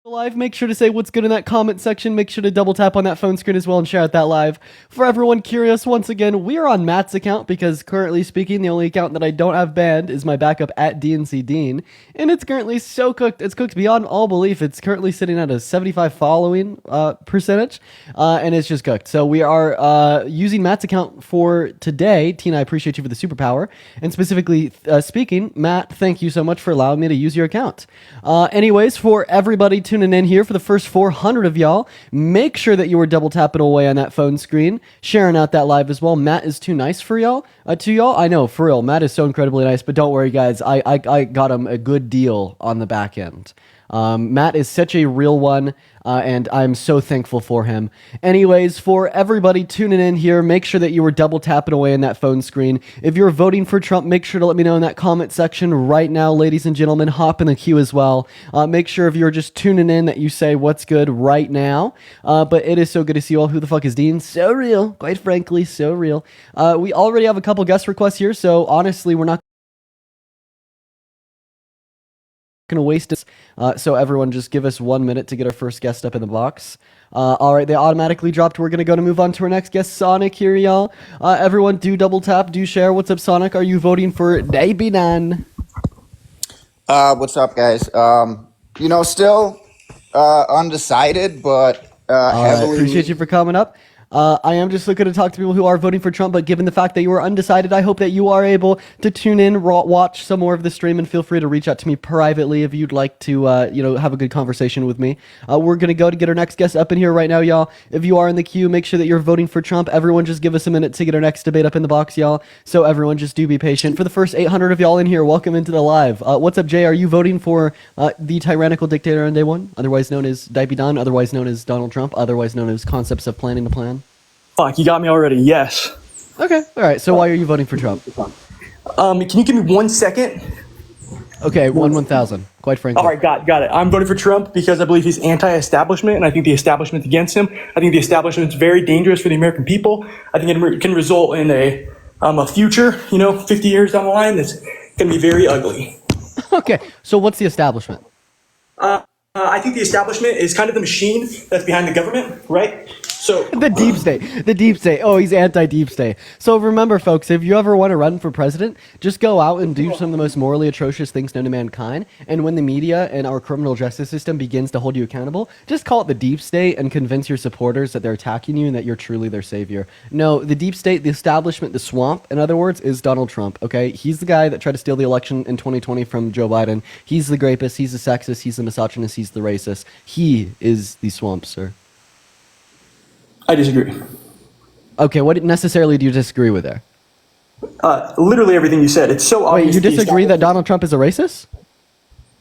Live, make sure to say what's good in that comment section. Make sure to double tap on that phone screen as well and share out that live. For everyone curious, once again, we are on Matt's account because currently speaking, the only account that I don't have banned is my backup at DNC Dean, and it's currently so cooked. It's cooked beyond all belief. It's currently sitting at a 75 following percentage, and it's just cooked. So we are using Matt's account for today. Tina, I appreciate you for the superpower, and specifically speaking, Matt, thank you so much for allowing me to use your account. Anyways, for everybody tuning in here, for the first 400 of y'all, make sure that you were double tapping away on that phone screen, sharing out that live as well. Matt is too nice for y'all. I know, for real, Matt is so incredibly nice, but don't worry, guys. I got him a good deal on the back end. Matt is such a real one, and I'm so thankful for him. Anyways, for everybody tuning in here, make sure that you were double tapping away in that phone screen. If you're voting for Trump, make sure to let me know in that comment section right now, ladies and gentlemen. Hop in the queue as well. Make sure if you're just tuning in that you say what's good right now. But it is so good to see you all. Who the fuck is Dean? So real, quite frankly, so real. We already have a couple guest requests here, so honestly, we're not going to waste it. So everyone just give us 1 minute to get our first guest up in the box. All right, they automatically dropped. We're going to move on to our next guest, Sonic, here, y'all. Everyone do double tap, do share. What's up, Sonic? Are you voting for Debunking? What's up, guys? Still undecided, but heavily. Appreciate you for coming up. I am just looking to talk to people who are voting for Trump, but given the fact that you are undecided, I hope that you are able to tune in, watch some more of the stream, and feel free to reach out to me privately if you'd like to, have a good conversation with me. We're going to go to get our next guest up in here right now, y'all. If you are in the queue, make sure that you're voting for Trump. Everyone just give us a minute to get our next debate up in the box, y'all. So everyone just do be patient. For the first 800 of y'all in here, welcome into the live. What's up, Jay? Are you voting for the tyrannical dictator on day one, otherwise known as Debunking, otherwise known as Donald Trump, otherwise known as concepts of planning to plan? Fuck, you got me already. Yes. Okay. All right. So why are you voting for Trump? Can you give me 1 second? Okay. 1,000. Quite frankly. All right. Got it. I'm voting for Trump because I believe he's anti-establishment, and I think the establishment's against him. I think the establishment's very dangerous for the American people. I think it can result in a future, 50 years down the line that's going to be very ugly. Okay. So what's the establishment? I think the establishment is kind of the machine that's behind the government, right? So the deep state. Oh, he's anti-deep state. So remember, folks, if you ever want to run for president, just go out and do some of the most morally atrocious things known to mankind. And when the media and our criminal justice system begins to hold you accountable, just call it the deep state and convince your supporters that they're attacking you and that you're truly their savior. No, the deep state, the establishment, the swamp, in other words, is Donald Trump, okay? He's the guy that tried to steal the election in 2020 from Joe Biden. He's the rapist, he's the sexist, he's the misogynist, he's the racist. He is the swamp, sir. I disagree. Okay, what necessarily do you disagree with there? Literally everything you said. It's so obvious. Wait, you disagree that Donald Trump is a racist?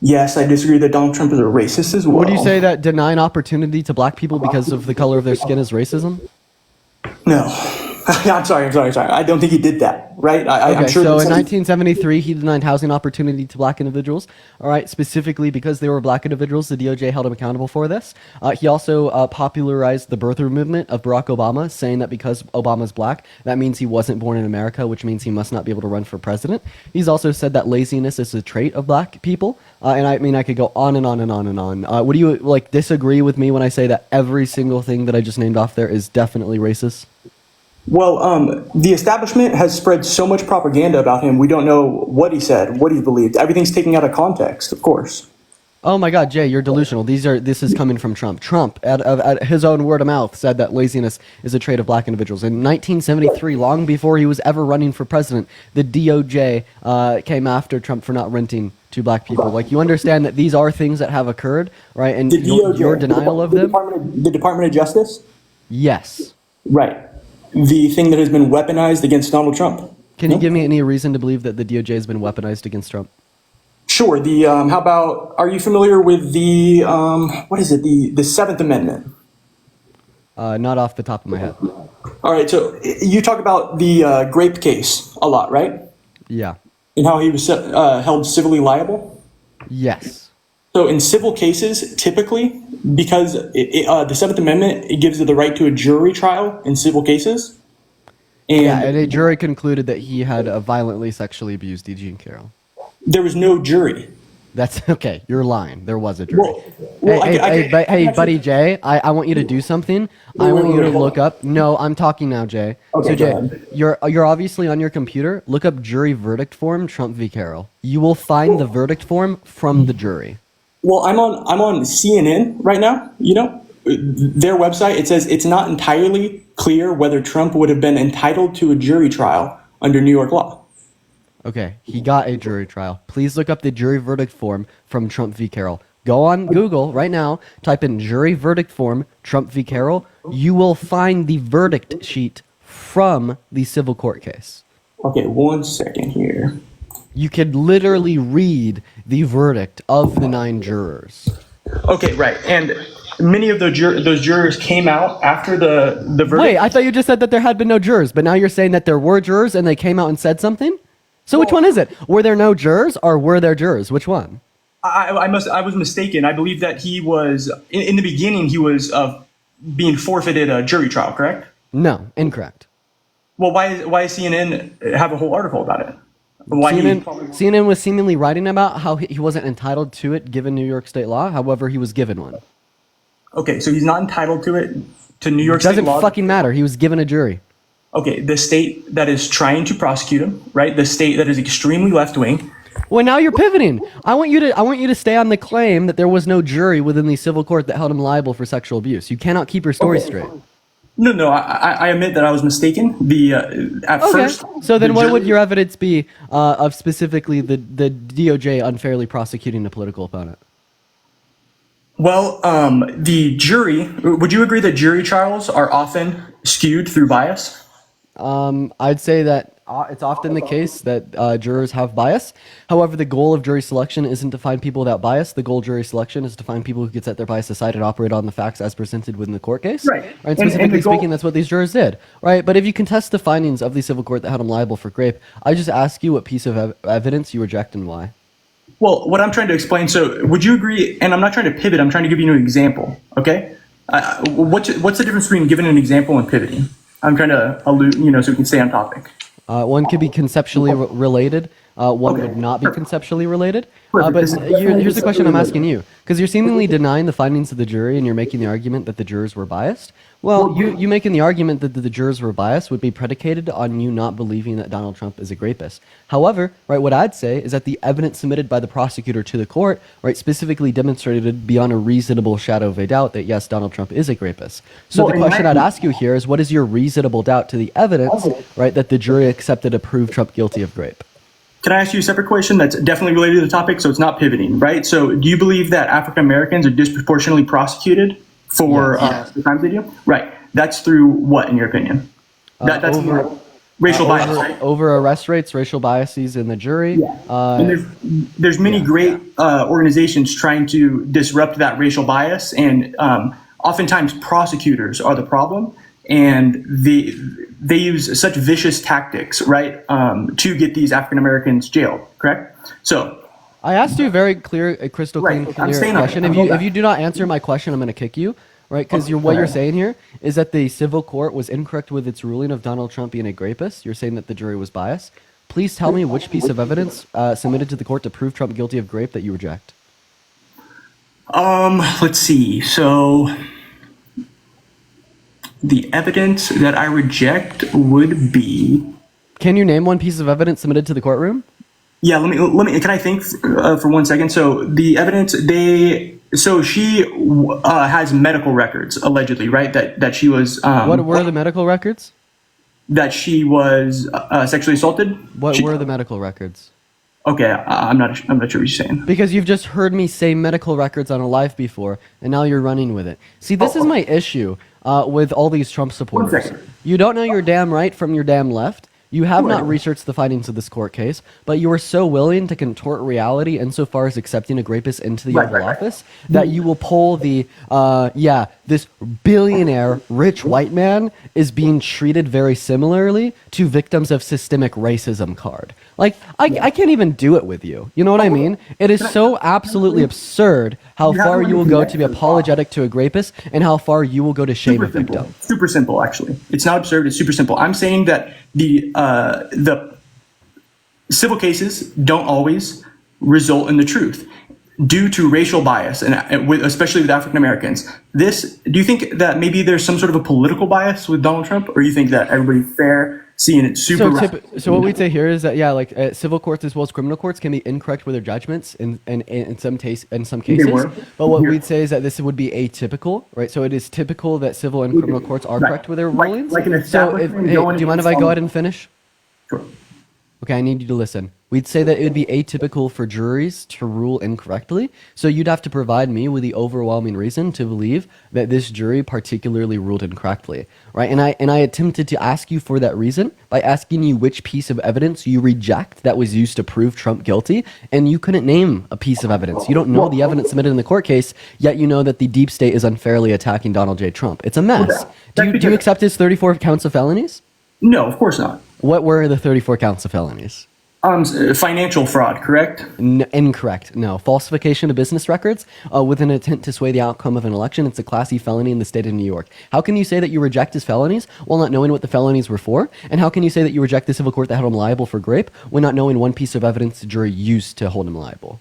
Yes, I disagree that Donald Trump is a racist as well. Would you say that denying opportunity to black people because of the color of their skin is racism? No. I'm sorry. I don't think he did that, right? I'm sure. So in 1973, he denied housing opportunity to black individuals. All right, specifically because they were black individuals, the DOJ held him accountable for this. He also popularized the birther movement of Barack Obama, saying that because Obama's black, that means he wasn't born in America, which means he must not be able to run for president. He's also said that laziness is a trait of black people. And I mean, I could go on and on and on and on. Would you disagree with me when I say that every single thing that I just named off there is definitely racist? Well, the establishment has spread so much propaganda about him. We don't know what he said, what he believed. Everything's taken out of context, of course. Oh my God, Jay, you're delusional. This is coming from Trump. Trump, at his own word of mouth, said that laziness is a trait of black individuals. In 1973, long before he was ever running for president, the DOJ came after Trump for not renting to black people. You understand that these are things that have occurred, right? And your denial of them? The Department of Justice? Yes. Right. The thing that has been weaponized against Donald Trump. Can you give me any reason to believe that the DOJ has been weaponized against Trump? Sure. How about, are you familiar with the Seventh Amendment? Not off the top of my head. All right. So you talk about the grape case a lot, right? Yeah. And how he was held civilly liable? Yes. So in civil cases, typically, because the Seventh Amendment, it gives it the right to a jury trial in civil cases. And a jury concluded that he had violently sexually abused E.G. and Carroll. There was no jury. That's okay. You're lying. There was a jury. Well, Hey, buddy Jay, I want you to do something. I want you to look up. No, I'm talking now, Jay. Okay, So go Jay, ahead. you're obviously on your computer. Look up jury verdict form, Trump v. Carroll. You will find the verdict form from the jury. Well, I'm on CNN right now. Their website. It says it's not entirely clear whether Trump would have been entitled to a jury trial under New York law. Okay, he got a jury trial. Please look up the jury verdict form from Trump v. Carroll. Go on Google right now, type in jury verdict form, Trump v. Carroll. You will find the verdict sheet from the civil court case. Okay, 1 second here. You could literally read the verdict of the 9 jurors. Okay, right. And many of those jurors came out after the verdict. Wait, I thought you just said that there had been no jurors, but now you're saying that there were jurors and they came out and said something? So which one is it? Were there no jurors or were there jurors? Which one? I was mistaken. I believe that he was in the beginning. He was being forfeited a jury trial. Correct? No, incorrect. Well, why is CNN have a whole article about it? Why CNN was seemingly writing about how he wasn't entitled to it given New York state law. However, he was given one. Okay, so he's not entitled to it to New York state Doesn't law. fucking matter. He was given a jury. Okay, the state that is trying to prosecute him, right? The state that is extremely left wing. Well, now you're pivoting. I want you to stay on the claim that there was no jury within the civil court that held him liable for sexual abuse. You cannot keep your story straight. No, I admit that I was mistaken. At first. So then, the what jury- would your evidence be of specifically the DOJ unfairly prosecuting a political opponent? Well, the jury. Would you agree that jury trials are often skewed through bias? I'd say that it's often the case that jurors have bias. However, the goal of jury selection isn't to find people without bias. The goal of jury selection is to find people who can set their bias aside and operate on the facts as presented within the court case. Right. And And specifically the goal- speaking, that's what these jurors did. Right. But if you contest the findings of the civil court that held him liable for rape, I just ask you what piece of evidence you reject and why. Well, what I'm trying to explain. So, would you agree? And I'm not trying to pivot. I'm trying to give you an example. Okay. What's the difference between giving an example and pivoting? I'm trying to allude, so we can stay on topic. One could be conceptually related. One Okay. would not be conceptually related. Perfect. But This is here's the question I'm conceptually asking you. Because you're seemingly denying the findings of the jury and you're making the argument that the jurors were biased. Well, you making the argument that the jurors were biased would be predicated on you not believing that Donald Trump is a rapist. However, right, what I'd say is that the evidence submitted by the prosecutor to the court, right, specifically demonstrated beyond a reasonable shadow of a doubt that yes, Donald Trump is a rapist. So Well, the in question my- I'd ask you here is what is your reasonable doubt to the evidence, right, that the jury accepted to prove Trump guilty of rape? Can I ask you a separate question that's definitely related to the topic, so it's not pivoting, right? So do you believe that African Americans are disproportionately prosecuted for the crimes they do? Right. That's through what, in your opinion? That's over- racial bias, right? Over arrest rates, racial biases in the jury. And there's many great organizations trying to disrupt that racial bias, and oftentimes prosecutors are the problem, and they use such vicious tactics, right, to get these African Americans jailed. Correct? So I asked you a very clear, a crystal Right, clear I'm staying on it. question. I'm going If back. you do not answer my question, I'm going to kick you, right? Because what you're saying here is that the civil court was incorrect with its ruling of Donald Trump being a rapist. You're saying that the jury was biased. Please tell me which piece of evidence submitted to the court to prove Trump guilty of rape that you reject. let's see. So the evidence that I reject would be. Can you name one piece of evidence submitted to the courtroom? Yeah, let me. Can I think for 1 second? So the evidence she has medical records allegedly, right? That she was. What were the medical records? That she was sexually assaulted. What were the medical records? Okay, I'm not sure what you're saying. Because you've just heard me say medical records on a live before, and now you're running with it. See, this is my issue with all these Trump supporters. second. You don't know your damn right from your damn left. You have not researched the findings of this court case, but you are so willing to contort reality insofar as accepting a rapist into the Oval Office that you will pull the, this billionaire rich white man is being treated very similarly to victims of systemic racism card. Like, I can't even do it with you. You know what I mean? It is so absolutely absurd how far you will go to be apologetic to a rapist and how far you will go to shame a victim. Super simple, actually. It's not absurd. It's super simple. I'm saying that the civil cases don't always result in the truth. due to racial bias, and especially with African Americans. Do you think that maybe there's some sort of a political bias with Donald Trump, or you think that everybody's fair, seeing it super? So what we'd say here is that civil courts as well as criminal courts can be incorrect with their judgments in some cases. But what we'd say is that this would be atypical, right? So it is typical that civil and criminal courts are correct with their rulings. Like an do you mind if I go ahead and finish? Sure. Okay, I need you to listen. We'd say that it would be atypical for juries to rule incorrectly, so you'd have to provide me with the overwhelming reason to believe that this jury particularly ruled incorrectly, right? And I attempted to ask you for that reason by asking you which piece of evidence you reject that was used to prove Trump guilty, and you couldn't name a piece of evidence. You don't know the evidence submitted in the court case, yet you know that the deep state is unfairly attacking Donald J. Trump. It's a mess. Do you accept his 34 counts of felonies? No, of course not. What were the 34 counts of felonies? Financial fraud, correct? Incorrect. No. Falsification of business records with an intent to sway the outcome of an election. It's a Class E felony in the state of New York. How can you say that you reject his felonies while not knowing what the felonies were for? And how can you say that you reject the civil court that held him liable for rape when not knowing one piece of evidence the jury used to hold him liable?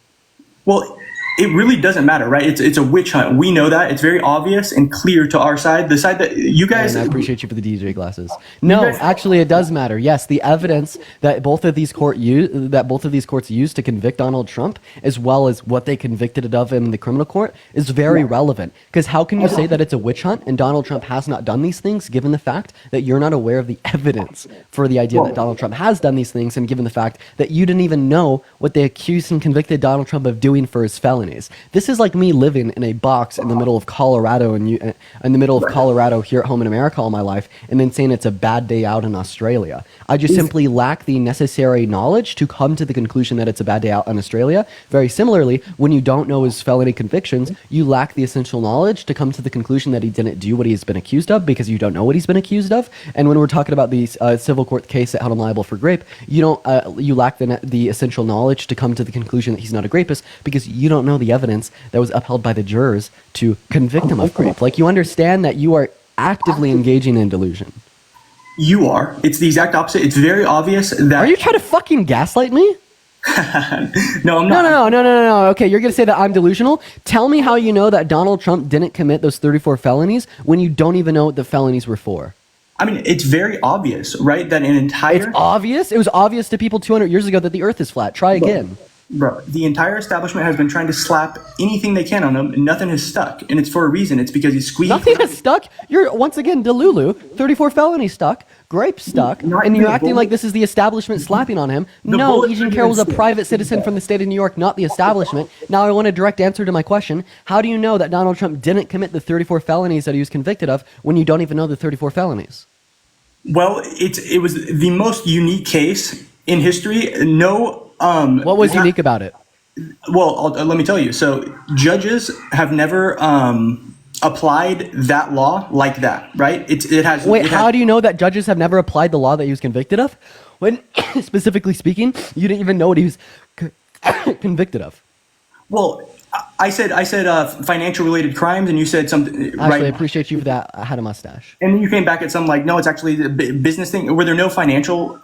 Well, it really doesn't matter, right? It's a witch hunt. We know that. It's very obvious and clear to our side. The side that you guys... And I appreciate you for the DJ glasses. No, actually, it does matter. Yes, the evidence that both of these courts used to convict Donald Trump, as well as what they convicted it of in the criminal court, is very relevant. Because how can you say that it's a witch hunt and Donald Trump has not done these things, given the fact that you're not aware of the evidence for the idea that Donald Trump has done these things, and given the fact that you didn't even know what they accused and convicted Donald Trump of doing for his felonies? This is like me living in a box in the middle of Colorado in the middle of Colorado here at home in America all my life, and then saying it's a bad day out in Australia. I just simply lack the necessary knowledge to come to the conclusion that it's a bad day out in Australia. Very similarly, when you don't know his felony convictions, you lack the essential knowledge to come to the conclusion that he didn't do what he's been accused of, because you don't know what he's been accused of. And when we're talking about the civil court case that held him liable for rape, you lack the essential knowledge to come to the conclusion that he's not a rapist, because you don't know the evidence that was upheld by the jurors to convict him of rape. Like, you understand that you are actively engaging in delusion. You are. It's the exact opposite. It's very obvious that... Are you trying to fucking gaslight me? No, I'm not. No. Okay, you're going to say that I'm delusional? Tell me how you know that Donald Trump didn't commit those 34 felonies when you don't even know what the felonies were for. I mean, it's very obvious, right? That an entire... It's obvious? It was obvious to people 200 years ago that the earth is flat. Try again. Bro, the entire establishment has been trying to slap anything they can on him, and nothing has stuck. And it's for a reason. It's because he's squeezed. Nothing has stuck? You're, once again, Delulu. 34 felonies stuck. Grape stuck. And you're acting like this is the establishment slapping on him. No, Agent Carroll was a private citizen from the state of New York, not the establishment. Now I want a direct answer to my question. How do you know that Donald Trump didn't commit the 34 felonies that he was convicted of when you don't even know the 34 felonies? Well, it was the most unique case in history. What was unique about it? Well, let me tell you. So judges have never applied that law like that, right? How do you know that judges have never applied the law that he was convicted of? When, specifically speaking, you didn't even know what he was convicted of. Well, I said financial related crimes, and you said something. Actually, right? I appreciate you for that. I had a mustache. And you came back at something like, no, it's actually a business thing. Were there no financial?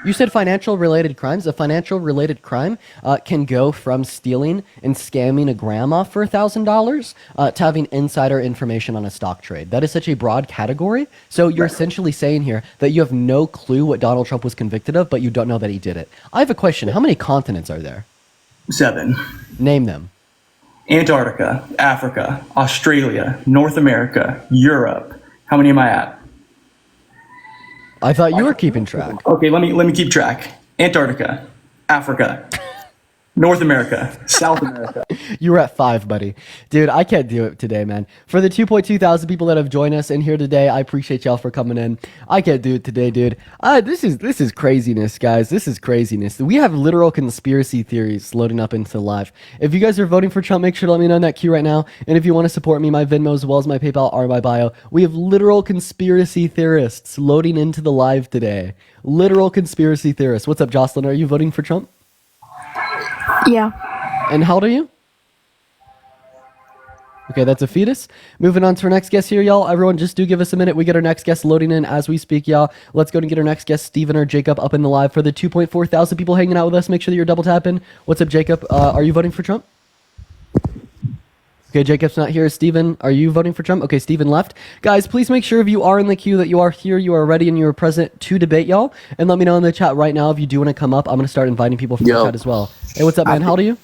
You said financial related crimes. A financial related crime can go from stealing and scamming a grandma for $1,000 to having insider information on a stock trade. That is such a broad category. So you're essentially saying here that you have no clue what Donald Trump was convicted of, but you don't know that he did it. I have a question. How many continents are there? 7. Name them. Antarctica, Africa, Australia, North America, Europe. How many am I at? I thought you were keeping track. Okay, let me keep track. Antarctica, Africa, North America, South America. You were at 5, buddy. Dude, I can't do it today, man. For the 2.2 thousand people that have joined us in here today, I appreciate y'all for coming in. I can't do it today, dude. This is craziness, guys. This is craziness. We have literal conspiracy theories loading up into live. If you guys are voting for Trump, make sure to let me know in that queue right now. And if you want to support me, my Venmo as well as my PayPal are in my bio. We have literal conspiracy theorists loading into the live today. Literal conspiracy theorists. What's up, Jocelyn? Are you voting for Trump? Yeah. And how old are you? Okay, that's a fetus. Moving on to our next guest here, y'all. Everyone, just do give us a minute. We get our next guest loading in as we speak, y'all. Let's go and get our next guest, Steven or Jacob, up in the live. For the 2.4 thousand people hanging out with us, make sure that you're double tapping. What's up, Jacob? Are you voting for Trump? Okay, Jacob's not here. Steven, are you voting for Trump? Okay, Steven left. Guys, please make sure if you are in the queue that you are here, you are ready, and you are present to debate, y'all. And let me know in the chat right now if you do want to come up. I'm going to start inviting people from the chat as well. Hey, what's up, man? How old are you?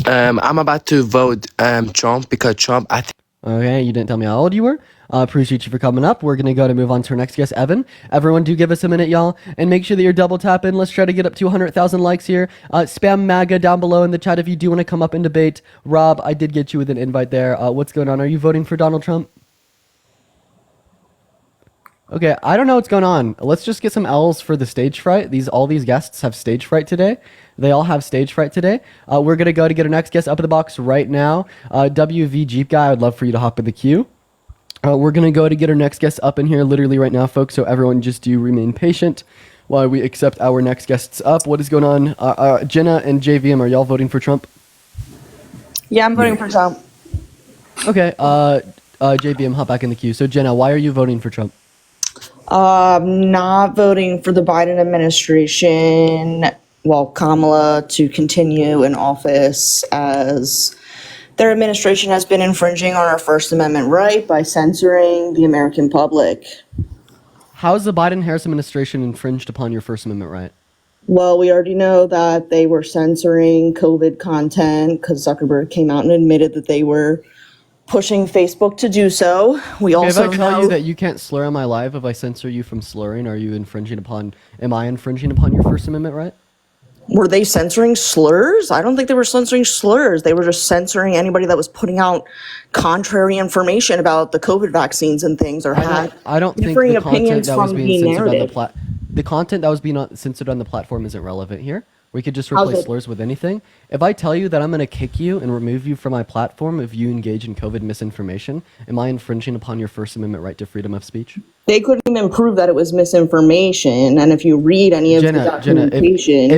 I'm about to vote Trump because Trump, Okay, you didn't tell me how old you were. Appreciate you for coming up. We're going to move on to our next guest, Evan. Everyone do give us a minute, y'all. And make sure that you're double tapping. Let's try to get up to 100,000 likes here. Spam MAGA down below in the chat if you do want to come up and debate. Rob, I did get you with an invite there. What's going on? Are you voting for Donald Trump? Okay, I don't know what's going on. Let's just get some L's for the stage fright. All these guests have stage fright today. They all have stage fright today. We're going to go to get our next guest up in the box right now. WV Jeep Guy, I would love for you to hop in the queue. We're going to go to get our next guest up in here literally right now, folks, so everyone just do remain patient while we accept our next guests up. What is going on? Jenna and JVM, are y'all voting for Trump? Yeah, I'm voting for Trump. Okay, JVM, hop back in the queue. So, Jenna, why are you voting for Trump? Not voting for the Biden administration, well, Kamala, to continue in office, as their administration has been infringing on our First Amendment right by censoring the American public. How has the Biden-Harris administration infringed upon your First Amendment right? Well, we already know that they were censoring COVID content because Zuckerberg came out and admitted that they were pushing Facebook to do so. We also if I tell know you that you can't slur on my live, if I censor you from slurring, am I infringing upon your First Amendment right? Were they censoring slurs? I don't think they were censoring slurs. They were just censoring anybody that was putting out contrary information about the COVID vaccines and things, or I don't think differing the content opinions that was from being the censored narrative. on the content that was being censored on the platform isn't relevant here. We could just replace slurs with anything. If I tell you that I'm going to kick you and remove you from my platform if you engage in COVID misinformation, am I infringing upon your First Amendment right to freedom of speech? They couldn't even prove that it was misinformation. And if you read any of the documentation,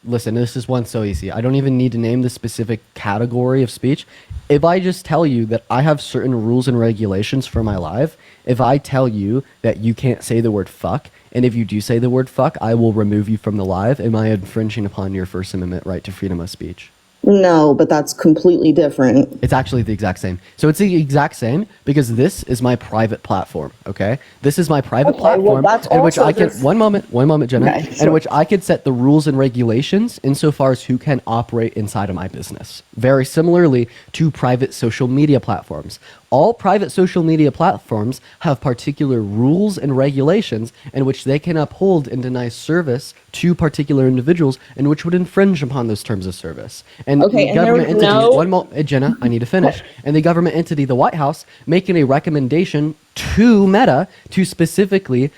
listen, this is one so easy. I don't even need to name the specific category of speech. If I just tell you that I have certain rules and regulations for my live, if I tell you that you can't say the word fuck, and if you do say the word fuck, I will remove you from the live, am I infringing upon your First Amendment right to freedom of speech? no, but that's completely different. It's actually the exact same. So it's the exact same because this is my private platform, okay? This is my private platform in which I can, one moment, Jenna, Okay, sure. in which I could set the rules and regulations insofar as who can operate inside of my business. Very similarly to private social media platforms. All private social media platforms have particular rules and regulations in which they can uphold and deny service to particular individuals and which would infringe upon those terms of service. And Okay, the and there government was entity, no- one moment, Jenna, I need to finish. And the government entity, the White House, making a recommendation to Meta to specifically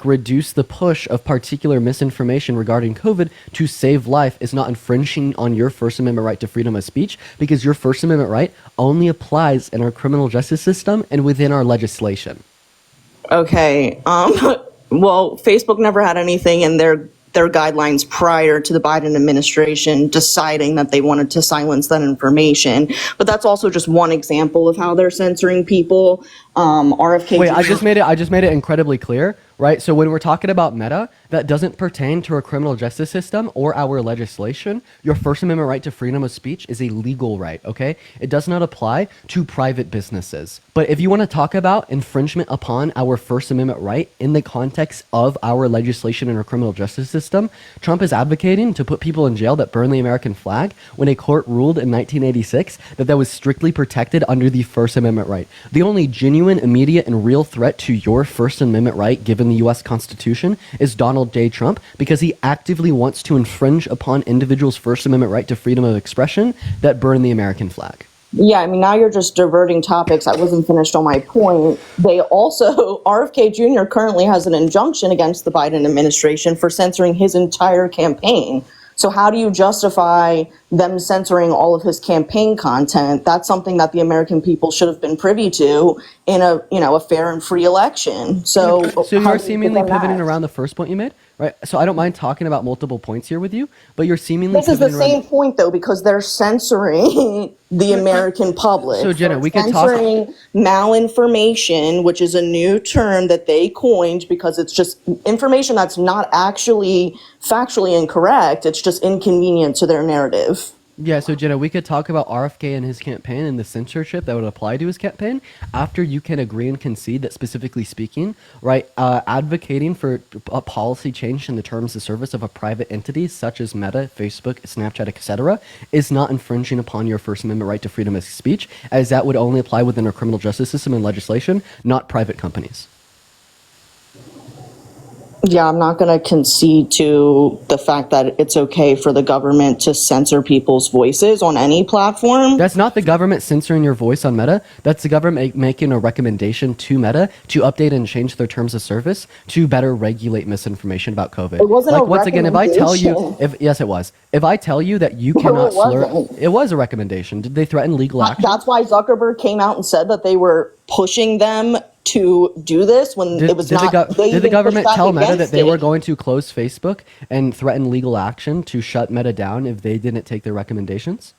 reduce the push of particular misinformation regarding COVID to save life is not infringing on your First Amendment right to freedom of speech because your First Amendment right only applies in our criminal justice system and within our legislation. Okay. Well, Facebook never had anything in their guidelines prior to the Biden administration deciding that they wanted to silence that information. But that's also just one example of how they're censoring people. RFK. Wait, I just made it incredibly clear, right? So when we're talking about Meta, that doesn't pertain to our criminal justice system or our legislation. Your First Amendment right to freedom of speech is a legal right, okay? It does not apply to private businesses. But if you want to talk about infringement upon our First Amendment right in the context of our legislation and our criminal justice system, Trump is advocating to put people in jail that burn the American flag when a court ruled in 1986 that was strictly protected under the First Amendment right. The only genuine, immediate, and real threat to your First Amendment right given the U.S. Constitution is Donald J. Trump because he actively wants to infringe upon individuals' First Amendment right to freedom of expression that burn the American flag. Yeah, I mean, now you're just diverting topics. I wasn't finished on my point. They also, RFK Jr. currently has an injunction against the Biden administration for censoring his entire campaign. So how do you justify them censoring all of his campaign content? That's something that the American people should have been privy to in a fair and free election. So you're seemingly pivoting around the first point you made, right? So I don't mind talking about multiple points here with you, but you're seemingly This is the pivoting around same point, though, because they're censoring the American public. So, Jenna, They're we could talk- censoring malinformation, which is a new term that they coined because it's just information that's not actually factually incorrect. It's just inconvenient to their narrative. Yeah, so Jenna, we could talk about RFK and his campaign and the censorship that would apply to his campaign after you can agree and concede that, specifically speaking, right, advocating for a policy change in the terms of service of a private entity such as Meta, Facebook, Snapchat, etc., is not infringing upon your First Amendment right to freedom of speech, as that would only apply within our criminal justice system and legislation, not private companies. Yeah, I'm not going to concede to the fact that it's okay for the government to censor people's voices on any platform. That's not the government censoring your voice on Meta. That's the government making a recommendation to Meta to update and change their terms of service to better regulate misinformation about COVID. It wasn't like a once again, if I tell you, recommendation. yes, it was. If I tell you that you No, cannot it slur, wasn't. it was a recommendation. Did they threaten legal action? That's why Zuckerberg came out and said that they were pushing them to do this when it was not. Did the even government pushed back tell Meta that against they were it. going to close Facebook and threaten legal action to shut Meta down if they didn't take their recommendations?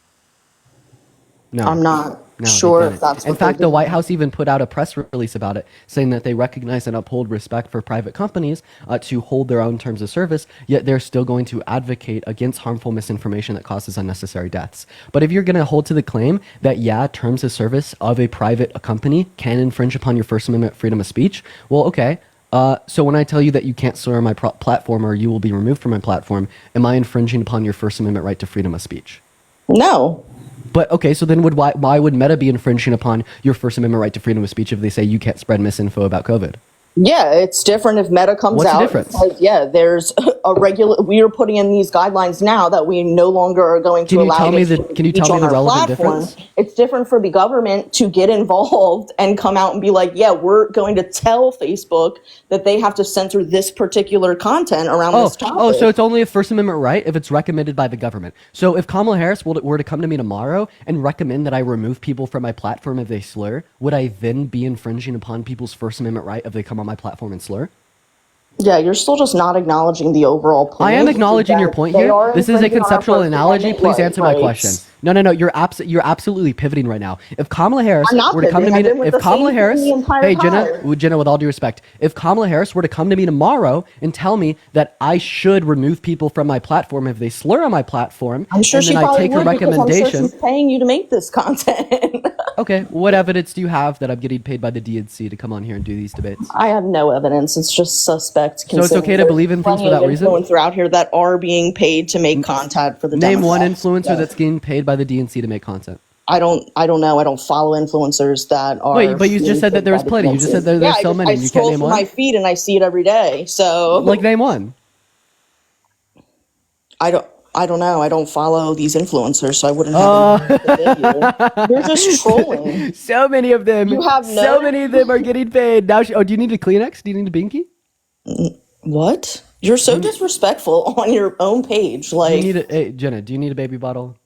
No. I'm not No, they sure didn't. if that's In what fact, they the did. White House even put out a press release about it, saying that they recognize and uphold respect for private companies to hold their own terms of service, yet they're still going to advocate against harmful misinformation that causes unnecessary deaths. But if you're going to hold to the claim that, yeah, terms of service of a private company can infringe upon your First Amendment freedom of speech, well, okay. So when I tell you that you can't slur on my platform or you will be removed from my platform, am I infringing upon your First Amendment right to freedom of speech? No. But okay, so then why would Meta be infringing upon your First Amendment right to freedom of speech if they say you can't spread misinfo about COVID? Yeah, it's different if Meta comes What's the out. difference? And says, yeah, there's a regular. We are putting in these guidelines now that we no longer are going to Can you allow. tell me to the- can you speech tell me on the our relevant platform. difference? It's different for the government to get involved and come out and be like, yeah, we're going to tell Facebook that they have to censor this particular content around this topic. So it's only a First Amendment right if it's recommended by the government. So if Kamala Harris were to come to me tomorrow and recommend that I remove people from my platform if they slur, would I then be infringing upon people's First Amendment right if they come on my platform and slur? Yeah, you're still just not acknowledging the overall point. I am acknowledging your point here. This is a conceptual analogy. Please answer my question. No. You're absolutely pivoting right now. If Kamala Harris I'm not were to come to pivoting. me, I've been with if the Kamala same thing Harris, the entire hey time. Jenna, with all due respect, if Kamala Harris were to come to me tomorrow and tell me that I should remove people from my platform if they slur on my platform, I'm sure and she then I probably take her would because I'm sure recommendation. she's paying you to make this content. Okay, what evidence do you have that I'm getting paid by the DNC to come on here and do these debates? I have no evidence. It's just suspect. So it's okay to believe in things for that reason? Influencers out here that are being paid to make content for the Name one Democrats. influencer So that's getting paid by the DNC to make content. I don't know. I don't follow influencers that are. Wait, but you just being said that paid there was by the plenty. You just DNC. said that there's so many. I You can't scroll name through one? my feed and I see it every day. So Like, name one. I don't know. I don't follow these influencers, so I wouldn't have any idea. You're just trolling. So many of them. You have So no- many of them are getting paid. Now, do you need a Kleenex? Do you need a Binky? What? You're so disrespectful on your own page. Do you Like, need hey, Jenna, do you need a baby bottle?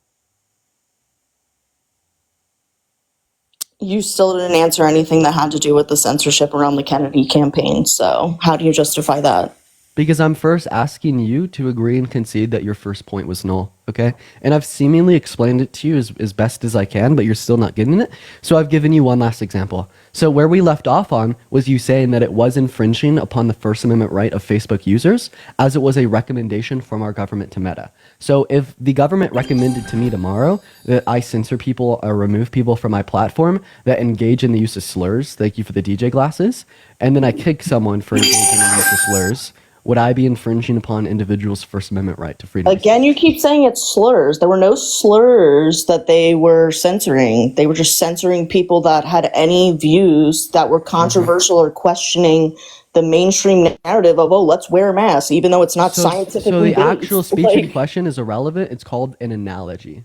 you still didn't answer anything that had to do with the censorship around the Kennedy campaign. So how do you justify that? Because I'm first asking you to agree and concede that your first point was null, okay? And I've seemingly explained it to you as best as I can, but you're still not getting it. So I've given you one last example. So where we left off on was you saying that it was infringing upon the First Amendment right of Facebook users, as it was a recommendation from our government to Meta. So if the government recommended to me tomorrow that I censor people or remove people from my platform that engage in the use of slurs, thank you for the DJ glasses, and then I kick someone for engaging in the use of slurs, would I be infringing upon individuals' First Amendment right to freedom? Again, you keep saying it's slurs. There were no slurs that they were censoring. They were just censoring people that had any views that were controversial or questioning the mainstream narrative of, oh, let's wear a mask, even though it's not scientifically So the based. actual speech in Like, question is irrelevant. It's called an analogy.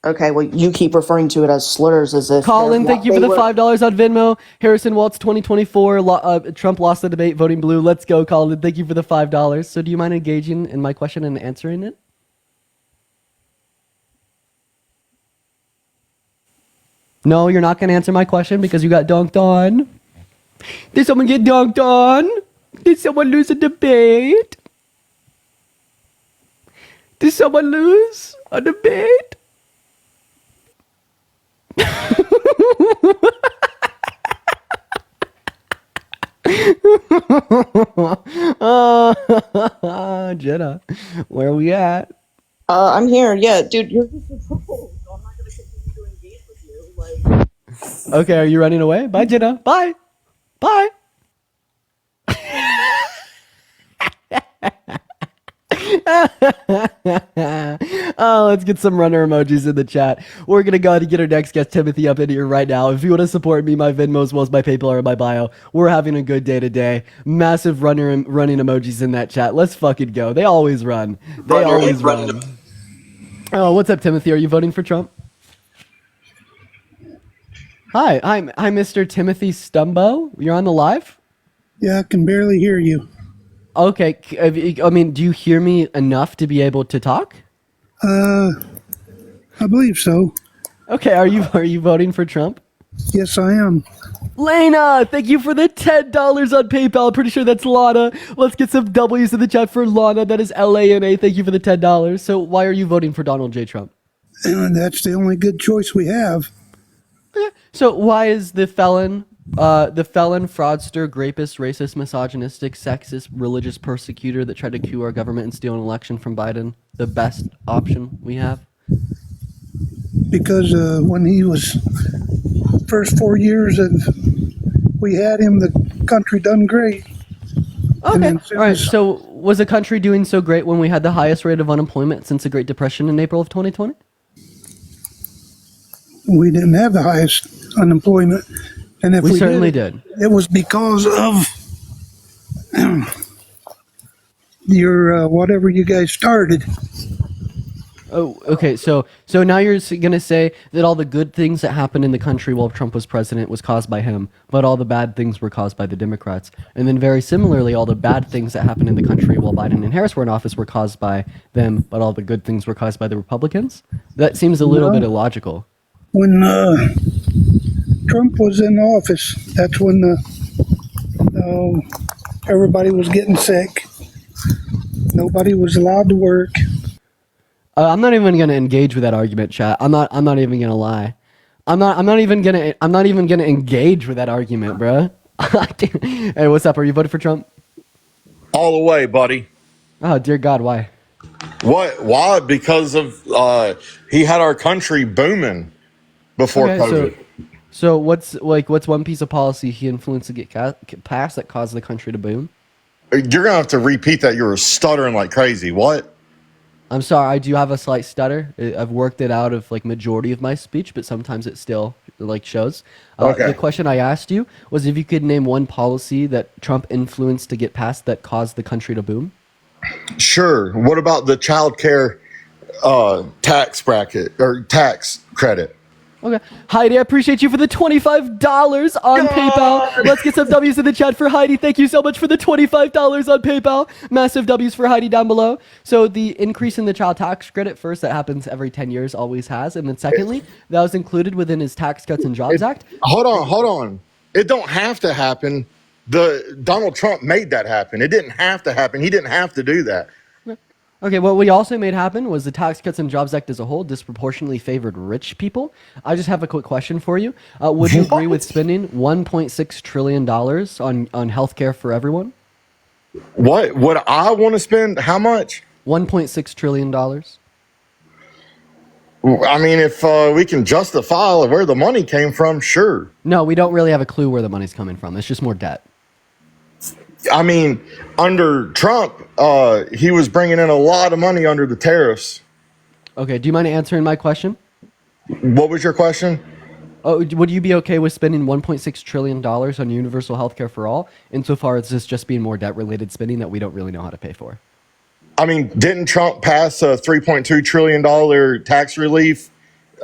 okay, well, you keep referring to it as slurs as if Colin, they're thank you what for they the were. $5 on Venmo. Harrison Waltz 2024. Trump lost the debate, voting blue. Let's go, Colin. Thank you for the $5. So do you mind engaging in my question and answering it? No, you're not going to answer my question because you got dunked on. Did someone get dunked on? Did someone lose a debate? Did someone lose a debate? Jenna, where are we at? I'm here. Yeah, dude, you're just a troll, so I'm not gonna continue to engage with you. Like, Okay, are you running away? Bye, Jenna. Bye. Bye. Oh, let's get some runner emojis in the chat. We're gonna go ahead and get our next guest, Timothy, up in here right now. If you want to support me, my Venmo as well as my PayPal are in my bio. We're having a good day today. Massive running emojis in that chat. Let's fucking go. They always run. They always run. Oh, what's up, Timothy? Are you voting for Trump? Hi, Mr. Timothy Stumbo. You're on the live? Yeah, I can barely hear you. Okay, I mean, do you hear me enough to be able to talk? I believe so. Okay, are you voting for Trump? Yes, I am. Lena, thank you for the $10 on PayPal. Pretty sure that's Lana. Let's get some W's in the chat for Lana. That is Lana. Thank you for the $10. So why are you voting for Donald J. Trump? And that's the only good choice we have. Okay. So why is the felon, fraudster, rapist, racist, misogynistic, sexist, religious persecutor that tried to coup our government and steal an election from Biden the best option we have? Because when he was first 4 years of we had him, the country done great. Okay. All right. So was the country doing so great when we had the highest rate of unemployment since the Great Depression in April of 2020? We didn't have the highest unemployment, and if We certainly did. it was because of your whatever you guys started. Oh, okay. So now you're gonna say that all the good things that happened in the country while Trump was president was caused by him, but all the bad things were caused by the Democrats. And then very similarly, all the bad things that happened in the country while Biden and Harris were in office were caused by them, but all the good things were caused by the Republicans. That seems a little bit illogical. When Trump was in office, that's when everybody was getting sick. Nobody was allowed to work. I'm not even gonna engage with that argument, chat. I'm not even gonna lie. I'm not even gonna engage with that argument, bro. Hey, what's up? Are you voting for Trump? All the way, buddy. Oh dear God, why? What? Why? Because of he had our country booming before COVID. So what's one piece of policy he influenced to get passed that caused the country to boom? You're gonna have to repeat that. You were stuttering like crazy. What? I'm sorry, I do have a slight stutter. I've worked it out of majority of my speech, but sometimes it still shows. Okay. The question I asked you was if you could name one policy that Trump influenced to get passed that caused the country to boom. Sure. What about the child care tax bracket or tax credit? Okay. Heidi, I appreciate you for the $25 on PayPal. Let's get some W's in the chat for Heidi. Thank you so much for the $25 on PayPal. Massive W's for Heidi down below. So the increase in the child tax credit, first, that happens every 10 years, always has. And then secondly, that was included within his Tax Cuts and Jobs Act. Hold on. It don't have to happen. Donald Trump made that happen. It didn't have to happen. He didn't have to do that. Okay, what we also made happen was the Tax Cuts and Jobs Act as a whole disproportionately favored rich people. I just have a quick question for you. Would you agree with spending $1.6 trillion on healthcare for everyone? What? Would I want to spend how much? $1.6 trillion. I mean, if we can justify where the money came from, sure. No, we don't really have a clue where the money's coming from. It's just more debt. I mean, under Trump, he was bringing in a lot of money under the tariffs. Okay, do you mind answering my question? What was your question? Oh, would you be okay with spending $1.6 trillion on universal health care for all, insofar as this just being more debt-related spending that we don't really know how to pay for? I mean, didn't Trump pass a $3.2 trillion tax relief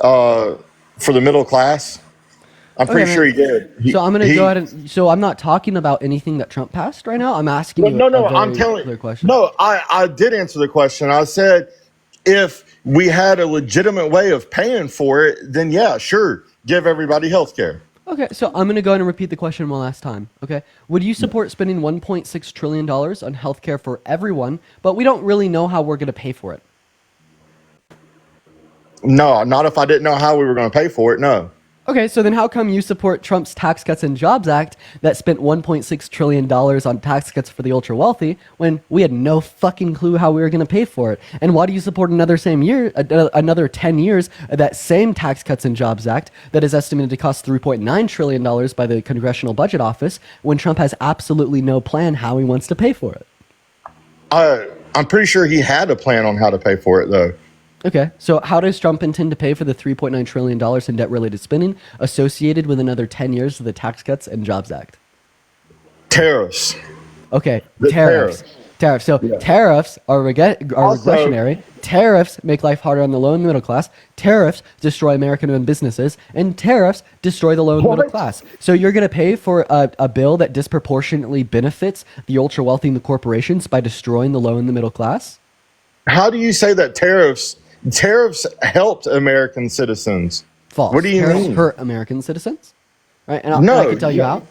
for the middle class? I'm pretty sure he did. So I'm going to go ahead and... So I'm not talking about anything that Trump passed right now. I'm asking you I'm telling clear question. No, I did answer the question. I said if we had a legitimate way of paying for it, then yeah, sure, give everybody health care. Okay, so I'm going to go ahead and repeat the question one last time, okay? Would you support spending $1.6 trillion on healthcare for everyone, but we don't really know how we're going to pay for it? No, not if I didn't know how we were going to pay for it, no. Okay, so then how come you support Trump's Tax Cuts and Jobs Act that spent $1.6 trillion on tax cuts for the ultra wealthy when we had no fucking clue how we were going to pay for it? And why do you support another 10 years of that same Tax Cuts and Jobs Act that is estimated to cost $3.9 trillion by the Congressional Budget Office when Trump has absolutely no plan how he wants to pay for it? I'm pretty sure he had a plan on how to pay for it, though. Okay, so how does Trump intend to pay for the $3.9 trillion in debt-related spending associated with another 10 years of the Tax Cuts and Jobs Act? Tariffs. Okay, The tariffs. Tariffs. So Yeah. tariffs are Also- regressionary. Tariffs make life harder on the low and middle class. Tariffs destroy American-owned businesses, and tariffs destroy the low and middle class. So you're going to pay for a bill that disproportionately benefits the ultra-wealthy and the corporations by destroying the low and the middle class? How do you say that tariffs helped American citizens? False. What do you Tariffs mean? hurt American citizens, right? And No, I can tell you how.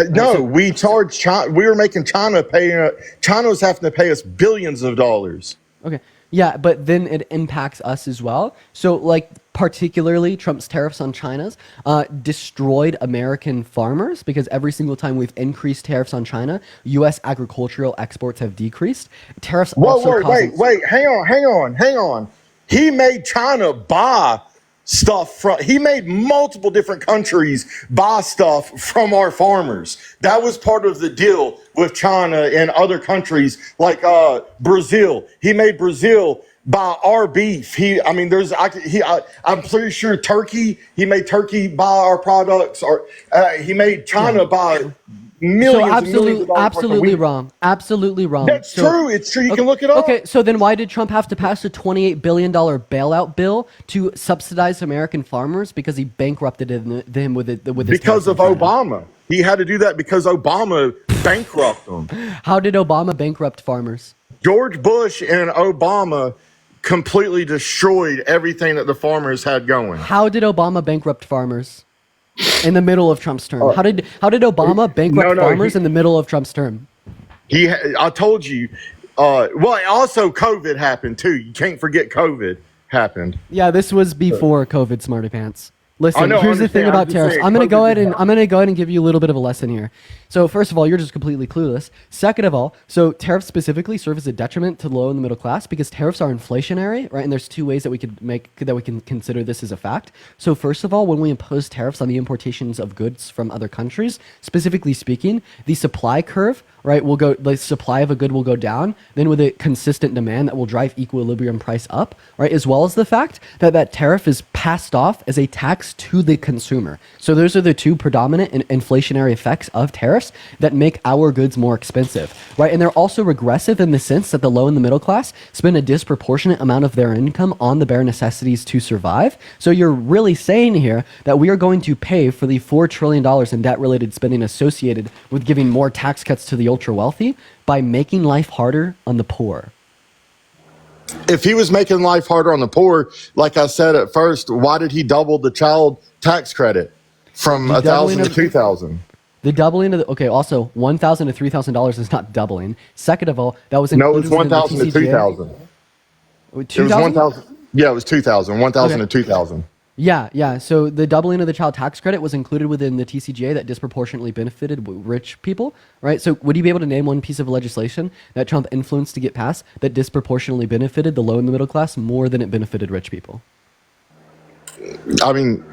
No, we charged China. We were making China pay. China was having to pay us billions of dollars. Okay. Yeah, but then it impacts us as well. So, like, particularly Trump's tariffs on China's destroyed American farmers because every single time we've increased tariffs on China, U.S. agricultural exports have decreased. Tariffs also Wait, hang on. He made China buy stuff from. He made multiple different countries buy stuff from our farmers. That was part of the deal with China and other countries like Brazil. He made Brazil buy our beef. I'm pretty sure Turkey. He made Turkey buy our products. Or he made China buy millions. So and millions of dollars worth of absolutely wheat. wrong. Absolutely wrong. That's true. It's true. You can look it up. Okay, so then why did Trump have to pass a $28 billion bailout bill to subsidize American farmers? Because he bankrupted them with his Because of tariffs on China. Obama. He had to do that because Obama bankrupted them. How did Obama bankrupt farmers? George Bush and Obama completely destroyed everything that the farmers had going. How did Obama bankrupt farmers in the middle of Trump's term? How did Obama bankrupt farmers in the middle of Trump's term? I told you. Also COVID happened too. You can't forget COVID happened. Yeah, this was before COVID, smarty pants. Listen, I know, I here's the thing understand. about I'm just tariffs. saying, I'm gonna go COVID ahead and give you a little bit of a lesson here. So first of all, you're just completely clueless. Second of all, so tariffs specifically serve as a detriment to the low and the middle class because tariffs are inflationary, right? And there's two ways that we can consider this as a fact. So first of all, when we impose tariffs on the importations of goods from other countries, specifically speaking, the supply curve, right, the supply of a good will go down, then with a consistent demand that will drive equilibrium price up, right, as well as the fact that that tariff is passed off as a tax to the consumer. So those are the two predominant inflationary effects of tariffs that make our goods more expensive, right? And they're also regressive in the sense that the low and the middle class spend a disproportionate amount of their income on the bare necessities to survive. So you're really saying here that we are going to pay for the $4 trillion in debt-related spending associated with giving more tax cuts to the ultra wealthy by making life harder on the poor. If he was making life harder on the poor, like I said at first, why did he double the child tax credit from $1,000 to $2,000? The doubling of also $1,000 to $3,000 is not doubling. Second of all, that was No, it was included within the 1,000 to TCJA. 2,000. It was 1,000. Yeah, it was 2,000. 1,000 to 2,000. Yeah. So the doubling of the child tax credit was included within the TCJA that disproportionately benefited rich people, right? So would you be able to name one piece of legislation that Trump influenced to get passed that disproportionately benefited the low and the middle class more than it benefited rich people? I mean,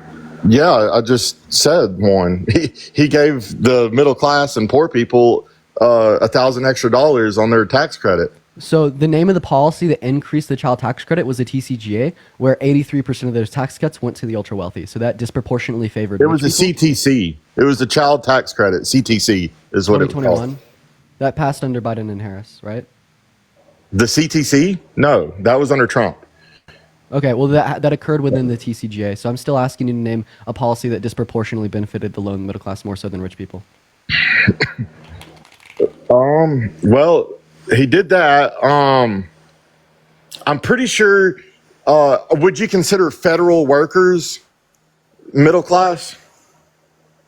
yeah, I just said one. He gave the middle class and poor people $1,000 extra on their tax credit. So the name of the policy that increased the child tax credit was the TCJA, where 83% of those tax cuts went to the ultra wealthy. So that disproportionately favored. It was rich a people. CTC. It was the child tax credit. CTC is what it was 2021. called. That passed under Biden and Harris, right? The CTC? No, that was under Trump. Okay, well that occurred within the TCJA. So I'm still asking you to name a policy that disproportionately benefited the low and middle class more so than rich people. Well, he did that. I'm pretty sure. Would you consider federal workers middle class?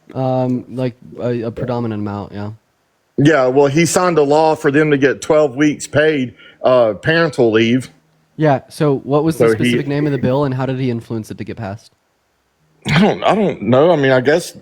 Like a predominant amount, yeah. Yeah. Well, he signed a law for them to get 12 weeks paid parental leave. Yeah. So what was the So specific name of the bill, and how did he influence it to get passed? I don't know. I mean, I guess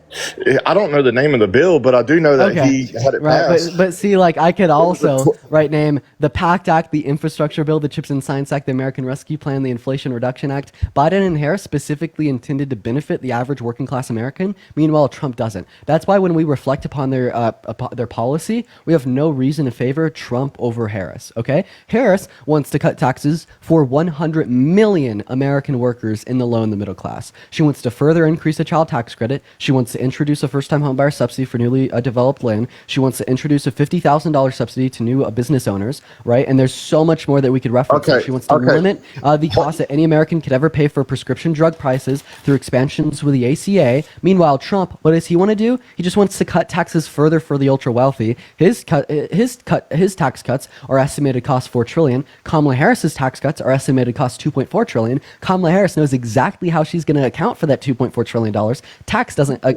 I don't know the name of the bill, but I do know that he had it passed. But see, like I could also name the PACT Act, the Infrastructure Bill, the Chips and Science Act, the American Rescue Plan, the Inflation Reduction Act. Biden and Harris specifically intended to benefit the average working class American. Meanwhile, Trump doesn't. That's why when we reflect upon their policy, we have no reason to favor Trump over Harris. Okay, Harris wants to cut taxes for 100 million American workers in the low and the middle class. She wants to further increase the child tax credit. She wants to introduce a first-time homebuyer subsidy for newly developed land. She wants to introduce a $50,000 subsidy to new business owners, right? And there's so much more that we could reference. She wants to limit the cost that any American could ever pay for prescription drug prices through expansions with the ACA. Meanwhile, Trump, what does he want to do? He just wants to cut taxes further for the ultra wealthy. His tax cuts are estimated to cost $4 trillion. Kamala Harris's tax cuts are estimated to cost $2.4 trillion. Kamala Harris knows exactly how she's going to account for that $2.4 trillion.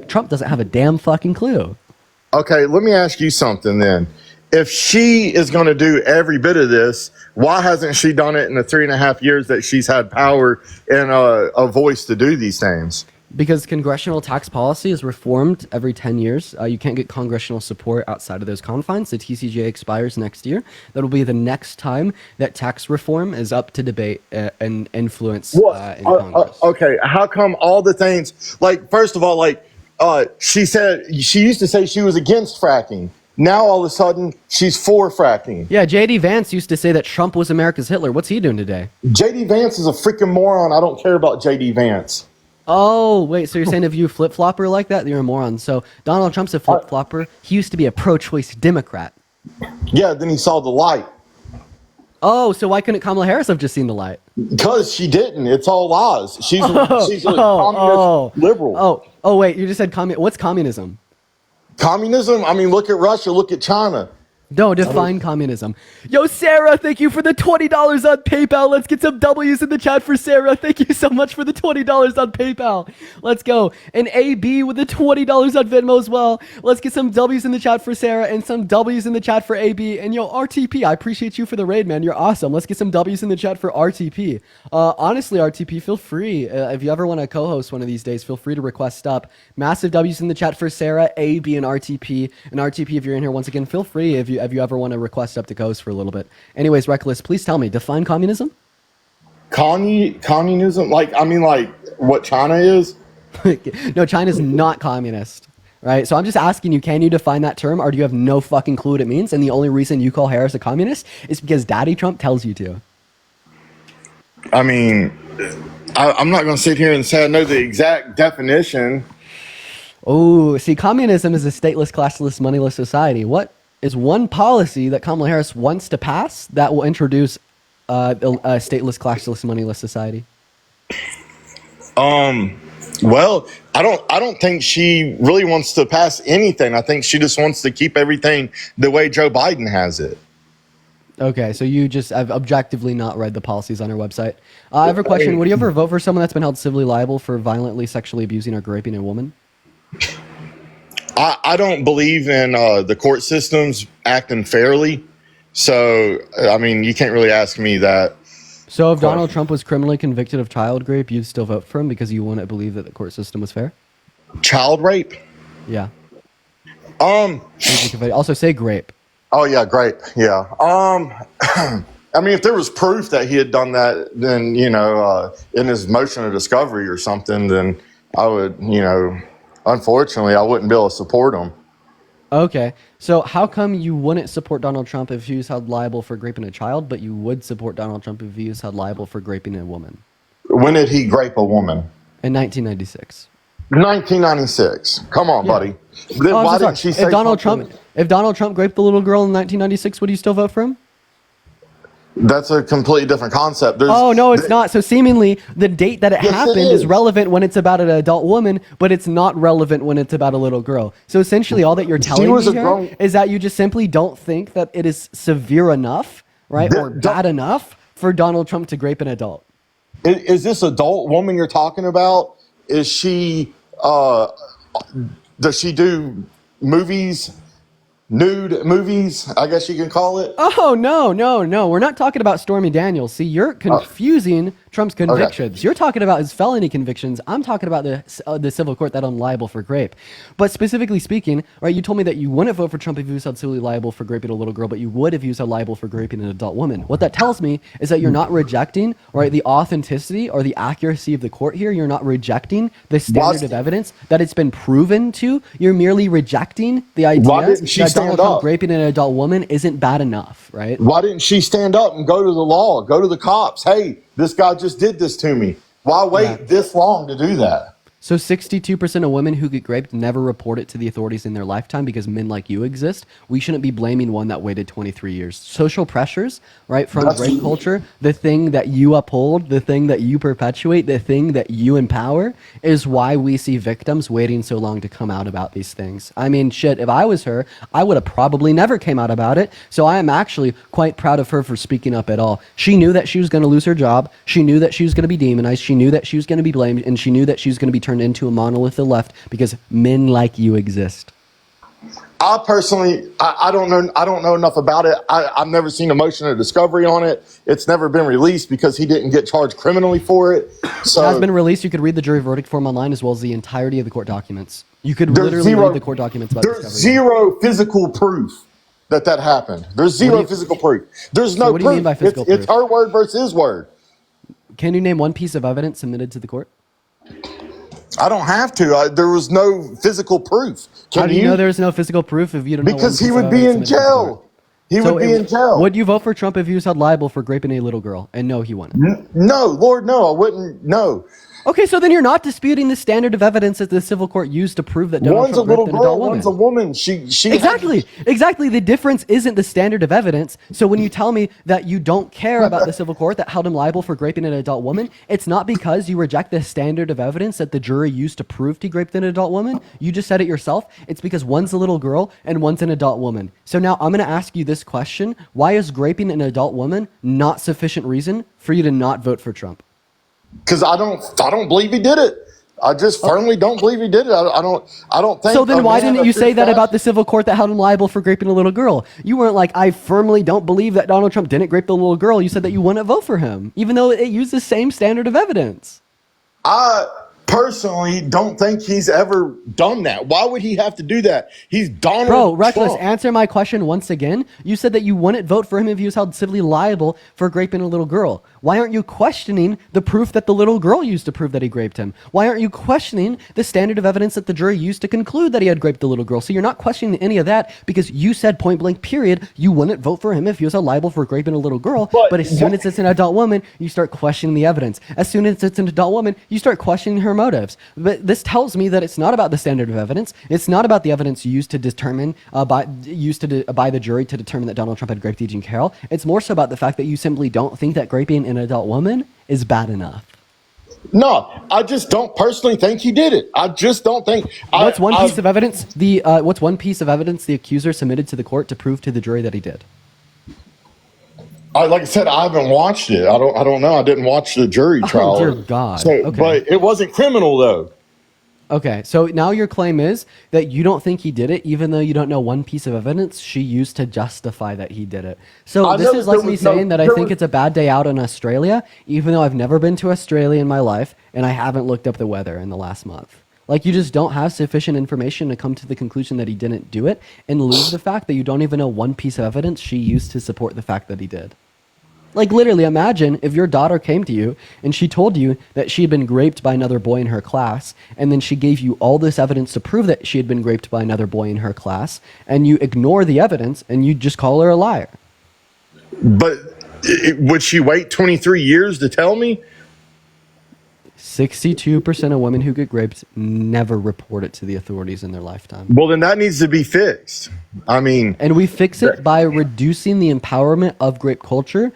Trump doesn't have a damn fucking clue. Okay, let me ask you something then. If she is going to do every bit of this, why hasn't she done it in the 3.5 years that she's had power and a voice to do these things? Because congressional tax policy is reformed every 10 years. You can't get congressional support outside of those confines. The TCJA expires next year. That'll be the next time that tax reform is up to debate and influence in Congress. Okay, how come all the things, like, first of all, like, she used to say she was against fracking. Now all of a sudden she's for fracking. Yeah, J.D. Vance used to say that Trump was America's Hitler. What's he doing today? J.D. Vance is a freaking moron. I don't care about J.D. Vance. Oh, wait, so you're saying if you flip-flopper like that, you're a moron. So Donald Trump's a flip-flopper. He used to be a pro-choice Democrat. Yeah, then he saw the light. Oh, so why couldn't Kamala Harris have just seen the light? Because she didn't. It's all lies. She's a communist liberal. Oh, wait, you just said what's communism? Communism? I mean, look at Russia, look at China. No, define communism. Yo, Sarah, thank you for the $20 on PayPal. Let's get some W's in the chat for Sarah. Thank you so much for the $20 on PayPal. Let's go. And AB with the $20 on Venmo as well. Let's get some W's in the chat for Sarah and some W's in the chat for AB. And yo, RTP, I appreciate you for the raid, man. You're awesome. Let's get some W's in the chat for RTP. Honestly, RTP, feel free. If you ever want to co-host one of these days, feel free to request up. Massive W's in the chat for Sarah, AB, and RTP. And RTP, if you're in here, once again, feel free if you ever want to request up to co-host for a little bit. Anyways, Reckless, please tell me, define communism? Communism? Like what China is? No, China's not communist, right? So I'm just asking you, can you define that term, or do you have no fucking clue what it means? And the only reason you call Harris a communist is because Daddy Trump tells you to. I mean, I'm not going to sit here and say I know the exact definition. Oh, see, communism is a stateless, classless, moneyless society. What is one policy that Kamala Harris wants to pass that will introduce a stateless, classless, moneyless society? Well, I don't think she really wants to pass anything. I think she just wants to keep everything the way Joe Biden has it. Okay, so you just have objectively not read the policies on her website. I have a question. Would you ever vote for someone that's been held civilly liable for violently sexually abusing or raping a woman? I don't believe in the court systems acting fairly. So, I mean, you can't really ask me that. So if Donald Trump was criminally convicted of child rape, you'd still vote for him because you wouldn't believe that the court system was fair? Child rape? Yeah. Also say grape. Oh, yeah, grape. Yeah. I mean, if there was proof that he had done that, then, in his motion of discovery or something, then I would, unfortunately, I wouldn't be able to support him. Okay. So how come you wouldn't support Donald Trump if he was held liable for raping a child, but you would support Donald Trump if he was held liable for raping a woman? When did he rape a woman? In 1996. 1996. Come on, buddy. Why didn't she say if Donald Trump raped the little girl in 1996, would you still vote for him? That's a completely different concept. No, it's not. So seemingly the date that it happened is relevant when it's about an adult woman, but it's not relevant when it's about a little girl. So essentially all that you're telling me here is that you just simply don't think that it is severe enough, right, or bad enough for Donald Trump to rape an adult. Is this adult woman you're talking about? Is she, does she do movies? Nude movies, I guess you can call it. Oh, no. We're not talking about Stormy Daniels. See, you're confusing Trump's convictions. You're talking about his felony convictions. I'm talking about the civil court that I'm liable for grape. But specifically speaking, right, you told me that you wouldn't vote for Trump if he was held civilly liable for raping a little girl, but you would if he was held liable for raping an adult woman. What that tells me is that you're not rejecting, right, the authenticity or the accuracy of the court here. You're not rejecting the standard of evidence that it's been proven to. You're merely rejecting the idea that Donald Trump raping an adult woman isn't bad enough, right? Why didn't she stand up and go to the law, go to the cops? Hey, this guy just did this to me. Why wait this long to do that? So 62% of women who get raped never report it to the authorities in their lifetime because men like you exist. We shouldn't be blaming one that waited 23 years. Social pressures, right, from rape culture, the thing that you uphold, the thing that you perpetuate, the thing that you empower is why we see victims waiting so long to come out about these things. I mean, shit, if I was her, I would have probably never came out about it. So I am actually quite proud of her for speaking up at all. She knew that she was going to lose her job. She knew that she was going to be demonized. She knew that she was going to be blamed, and she knew that she was going to be turned into a monolith of the left because men like you exist. I personally, I don't know enough about it. I've never seen a motion of discovery on it. It's never been released because he didn't get charged criminally for it. So It has been released. You could read the jury verdict form online as well as the entirety of the court documents. You could literally read the court documents about there's discovery. zero physical proof that happened. There's zero physical proof. There's no what do proof. you mean by physical It's proof? her word versus his word. Can you name one piece of evidence submitted to the court? I don't have to. There was no physical proof. How do you know there's no physical proof if you don't know? Because he would be in jail. He would be in jail. Would you vote for Trump if he was held liable for raping a little girl? And no, he wouldn't. No, Lord, no, I wouldn't. No. Okay, so then you're not disputing the standard of evidence that the civil court used to prove that Donald One's a Trump little raped an girl, adult woman. one's a woman. She Exactly. The difference isn't the standard of evidence. So when you tell me that you don't care about the civil court that held him liable for raping an adult woman, it's not because you reject the standard of evidence that the jury used to prove he raped an adult woman. You just said it yourself. It's because one's a little girl and one's an adult woman. So now I'm going to ask you this question. Why is raping an adult woman not sufficient reason for you to not vote for Trump? Because I don't believe he did it. I just firmly don't believe he did it. I don't think. So then why didn't you say that about the civil court that held him liable for raping a little girl? You weren't like, I firmly don't believe that Donald Trump didn't rape the little girl. You said that you wouldn't vote for him, even though it used the same standard of evidence. I personally don't think he's ever done that. Why would he have to do that? He's Donald Bro, Reckless, Trump. answer my question once again. You said that you wouldn't vote for him if he was held civilly liable for raping a little girl. Why aren't you questioning the proof that the little girl used to prove that he raped him? Why aren't you questioning the standard of evidence that the jury used to conclude that he had raped the little girl? So you're not questioning any of that because you said point blank period, you wouldn't vote for him if he was held liable for raping a little girl. But as soon as it's an adult woman, you start questioning the evidence. As soon as it's an adult woman, you start questioning her motives. But this tells me that it's not about the standard of evidence. It's not about the evidence used to determine by the jury to determine that Donald Trump had raped Eugene Carroll. It's more so about the fact that you simply don't think that raping an adult woman is bad enough. No, I just don't personally think he did it. I just don't think. What's one piece of evidence? What's one piece of evidence the accuser submitted to the court to prove to the jury that he did? Like I said, I haven't watched it. I don't know. I didn't watch the jury trial. Oh, dear God. So, Okay. But it wasn't criminal though. Okay, so now your claim is that you don't think he did it, even though you don't know one piece of evidence she used to justify that he did it. So this is like me saying that I think it's a bad day out in Australia, even though I've never been to Australia in my life, and I haven't looked up the weather in the last month. Like, you just don't have sufficient information to come to the conclusion that he didn't do it, and lose the fact that you don't even know one piece of evidence she used to support the fact that he did. Like, literally, imagine if your daughter came to you and she told you that she had been raped by another boy in her class, and then she gave you all this evidence to prove that she had been raped by another boy in her class, and you ignore the evidence and you just call her a liar. But would she wait 23 years to tell me? 62% of women who get raped never report it to the authorities in their lifetime. Well, then that needs to be fixed. I mean... And we fix it by reducing the empowerment of rape culture.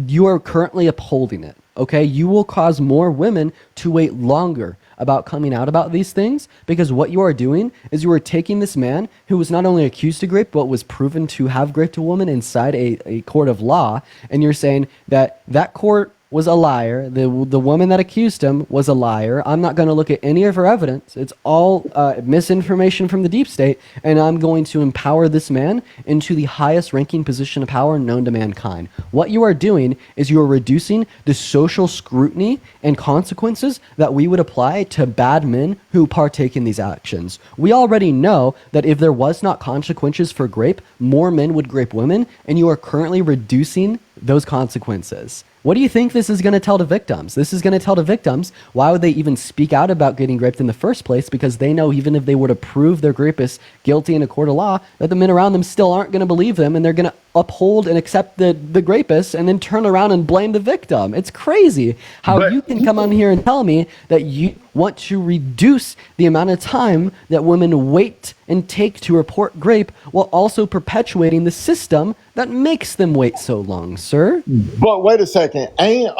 You are currently upholding it, okay? You will cause more women to wait longer about coming out about these things, because what you are doing is you are taking this man who was not only accused of rape, but was proven to have raped a woman inside a court of law, and you're saying that that court was a liar. The woman that accused him was a liar. I'm not going to look at any of her evidence. It's all misinformation from the deep state, and I'm going to empower this man into the highest ranking position of power known to mankind. What you are doing is you are reducing the social scrutiny and consequences that we would apply to bad men who partake in these actions. We already know that if there was not consequences for grape, more men would grape women, and you are currently reducing those consequences. What do you think this is going to tell the victims? This is going to tell the victims why would they even speak out about getting raped in the first place, because they know even if they were to prove their rapist guilty in a court of law, that the men around them still aren't going to believe them, and they're going to uphold and accept the rapist and then turn around and blame the victim. It's crazy how you can come on here and tell me that you want to reduce the amount of time that women wait and take to report rape while also perpetuating the system that makes them wait so long, sir. But wait a second. Ain't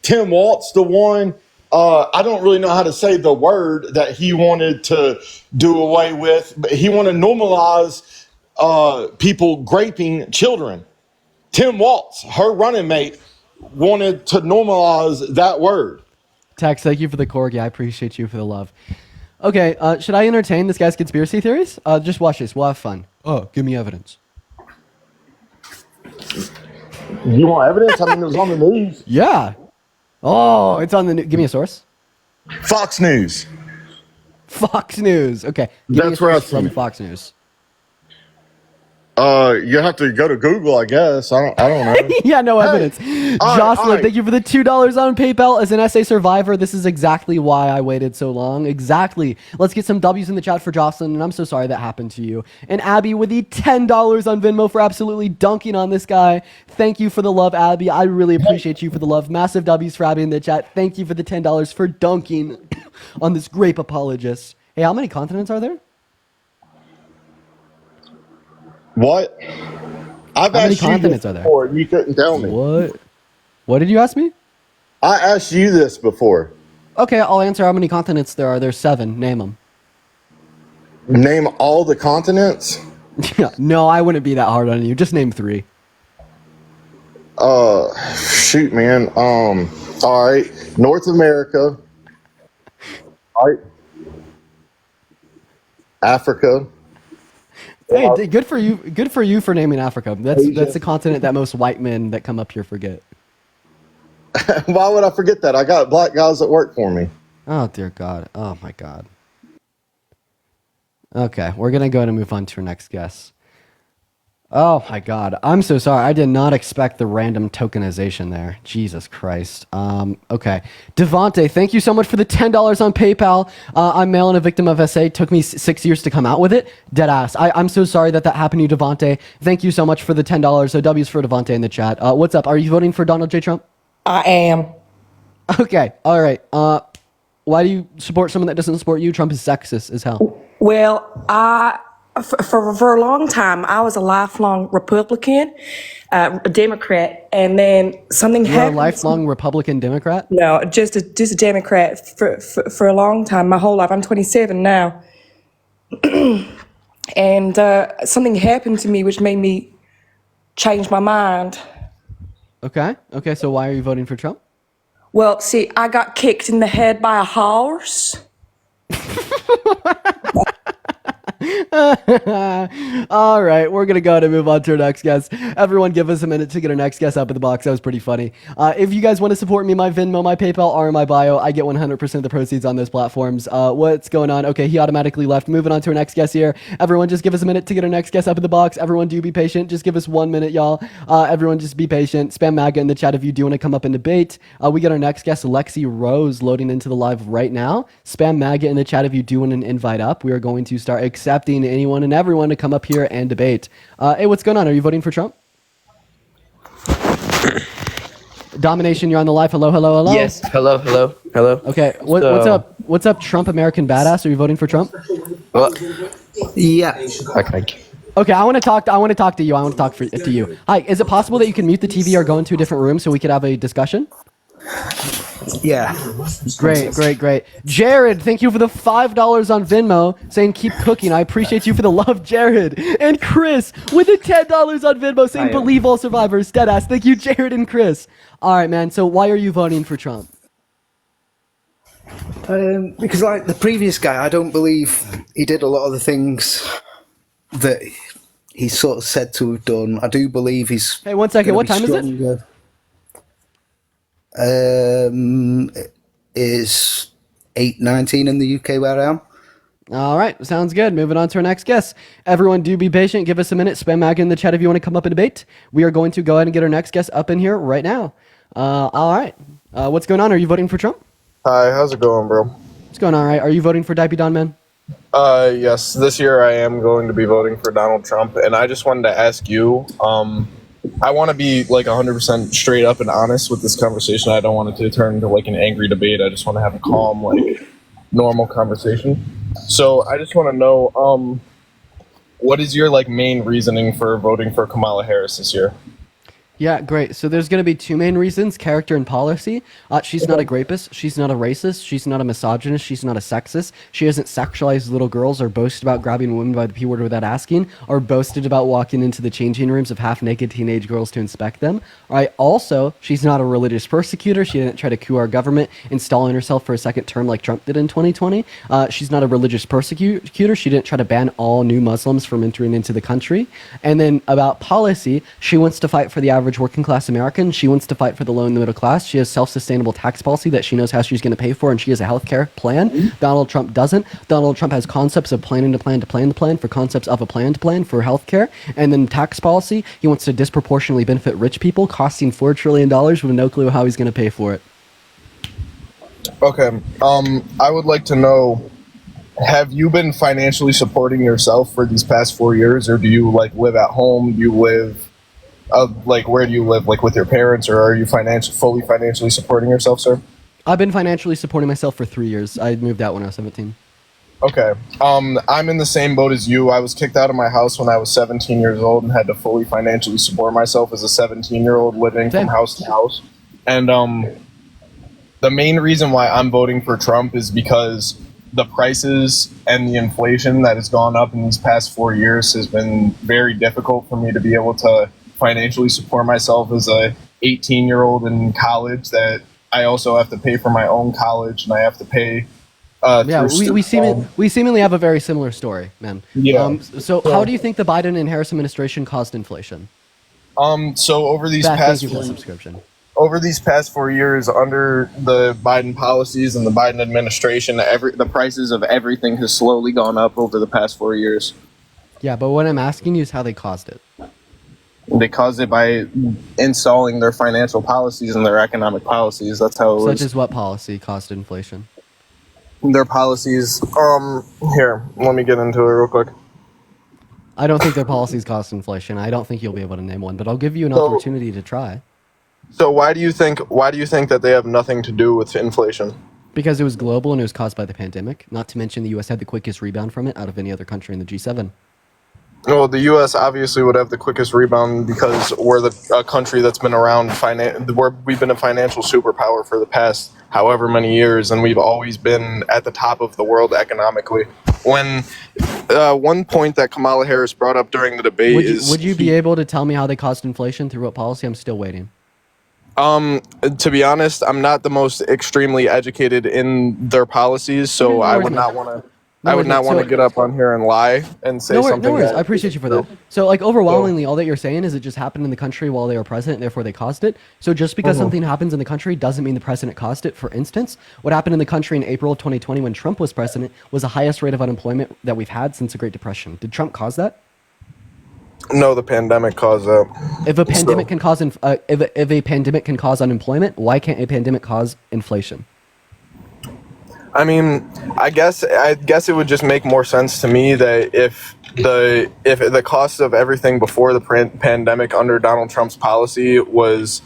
Tim Waltz the one? I don't really know how to say the word that he wanted to do away with, but he wanted to normalize people raping children. Tim Waltz, her running mate, wanted to normalize that word. Tex, thank you for the corgi. I appreciate you for the love. Okay, should I entertain this guy's conspiracy theories? Just watch this. We'll have fun. Oh, give me evidence. You want evidence? I mean, it was on the news. Yeah. Oh, it's on the news. Give me a source. Fox News. Fox News. Okay. Give me a That's where I source from seen it. Fox News. You have to go to Google, I guess. I don't know. Yeah, no evidence. all Jocelyn, right. thank you for the $2 on PayPal. As an essay survivor, this is exactly why I waited so long. Exactly. Let's get some W's in the chat for Jocelyn, and I'm so sorry that happened to you. And Abby with the $10 on Venmo for absolutely dunking on this guy. Thank you for the love, Abby. I really appreciate you for the love. Massive W's for Abby in the chat. Thank you for the $10 for dunking on this grape apologist. Hey, how many continents are there? What? I've How many asked you continents this are there? before, and you couldn't tell me. What did you ask me? I asked you this before. Okay, I'll answer how many continents there are. There's 7. Name them. Name all the continents? Yeah, no, I wouldn't be that hard on you. Just name 3. Shoot, man. All right. North America. All right. Africa. Hey, good for you. Good for you for naming Africa. That's the continent that most white men that come up here forget. Why would I forget that? I got black guys that work for me. Oh dear God. Oh my God. Okay, we're gonna go ahead and move on to our next guest. Oh my God, I'm so sorry. I did not expect the random tokenization there. Jesus Christ. Okay, Devonte, thank you so much for the $10 on PayPal. I'm male and a victim of SA. Took me 6 years to come out with it. Deadass. I'm so sorry that happened to you, Devonte. Thank you so much for the $10. So W's for Devonte in the chat. What's up? Are you voting for Donald J. Trump? I am. Okay. All right. Why do you support someone that doesn't support you? Trump is sexist as hell. Well, for a long time, I was a lifelong Republican, a Democrat, and then something You're happened. a lifelong Republican Democrat? No, just a Democrat for a long time, my whole life. I'm 27 now. And something happened to me which made me change my mind. Okay. Okay, so why are you voting for Trump? Well, see, I got kicked in the head by a horse. All right, we're gonna go ahead and move on to our next guest. Everyone give us a minute to get our next guest up in the box. That was pretty funny. If you guys want to support me, my Venmo, my PayPal are in my bio. I get 100% of the proceeds on those platforms. What's going on? Okay, he automatically left. Moving on to our next guest here. Everyone just give us a minute to get our next guest up in the box. Everyone do be patient. Just give us 1 minute, y'all. Everyone just be patient. Spam MAGA in the chat if you do want to come up and debate. We get our next guest, Lexi Rose, loading into the live right now. Spam MAGA in the chat if you do want an invite up. We are going to start accepting anyone and everyone to come up here and debate. Hey, what's going on? Are you voting for Trump? Domination, you're on the live. Hello, hello, hello. Yes. Hello. Okay. What's up? What's up, Trump American badass? Are you voting for Trump? Well, Yeah. okay. Okay, I want to talk to you. I want to talk to you. Hi, is it possible that you can mute the TV or go into a different room so we could have a discussion? Yeah. Great. Jared, thank you for the $5 on Venmo saying keep cooking. I appreciate you for the love, Jared. And Chris with the $10 on Venmo saying believe all survivors. Deadass. Thank you, Jared and Chris. All right, man. So why are you voting for Trump? Because like the previous guy, I don't believe he did a lot of the things that he sort of said to have done. I do believe he's... Hey, 1 second. What time is it? Is 8:19 in the UK where I am. All right, sounds good. Moving on to our next guest. Everyone, do be patient. Give us a minute. Spam mag in the chat if you want to come up and debate. We are going to go ahead and get our next guest up in here right now. All right. What's going on? Are you voting for Trump? Hi, how's it going, bro? What's going on? All right. Are you voting for Dipey Don Man? Yes, this year I am going to be voting for Donald Trump, and I just wanted to ask you, I want to be like 100% straight up and honest with this conversation. I don't want it to turn into like an angry debate. I just want to have a calm, like normal conversation. So I just want to know, what is your like main reasoning for voting for Kamala Harris this year? Yeah, great. So there's going to be two main reasons, character and policy. She's not a rapist. She's not a racist. She's not a misogynist. She's not a sexist. She hasn't sexualized little girls or boasted about grabbing women by the P word without asking, or boasted about walking into the changing rooms of half-naked teenage girls to inspect them. All right. Also, she's not a religious persecutor. She didn't try to coup our government, installing herself for a second term like Trump did in 2020. She's not a religious persecutor. She didn't try to ban all new Muslims from entering into the country. And then about policy, she wants to fight for the average working class American. She wants to fight for the low and the middle class. She has self-sustainable tax policy that she knows how she's going to pay for, and she has a healthcare plan. Donald Trump doesn't. Donald Trump has concepts of planning to plan to plan to plan for concepts of a plan to plan for healthcare. And then tax policy, he wants to disproportionately benefit rich people, costing $4 trillion with no clue how he's going to pay for it. Okay. I would like to know, have you been financially supporting yourself for these past 4 years, or do you like live at home? Do you live like where do you live, like with your parents, or are you fully financially supporting yourself, sir? I've been financially supporting myself for 3 years. I moved out when I was 17. Okay. I'm in the same boat as you. I was kicked out of my house when I was 17 years old and had to fully financially support myself as a 17-year-old living from house to house. And the main reason why I'm voting for Trump is because the prices and the inflation that has gone up in these past 4 years has been very difficult for me to be able to financially support myself as a 18-year-old in college, that I also have to pay for my own college, and I have to pay we seemingly have a very similar story, man. Yeah. So how do you think the Biden and Harris administration caused inflation? So over these over these past 4 years, under the Biden policies and the Biden administration, the prices of everything has slowly gone up over the past 4 years. Yeah, but what I'm asking you is how they caused it. They caused it by installing their financial policies and their economic policies. That's how it was. Such as what policy caused inflation? Their policies. Here, let me get into it real quick. I don't think their policies caused inflation. I don't think you'll be able to name one, but I'll give you an opportunity to try. So why do you think that they have nothing to do with inflation? Because it was global and it was caused by the pandemic. Not to mention the U.S. had the quickest rebound from it out of any other country in the G7. Well, the U.S. obviously would have the quickest rebound because we're a country that's been around. We've been a financial superpower for the past however many years, and we've always been at the top of the world economically. When one point that Kamala Harris brought up during the debate would you be able to tell me how they caused inflation through what policy? I'm still waiting. To be honest, I'm not the most extremely educated in their policies, so I would not want to. I would not want to get up on here and lie and say something. No worries. I appreciate you for that. So, like, overwhelmingly, all that you're saying is it just happened in the country while they were president, therefore they caused it. So just because something happens in the country doesn't mean the president caused it. For instance, what happened in the country in April of 2020 when Trump was president was the highest rate of unemployment that we've had since the Great Depression. Did Trump cause that? No, the pandemic caused that. If a pandemic can cause if a pandemic can cause unemployment, why can't a pandemic cause inflation? I mean, I guess it would just make more sense to me that if the cost of everything before the pandemic under Donald Trump's policy was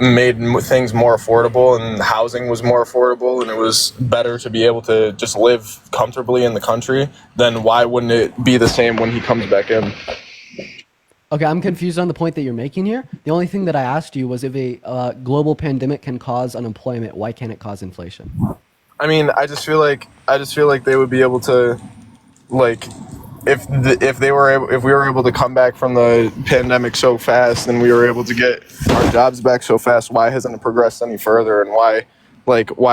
made things more affordable and housing was more affordable and it was better to be able to just live comfortably in the country, then why wouldn't it be the same when he comes back in? Okay, I'm confused on the point that you're making here. The only thing that I asked you was if a global pandemic can cause unemployment, why can't it cause inflation? I mean, I just feel like they would be able to, like, if we were able to come back from the pandemic so fast, and we were able to get our jobs back so fast, why hasn't it progressed any further, and why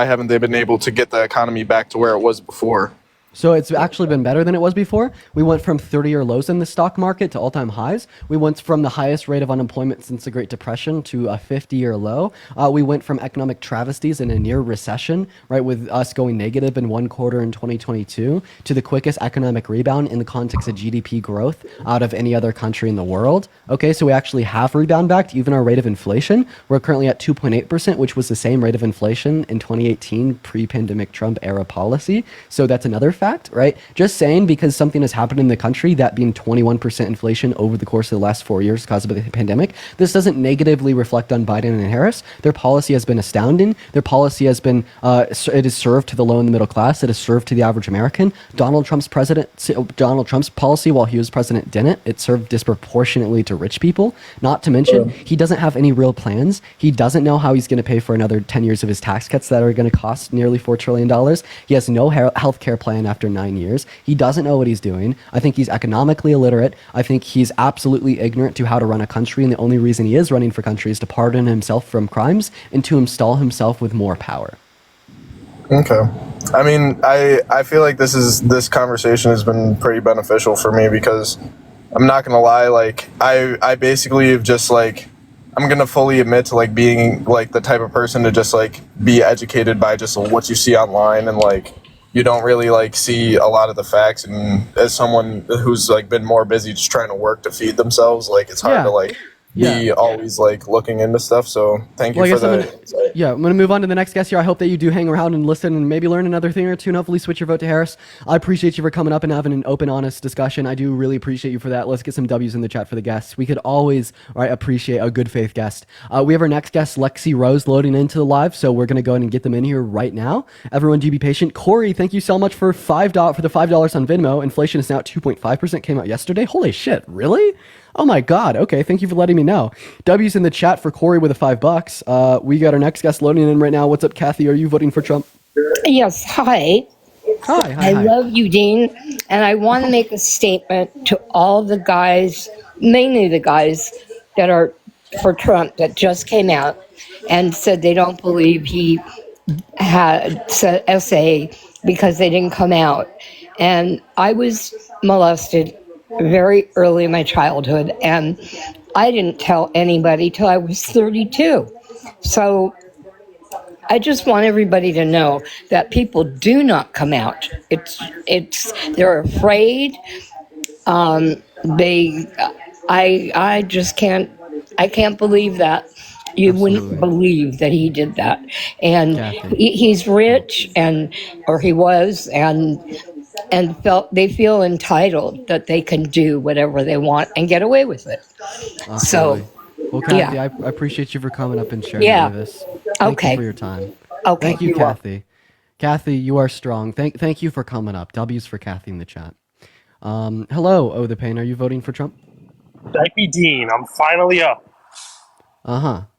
haven't they been able to get the economy back to where it was before? So it's actually been better than it was before. We went from 30-year lows in the stock market to all-time highs. We went from the highest rate of unemployment since the Great Depression to a 50-year low. We went from economic travesties in a near recession, right, with us going negative in one quarter in 2022, to the quickest economic rebound in the context of GDP growth out of any other country in the world. Okay, so we actually have rebound back to even our rate of inflation. We're currently at 2.8%, which was the same rate of inflation in 2018 pre-pandemic Trump era policy. So that's another fact. Right? Just saying, because something has happened in the country, that being 21% inflation over the course of the last 4 years caused by the pandemic, this doesn't negatively reflect on Biden and Harris. Their policy has been astounding. Their policy has been, it has served to the low and the middle class. It has served to the average American. Donald Trump's policy while he was president didn't. It served disproportionately to rich people. Not to mention, he doesn't have any real plans. He doesn't know how he's going to pay for another 10 years of his tax cuts that are going to cost nearly $4 trillion. He has no health care plan after 9 years. He doesn't know what he's doing. I think he's economically illiterate. I think he's absolutely ignorant to how to run a country, and the only reason he is running for country is to pardon himself from crimes and to install himself with more power. Okay. I mean, I feel like this conversation has been pretty beneficial for me, because I'm not gonna lie, like I basically have just like, I'm gonna fully admit to like being like the type of person to just like be educated by just what you see online, and like you don't really like see a lot of the facts, and as someone who's like been more busy just trying to work to feed themselves, like it's hard to like be always like looking into stuff. So thank you for that. I'm going to move on to the next guest here. I hope that you do hang around and listen and maybe learn another thing or two, and hopefully switch your vote to Harris. I appreciate you for coming up and having an open, honest discussion. I do really appreciate you for that. Let's get some W's in the chat for the guests. We could always appreciate a good faith guest. We have our next guest, Lexi Rose, loading into the live, so we're going to go ahead and get them in here right now. Everyone do be patient. Corey, thank you so much for the $5 on Venmo. Inflation is now at 2.5%, came out yesterday. Holy shit, really? Oh my God. Okay. Thank you for letting me know. W's in the chat for Corey with the $5. We got our next guest loading in right now. What's up, Kathy? Are you voting for Trump? Yes. Hi. I love you, Dean. And I want to make a statement to all the guys, mainly the guys that are for Trump, that just came out and said they don't believe he had said SA because they didn't come out. And I was molested very early in my childhood, and I didn't tell anybody till I was 32. So I just want everybody to know that people do not come out. They're afraid. I can't believe that. You wouldn't believe that he did that. And he's rich, or he was, and they feel entitled that they can do whatever they want and get away with it. Absolutely. So, well, Kathy, I appreciate you for coming up and sharing with us. Thank you for your time. Okay. Thank you, Kathy. Kathy, you are strong. Thank you for coming up. W's for Kathy in the chat. Hello, Oh the Pain. Are you voting for Trump? Thank you, Dean. I'm finally up.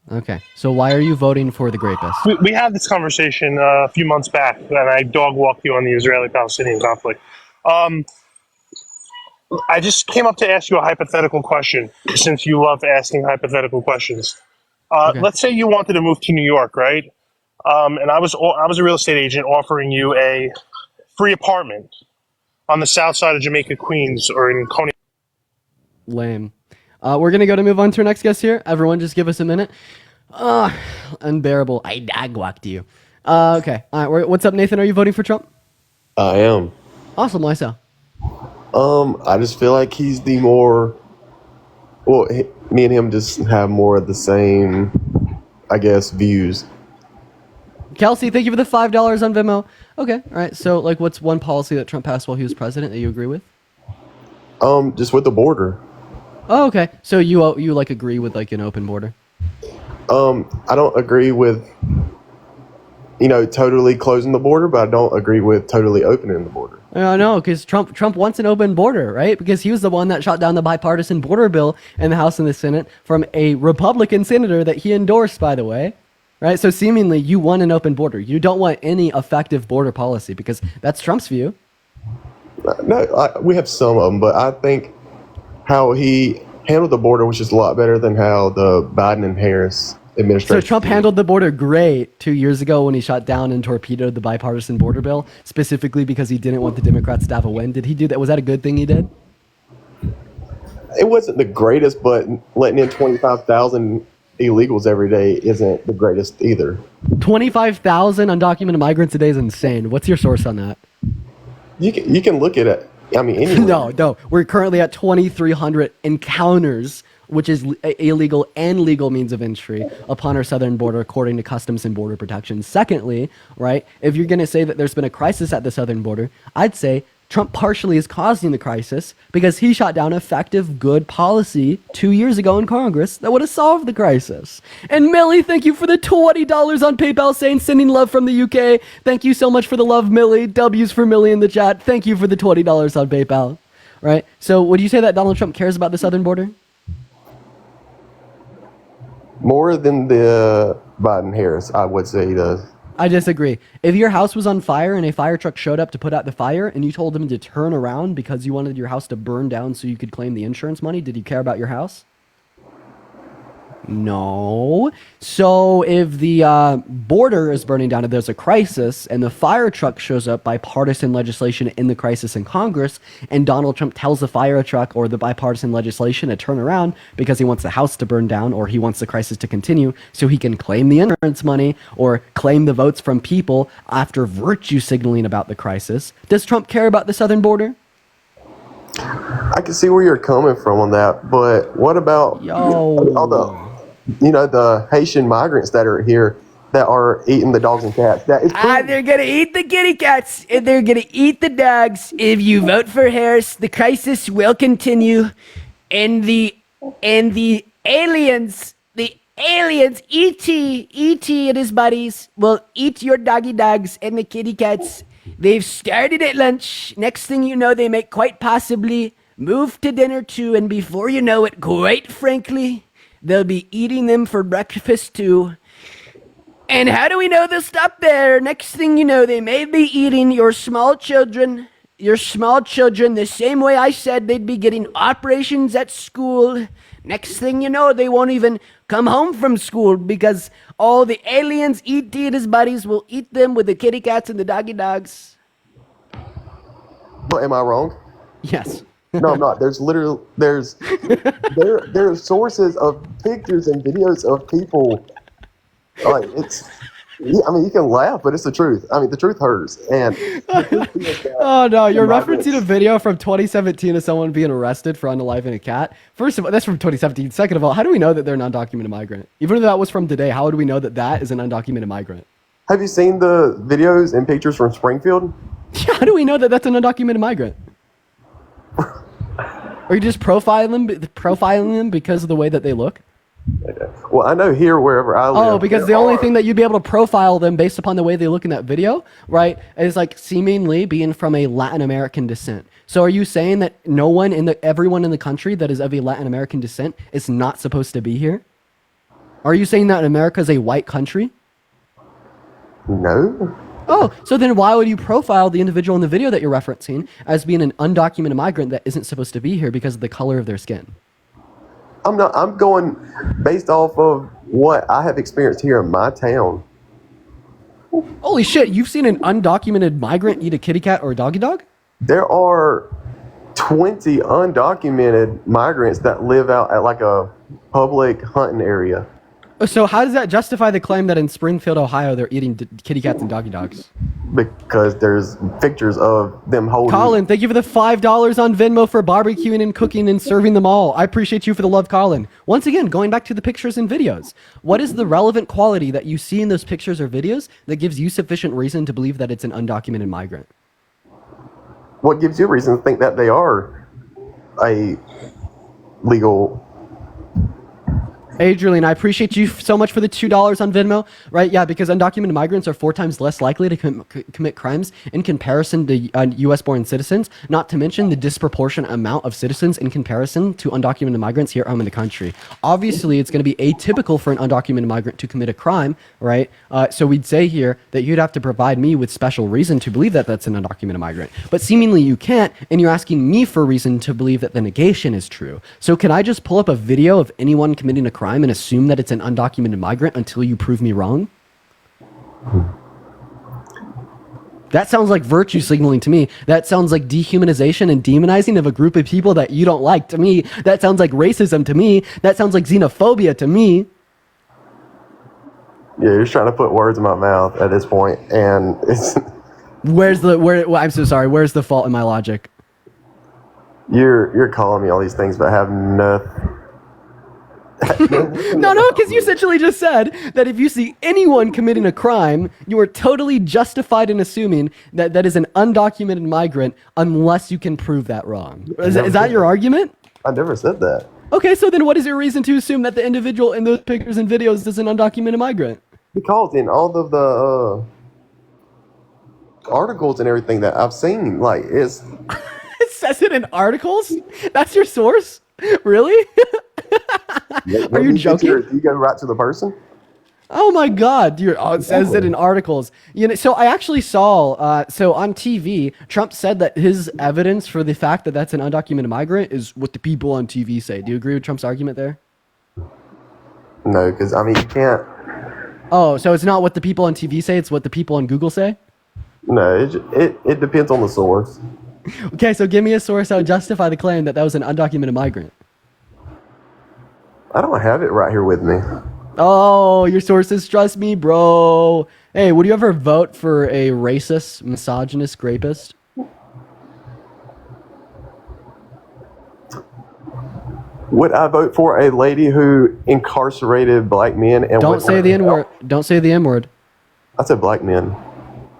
Okay. So why are you voting for the rapist? We had this conversation a few months back, and I dog walked you on the Israeli-Palestinian conflict. I just came up to ask you a hypothetical question, since you love asking hypothetical questions. Let's say you wanted to move to New York, right? And I was a real estate agent offering you a free apartment on the south side of Jamaica, Queens, or in Coney. Lame. We're going to move on to our next guest here. Everyone, just give us a minute. Unbearable. I dog-walked you. Okay. All right. What's up, Nathan? Are you voting for Trump? I am. Awesome. Why so? I just feel like he's the more... Well, me and him just have more of the same, I guess, views. Kelsey, thank you for the $5 on Venmo. Okay. All right. So, like, what's one policy that Trump passed while he was president that you agree with? Just with the border. Oh, okay. So you like agree with like an open border? I don't agree with, totally closing the border, but I don't agree with totally opening the border. No, because Trump wants an open border, right? Because he was the one that shot down the bipartisan border bill in the House and the Senate from a Republican senator that he endorsed, by the way, right? So seemingly you want an open border. You don't want any effective border policy because that's Trump's view. No, we have some of them, but I think how he handled the border was just a lot better than how the Biden and Harris administration. So Trump handled the border great 2 years ago when he shot down and torpedoed the bipartisan border bill, specifically because he didn't want the Democrats to have a win. Did he do that? Was that a good thing he did? It wasn't the greatest, but letting in 25,000 illegals every day isn't the greatest either. 25,000 undocumented migrants a day is insane. What's your source on that? You can look at it. I mean, anyway. No. We're currently at 2,300 encounters, which is illegal and legal means of entry upon our southern border, according to Customs and Border Protection. Secondly, right, if you're going to say that there's been a crisis at the southern border, I'd say Trump partially is causing the crisis because he shot down effective, good policy 2 years ago in Congress that would have solved the crisis. And Millie, thank you for the $20 on PayPal saying sending love from the UK. Thank you so much for the love, Millie. W's for Millie in the chat. Thank you for the $20 on PayPal. Right? So would you say that Donald Trump cares about the southern border? More than the Biden-Harris, I would say he does. I disagree. If your house was on fire and a fire truck showed up to put out the fire and you told them to turn around because you wanted your house to burn down so you could claim the insurance money, did you care about your house? No. So if the border is burning down, if there's a crisis and the fire truck shows up, bipartisan legislation in the crisis in Congress, and Donald Trump tells the fire truck or the bipartisan legislation to turn around because he wants the house to burn down or he wants the crisis to continue so he can claim the insurance money or claim the votes from people after virtue signaling about the crisis, does Trump care about the southern border? I can see where you're coming from on that, but what about all the Haitian migrants that are here that are eating the dogs and cats? That is they're gonna eat the kitty cats and they're gonna eat the dogs. If you vote for Harris, the crisis will continue, and the aliens, E.T. and his buddies will eat your doggy dogs and the kitty cats. They've started at lunch. Next thing you know, they may quite possibly move to dinner too, and before you know it, quite frankly, they'll be eating them for breakfast too. And how do we know they'll stop there? Next thing you know, they may be eating your small children the same way I said they'd be getting operations at school. Next thing you know, they won't even come home from school because all the aliens, E.T. and his buddies, will eat them with the kitty cats and the doggy dogs. But am I wrong? Yes. No, I'm not. There's there are sources of pictures and videos of people. Like I mean, you can laugh, but it's the truth. I mean, the truth hurts. And oh no, you're referencing a video from 2017 of someone being arrested for unaliving a cat. First of all, that's from 2017. Second of all, how do we know that they're an undocumented migrant? Even if that was from today, how would we know that that is an undocumented migrant? Have you seen the videos and pictures from Springfield? Yeah, how do we know that that's an undocumented migrant? Are you just profiling them because of the way that they look? Well, I know here wherever I live. Oh, because the only thing that you'd be able to profile them based upon the way they look in that video, right, is like seemingly being from a Latin American descent. So are you saying that everyone in the country that is of a Latin American descent is not supposed to be here? Are you saying that America is a white country? No. Oh, so then why would you profile the individual in the video that you're referencing as being an undocumented migrant that isn't supposed to be here because of the color of their skin? I'm going based off of what I have experienced here in my town. Holy shit, you've seen an undocumented migrant eat a kitty cat or a doggy dog? There are 20 undocumented migrants that live out at like a public hunting area. So how does that justify the claim that in Springfield, Ohio, they're eating kitty cats and doggy dogs? Because there's pictures of them holding... Colin, thank you for the $5 on Venmo for barbecuing and cooking and serving them all. I appreciate you for the love, Colin. Once again, going back to the pictures and videos. What is the relevant quality that you see in those pictures or videos that gives you sufficient reason to believe that it's an undocumented migrant? What gives you reason to think that they are a legal Hey, Julian, I appreciate you so much for the $2 on Venmo, right? Yeah, because undocumented migrants are 4 times less likely to commit crimes in comparison to U.S.-born citizens, not to mention the disproportionate amount of citizens in comparison to undocumented migrants here at home in the country. Obviously, it's going to be atypical for an undocumented migrant to commit a crime, right? So we'd say here that you'd have to provide me with special reason to believe that that's an undocumented migrant. But seemingly you can't, and you're asking me for reason to believe that the negation is true. So can I just pull up a video of anyone committing a crime and assume that it's an undocumented migrant until you prove me wrong? That sounds like virtue signaling to me. That sounds like dehumanization and demonizing of a group of people that you don't like to me. That sounds like racism to me. That sounds like xenophobia to me. Yeah, you're trying to put words in my mouth at this point, and it's... I'm so sorry. Where's the fault in my logic? You're calling me all these things, but I have nothing. No, because you essentially just said that if you see anyone committing a crime, you are totally justified in assuming that that is an undocumented migrant unless you can prove that wrong. Is that your argument? I never said that. Okay, so then what is your reason to assume that the individual in those pictures and videos is an undocumented migrant? Because in all of the articles and everything that I've seen, like, it's... It says it in articles? That's your source? Really? Are you joking? You go right to the person? Oh my God, it says it in articles. You know, so I actually saw, so on TV, Trump said that his evidence for the fact that that's an undocumented migrant is what the people on TV say. Do you agree with Trump's argument there? No, because, I mean, you can't... Oh, so it's not what the people on TV say, it's what the people on Google say? No, it depends on the source. Okay, so give me a source that would justify the claim that that was an undocumented migrant. I don't have it right here with me. Oh, your sources trust me, bro. Hey, would you ever vote for a racist, misogynist rapist? Would I vote for a lady who incarcerated black men and... Don't say the N-word. Don't say the M-word. I said black men.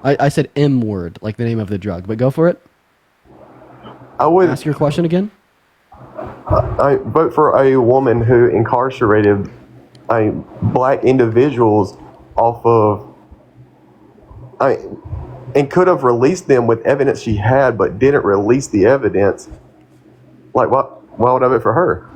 I said M-word, like the name of the drug, but go for it. I would... Ask your question again. I vote for a woman who incarcerated black individuals off of... and could have released them with evidence she had, but didn't release the evidence. Like, why would I vote for her?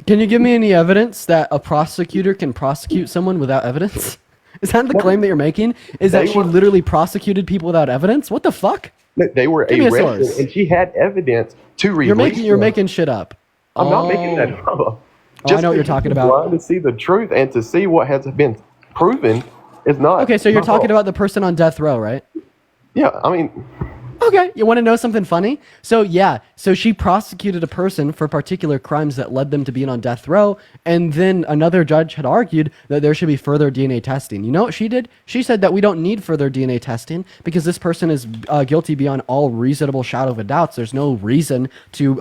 Can you give me any evidence that a prosecutor can prosecute someone without evidence? Is that the claim that you're making? Is that she literally prosecuted people without evidence? What the fuck? They were arrested, and she had evidence to release. You're making shit up. I'm not making that up. I know what you're talking about. Trying to see the truth and to see what has been proven is not. Okay, so you're talking about the person on death row, right? Yeah, I mean... Okay, you want to know something funny? So she prosecuted a person for particular crimes that led them to being on death row, and then another judge had argued that there should be further DNA testing. You know what she did? She said that we don't need further DNA testing because this person is guilty beyond all reasonable shadow of a doubt. There's no reason to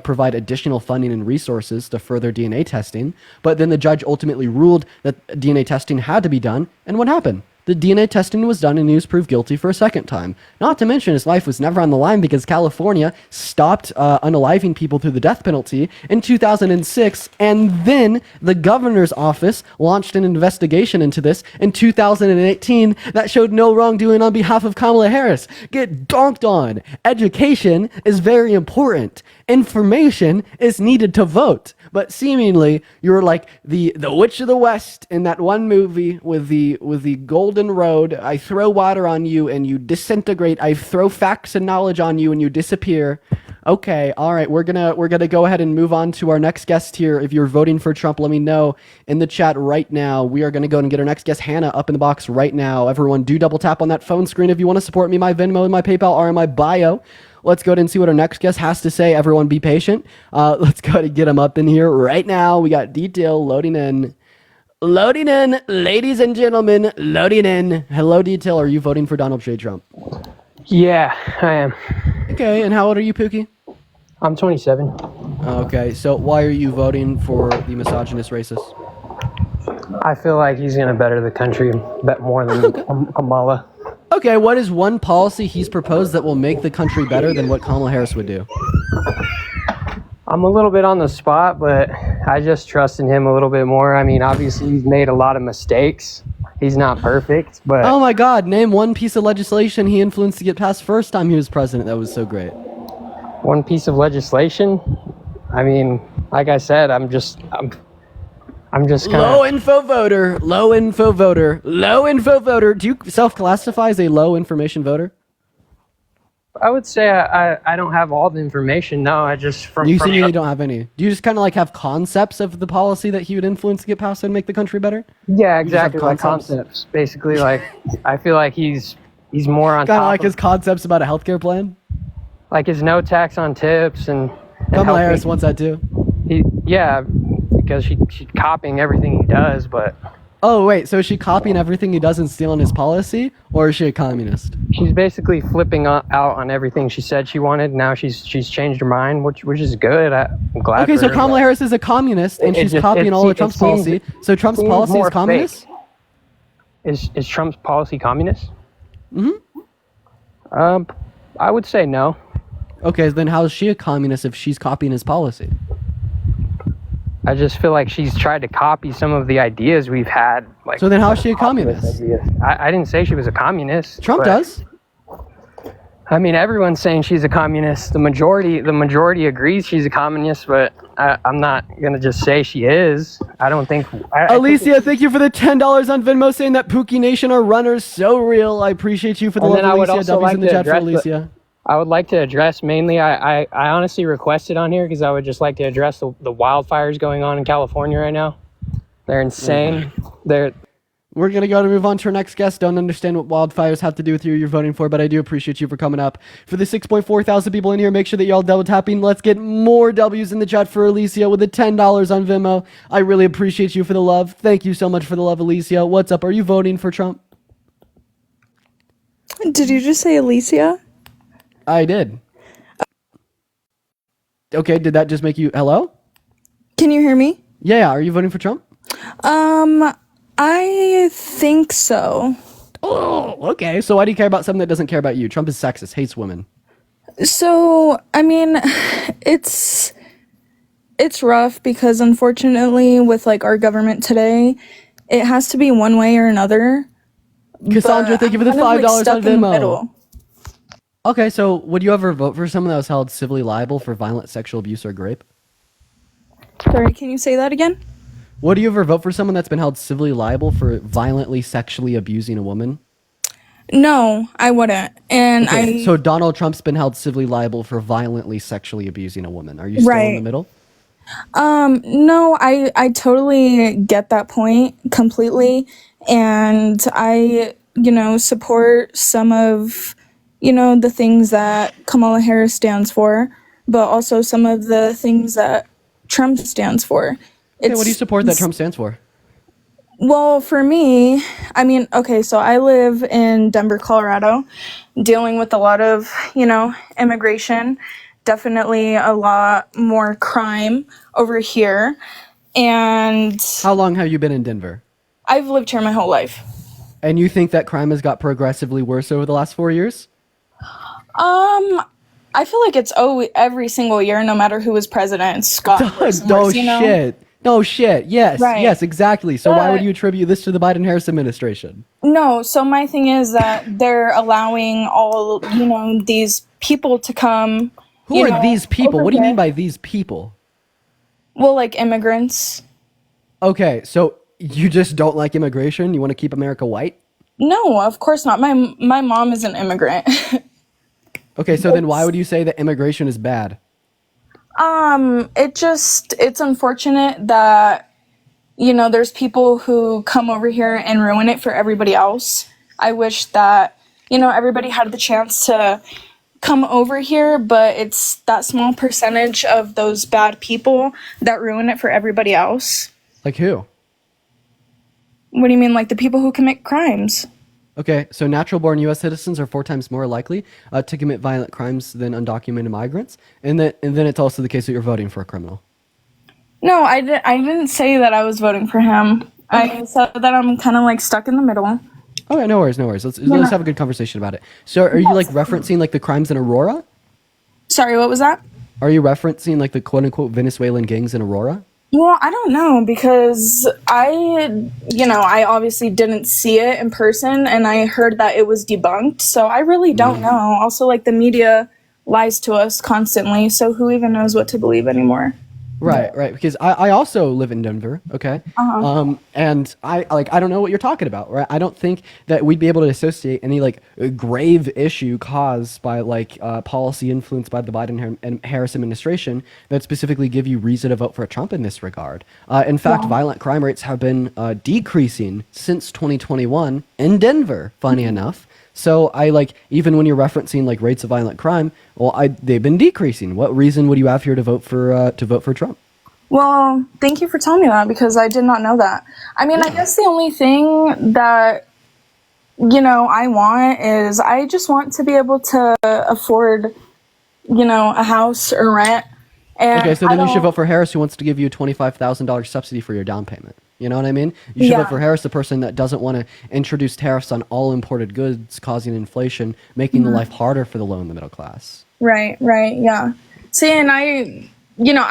provide additional funding and resources to further DNA testing. But then the judge ultimately ruled that DNA testing had to be done, and what happened? The DNA testing was done and he was proved guilty for a second time. Not to mention his life was never on the line because California stopped unaliving people through the death penalty in 2006, and then the governor's office launched an investigation into this in 2018 that showed no wrongdoing on behalf of Kamala Harris. Get donked on. Education is very important. Information is needed to vote. But seemingly, you're like the Witch of the West in that one movie with the golden road. I throw water on you and you disintegrate. I throw facts and knowledge on you and you disappear. Okay, all right. We're gonna go ahead and move on to our next guest here. If you're voting for Trump, let me know in the chat right now. We are gonna go and get our next guest, Hannah, up in the box right now. Everyone, do double tap on that phone screen if you want to support me. My Venmo and my PayPal are in my bio. Let's go ahead and see what our next guest has to say. Everyone be patient. Let's go ahead and get him up in here right now. We got Detail loading in. Loading in, ladies and gentlemen, loading in. Hello, Detail. Are you voting for Donald J. Trump? Yeah, I am. Okay, and how old are you, Pookie? I'm 27. Okay, so why are you voting for the misogynist racist? I feel like he's going to better the country more than Kamala. Okay, what is one policy he's proposed that will make the country better than what Kamala Harris would do? I'm a little bit on the spot, but I just trust in him a little bit more. I mean, obviously he's made a lot of mistakes. He's not perfect, but Oh my God! Name one piece of legislation he influenced to get passed first time he was president. That was so great. one piece of legislation. I mean, like I said, I'm just kind Low of info voter. Low info voter. Low info voter. Do you self-classify as a low information voter? I would say I don't have all the information. No, I just You seemingly don't have any. Do you just kind of like have concepts of the policy that he would influence to get passed and make the country better? Yeah, You just have exactly. Like concepts. Basically, like I feel like he's more on Kind of top like of, his concepts about a healthcare plan. like his no tax on tips and Kamala helping- Harris wants that too. Yeah, because she's copying everything he does, but Oh wait, so is she copying everything he does and stealing his policy, or is she a communist? she's basically flipping out on everything she said she wanted. Now she's changed her mind, which is good. I'm glad. Okay, for so her, Kamala but Harris is a communist, and it she's just- copying it all of se- Trump's it seems- policy. So Trump's seems policy more is communist? Is Trump's policy communist? Mm-hmm. I would say no. Okay, then how is she a communist if she's copying his policy? I just feel like she's tried to copy some of the ideas we've had. Like, So then how is she a communist? I didn't say she was a communist. Trump but- does. I mean, everyone's saying she's a communist. The majority agrees she's a communist, but I'm not gonna just say she is. I don't think. Alicia, thank you for the $10 on Venmo saying that Pookie Nation are runners. So real. I appreciate you for the And love, then I would Alicia. also W's in the like to chat for address Alicia. I would like to address mainly. I honestly requested on here because I would just like to address the wildfires going on in California right now. They're insane. We're going to go to move on to our next guest. Don't understand what wildfires have to do with who you're voting for, but I do appreciate you for coming up. For the 6.4 thousand people in here, make sure that you're all double tapping. Let's get more W's in the chat for Alicia with the $10 on Venmo. I really appreciate you for the love. Thank you so much for the love, Alicia. What's up? Are you voting for Trump? Did you just say Alicia? I did. Okay, did that just make you... Hello? Can you hear me? Yeah, are you voting for Trump? I think so. Oh, okay. So why do you care about something that doesn't care about you? Trump is sexist, hates women. So, I mean, it's rough because unfortunately with like our government today, it has to be one way or another. Cassandra, thank you for the I'm kind of, $5 like, stuck on in the Venmo. middle. Okay, so would you ever vote for someone that was held civilly liable for violent sexual abuse or rape? Sorry, can you say that again? Would you ever vote for someone that's been held civilly liable for violently sexually abusing a woman? No, I wouldn't. And Okay, so Donald Trump's been held civilly liable for violently sexually abusing a woman. Are you still in Right. the middle? No, I totally get that point completely. And I, support some of, the things that Kamala Harris stands for, but also some of the things that Trump stands for. Okay, what do you support that Trump stands for? Well, for me, I mean, okay, so I live in Denver, Colorado, dealing with a lot of, immigration, definitely a lot more crime over here. And How long have you been in Denver? I've lived here my whole life. And you think that crime has got progressively worse over the last 4 years? I feel like it's every single year, no matter who was president, it's gotten worse and No worse, shit. No shit. Yes. Right. Yes, exactly. So why would But- you attribute this to the Biden-Harris administration? No, so my thing is that they're allowing all, these people to come. Who are these people? What do you mean by these people? Well, like immigrants. Okay, so you just don't like immigration? You want to keep America white? No, of course not. My mom is an immigrant. Okay, so then why would you say that immigration is bad? It's unfortunate that, there's people who come over here and ruin it for everybody else. I wish that, everybody had the chance to come over here, but it's that small percentage of those bad people that ruin it for everybody else. Like who? What do you mean, like the people who commit crimes? Okay, so natural-born U.S. citizens are 4 times more likely to commit violent crimes than undocumented migrants, and then it's also the case that you're voting for a criminal. No, I didn't say that I was voting for him. I said that I'm kind of like stuck in the middle. Okay, no worries, no worries. Let's have a good conversation about it. So, are you like referencing like the crimes in Aurora? Sorry, what was that? Are you referencing like the quote-unquote Venezuelan gangs in Aurora? Well, I don't know because I obviously didn't see it in person and I heard that it was debunked. So I really don't know. Also, like the media lies to us constantly. So who even knows what to believe anymore? Right. Because I also live in Denver. Okay. And I don't know what you're talking about. Right. I don't think that we'd be able to associate any like grave issue caused by like policy influenced by the Biden and Harris administration that specifically give you reason to vote for Trump in this regard. In fact, violent crime rates have been decreasing since 2021 in Denver. Funny enough. So even when you're referencing like rates of violent crime, they've been decreasing. What reason would you have here to vote for Trump? Well, thank you for telling me that because I did not know that. I mean, I guess the only thing that I want is I just want to be able to afford a house or rent. And okay, so then you should vote for Harris, who wants to give you a $25,000 subsidy for your down payment. You know what I mean? You should vote for Harris, the person that doesn't want to introduce tariffs on all imported goods, causing inflation, making the life harder for the low and the middle class. Right, yeah. See, and I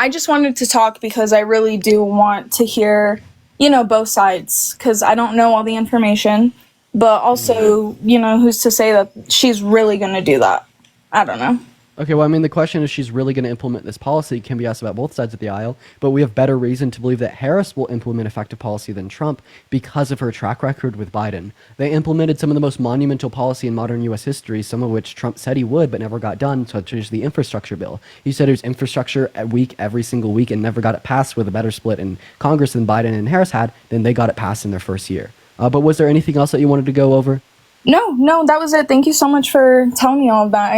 just wanted to talk because I really do want to hear, both sides, because I don't know all the information, but also, who's to say that she's really going to do that? I don't know. Okay, well, I mean, the question is she's really going to implement this policy can be asked about both sides of the aisle, but we have better reason to believe that Harris will implement effective policy than Trump because of her track record with Biden. They implemented some of the most monumental policy in modern U.S. history, some of which Trump said he would but never got done, such as the infrastructure bill. He said it was infrastructure week every single week and never got it passed with a better split in Congress than Biden and Harris had, then they got it passed in their first year. But was there anything else that you wanted to go over? No, that was it. Thank you so much for telling me all of that.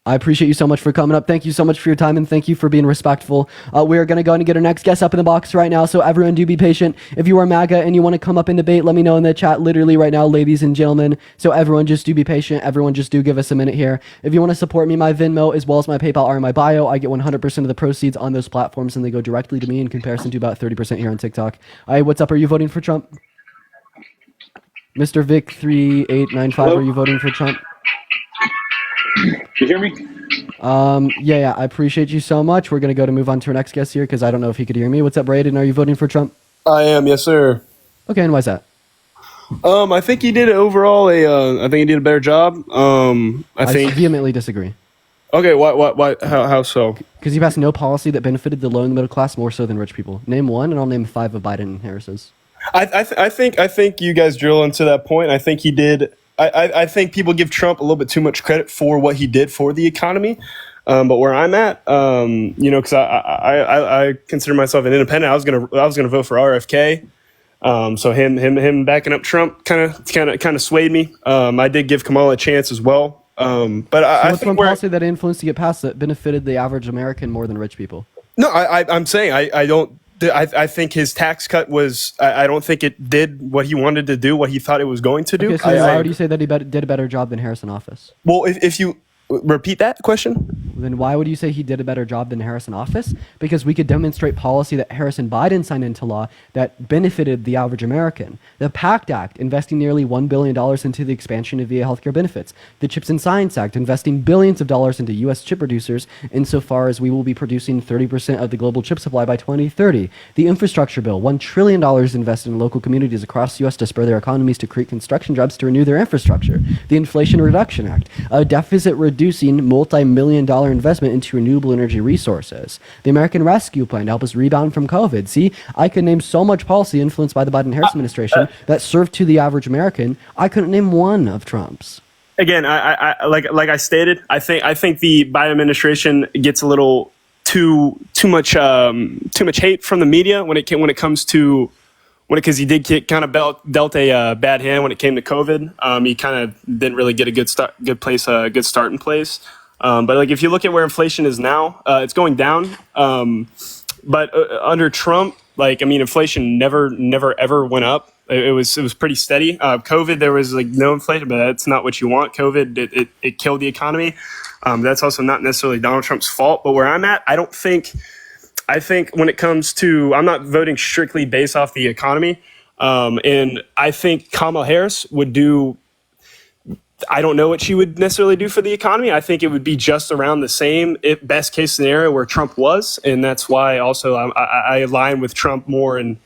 I appreciate you so much for coming up. Thank you so much for your time, and thank you for being respectful. We are going to go and get our next guest up in the box right now, so everyone do be patient. If you are MAGA and you want to come up and debate, let me know in the chat literally right now, ladies and gentlemen. So everyone just do be patient. Everyone just do give us a minute here. If you want to support me, my Venmo as well as my PayPal are in my bio. I get 100% of the proceeds on those platforms, and they go directly to me in comparison to about 30% here on TikTok. What's up? Are you voting for Trump? Mr. Vic3895, are you voting for Trump? You hear me? Yeah, I appreciate you so much. We're going to go to move on to our next guest here because I don't know if he could hear me. What's up, Braden? Are you voting for Trump? I am, yes, sir. Okay, and why's that? I think he did overall I think he did a better job. I vehemently disagree. Okay, why, how so? Because he passed no policy that benefited the low and the middle class more so than rich people. Name one, and I'll name 5 of Biden and Harris's. I think you guys drill into that point. I think he did. I think people give Trump a little bit too much credit for what he did for the economy. But where I'm at, because I consider myself an independent, I was gonna vote for RFK. So him backing up Trump kind of swayed me. I did give Kamala a chance as well. But I think one policy that influenced to get passed that benefited the average American more than rich people. No, I'm saying I don't. I think his tax cut was. I don't think it did what he wanted to do, what he thought it was going to do. Okay, so why would you say that he did a better job than Harris in office? Well, if you repeat that question. Then why would you say he did a better job than Harris in office? Because we could demonstrate policy that Harris and Biden signed into law that benefited the average American. The PACT Act, investing nearly $1 billion into the expansion of VA healthcare benefits. The CHIPS and Science Act, investing billions of dollars into U.S. chip producers insofar as we will be producing 30% of the global chip supply by 2030. The infrastructure bill, $1 trillion invested in local communities across the U.S. to spur their economies to create construction jobs to renew their infrastructure. The Inflation Reduction Act, a deficit reducing multi-million-dollar investment into renewable energy resources. The American Rescue Plan to help us rebound from COVID. See, I could name so much policy influenced by the Biden-Harris administration that served to the average American. I couldn't name one of Trump's. Again, I like I stated, I think the Biden administration gets a little too much hate from the media because he did get kind of dealt a bad hand when it came to COVID. He kind of didn't really get a good start in place. But like if you look at where inflation is now, it's going down. But under Trump, inflation never ever went up. It was pretty steady. COVID, there was like no inflation, but that's not what you want. COVID, it killed the economy. That's also not necessarily Donald Trump's fault. But where I'm at, I think when it comes to, I'm not voting strictly based off the economy. And I think Kamala Harris would do I don't know what she would necessarily do for the economy. I think it would be just around the same best case scenario where Trump was. And that's why also I align with Trump more in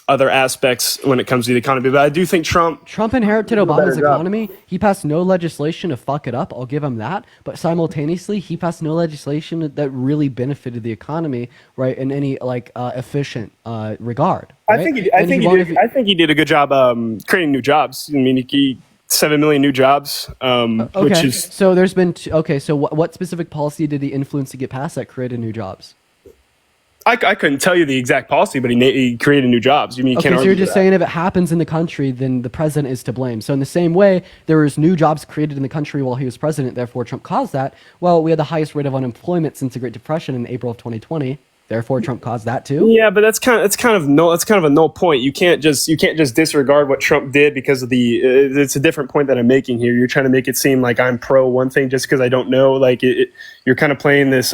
other aspects when it comes to the economy. But I do think Trump inherited Obama's economy. He passed no legislation to fuck it up. I'll give him that. But simultaneously, he passed no legislation that really benefited the economy, right, in any efficient regard. Right? I think he did a good job creating new jobs. I mean, he 7 million new jobs, which is so. There's been so what specific policy did he influence to get passed that created new jobs? I couldn't tell you the exact policy, but he created new jobs. You mean you can't so argue you're just that. saying if it happens in the country, then the president is to blame. So in the same way, there was new jobs created in the country while he was president. Therefore, Trump caused that. Well, we had the highest rate of unemployment since the Great Depression in April of 2020. Therefore, Trump caused that too. Yeah, but that's kind of a null point. You can't just disregard what Trump did because of it's a different point that I'm making here. You're trying to make it seem like I'm pro one thing just because I don't know. Like you're kind of playing this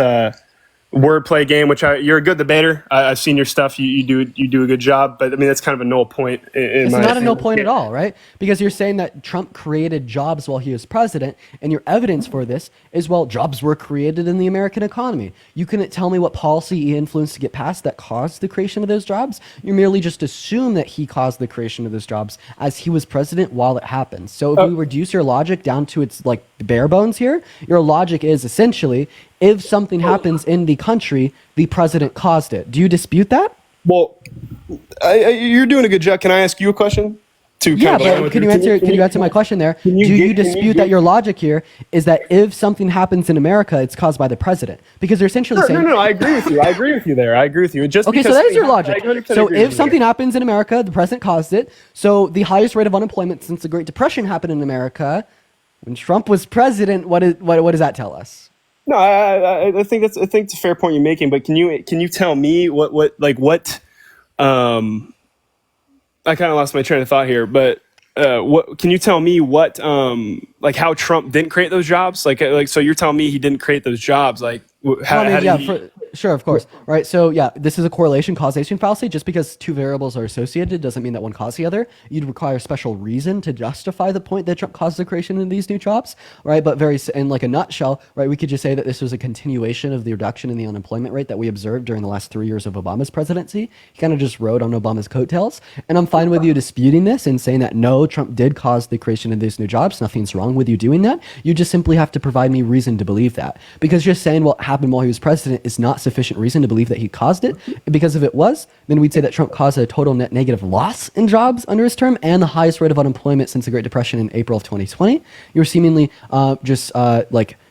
wordplay game, which you're a good debater. I've seen your stuff. You do a good job, but I mean that's kind of a null point. It's not a null point at all, right? Because you're saying that Trump created jobs while he was president, and your evidence for this is, well, jobs were created in the American economy. You couldn't tell me what policy he influenced to get passed that caused the creation of those jobs. You merely just assume that he caused the creation of those jobs as he was president while it happened. So if we reduce your logic down to its bare bones here, your logic is essentially, if something happens in the country, the president caused it. Do you dispute that? Well, you're doing a good job. Can I ask you a question? Can you answer my question there? Do you dispute that your logic here is that if something happens in America, it's caused by the president? Because they're essentially saying... No, I agree with you. I agree with you there. I agree with you. So that is your logic. So if something happens in America, the president caused it. So the highest rate of unemployment since the Great Depression happened in America. When Trump was president, what does that tell us? No, I think it's a fair point you're making, but can you tell me what I kind of lost my train of thought here, but what can you tell me what how Trump didn't create those jobs? So you're telling me he didn't create those jobs? Sure, of course. Right. So yeah, this is a correlation causation fallacy. Just because two variables are associated doesn't mean that one caused the other. You'd require special reason to justify the point that Trump caused the creation of these new jobs, right? But in a nutshell, right, we could just say that this was a continuation of the reduction in the unemployment rate that we observed during the last 3 years of Obama's presidency. He kind of just rode on Obama's coattails. And I'm fine with you disputing this and saying that no, Trump did cause the creation of these new jobs. Nothing's wrong with you doing that. You just simply have to provide me reason to believe that. Because just saying what happened while he was president is not sufficient reason to believe that he caused it. Because if it was, then we'd say that Trump caused a total net negative loss in jobs under his term and the highest rate of unemployment since the Great Depression in April of 2020. You're seemingly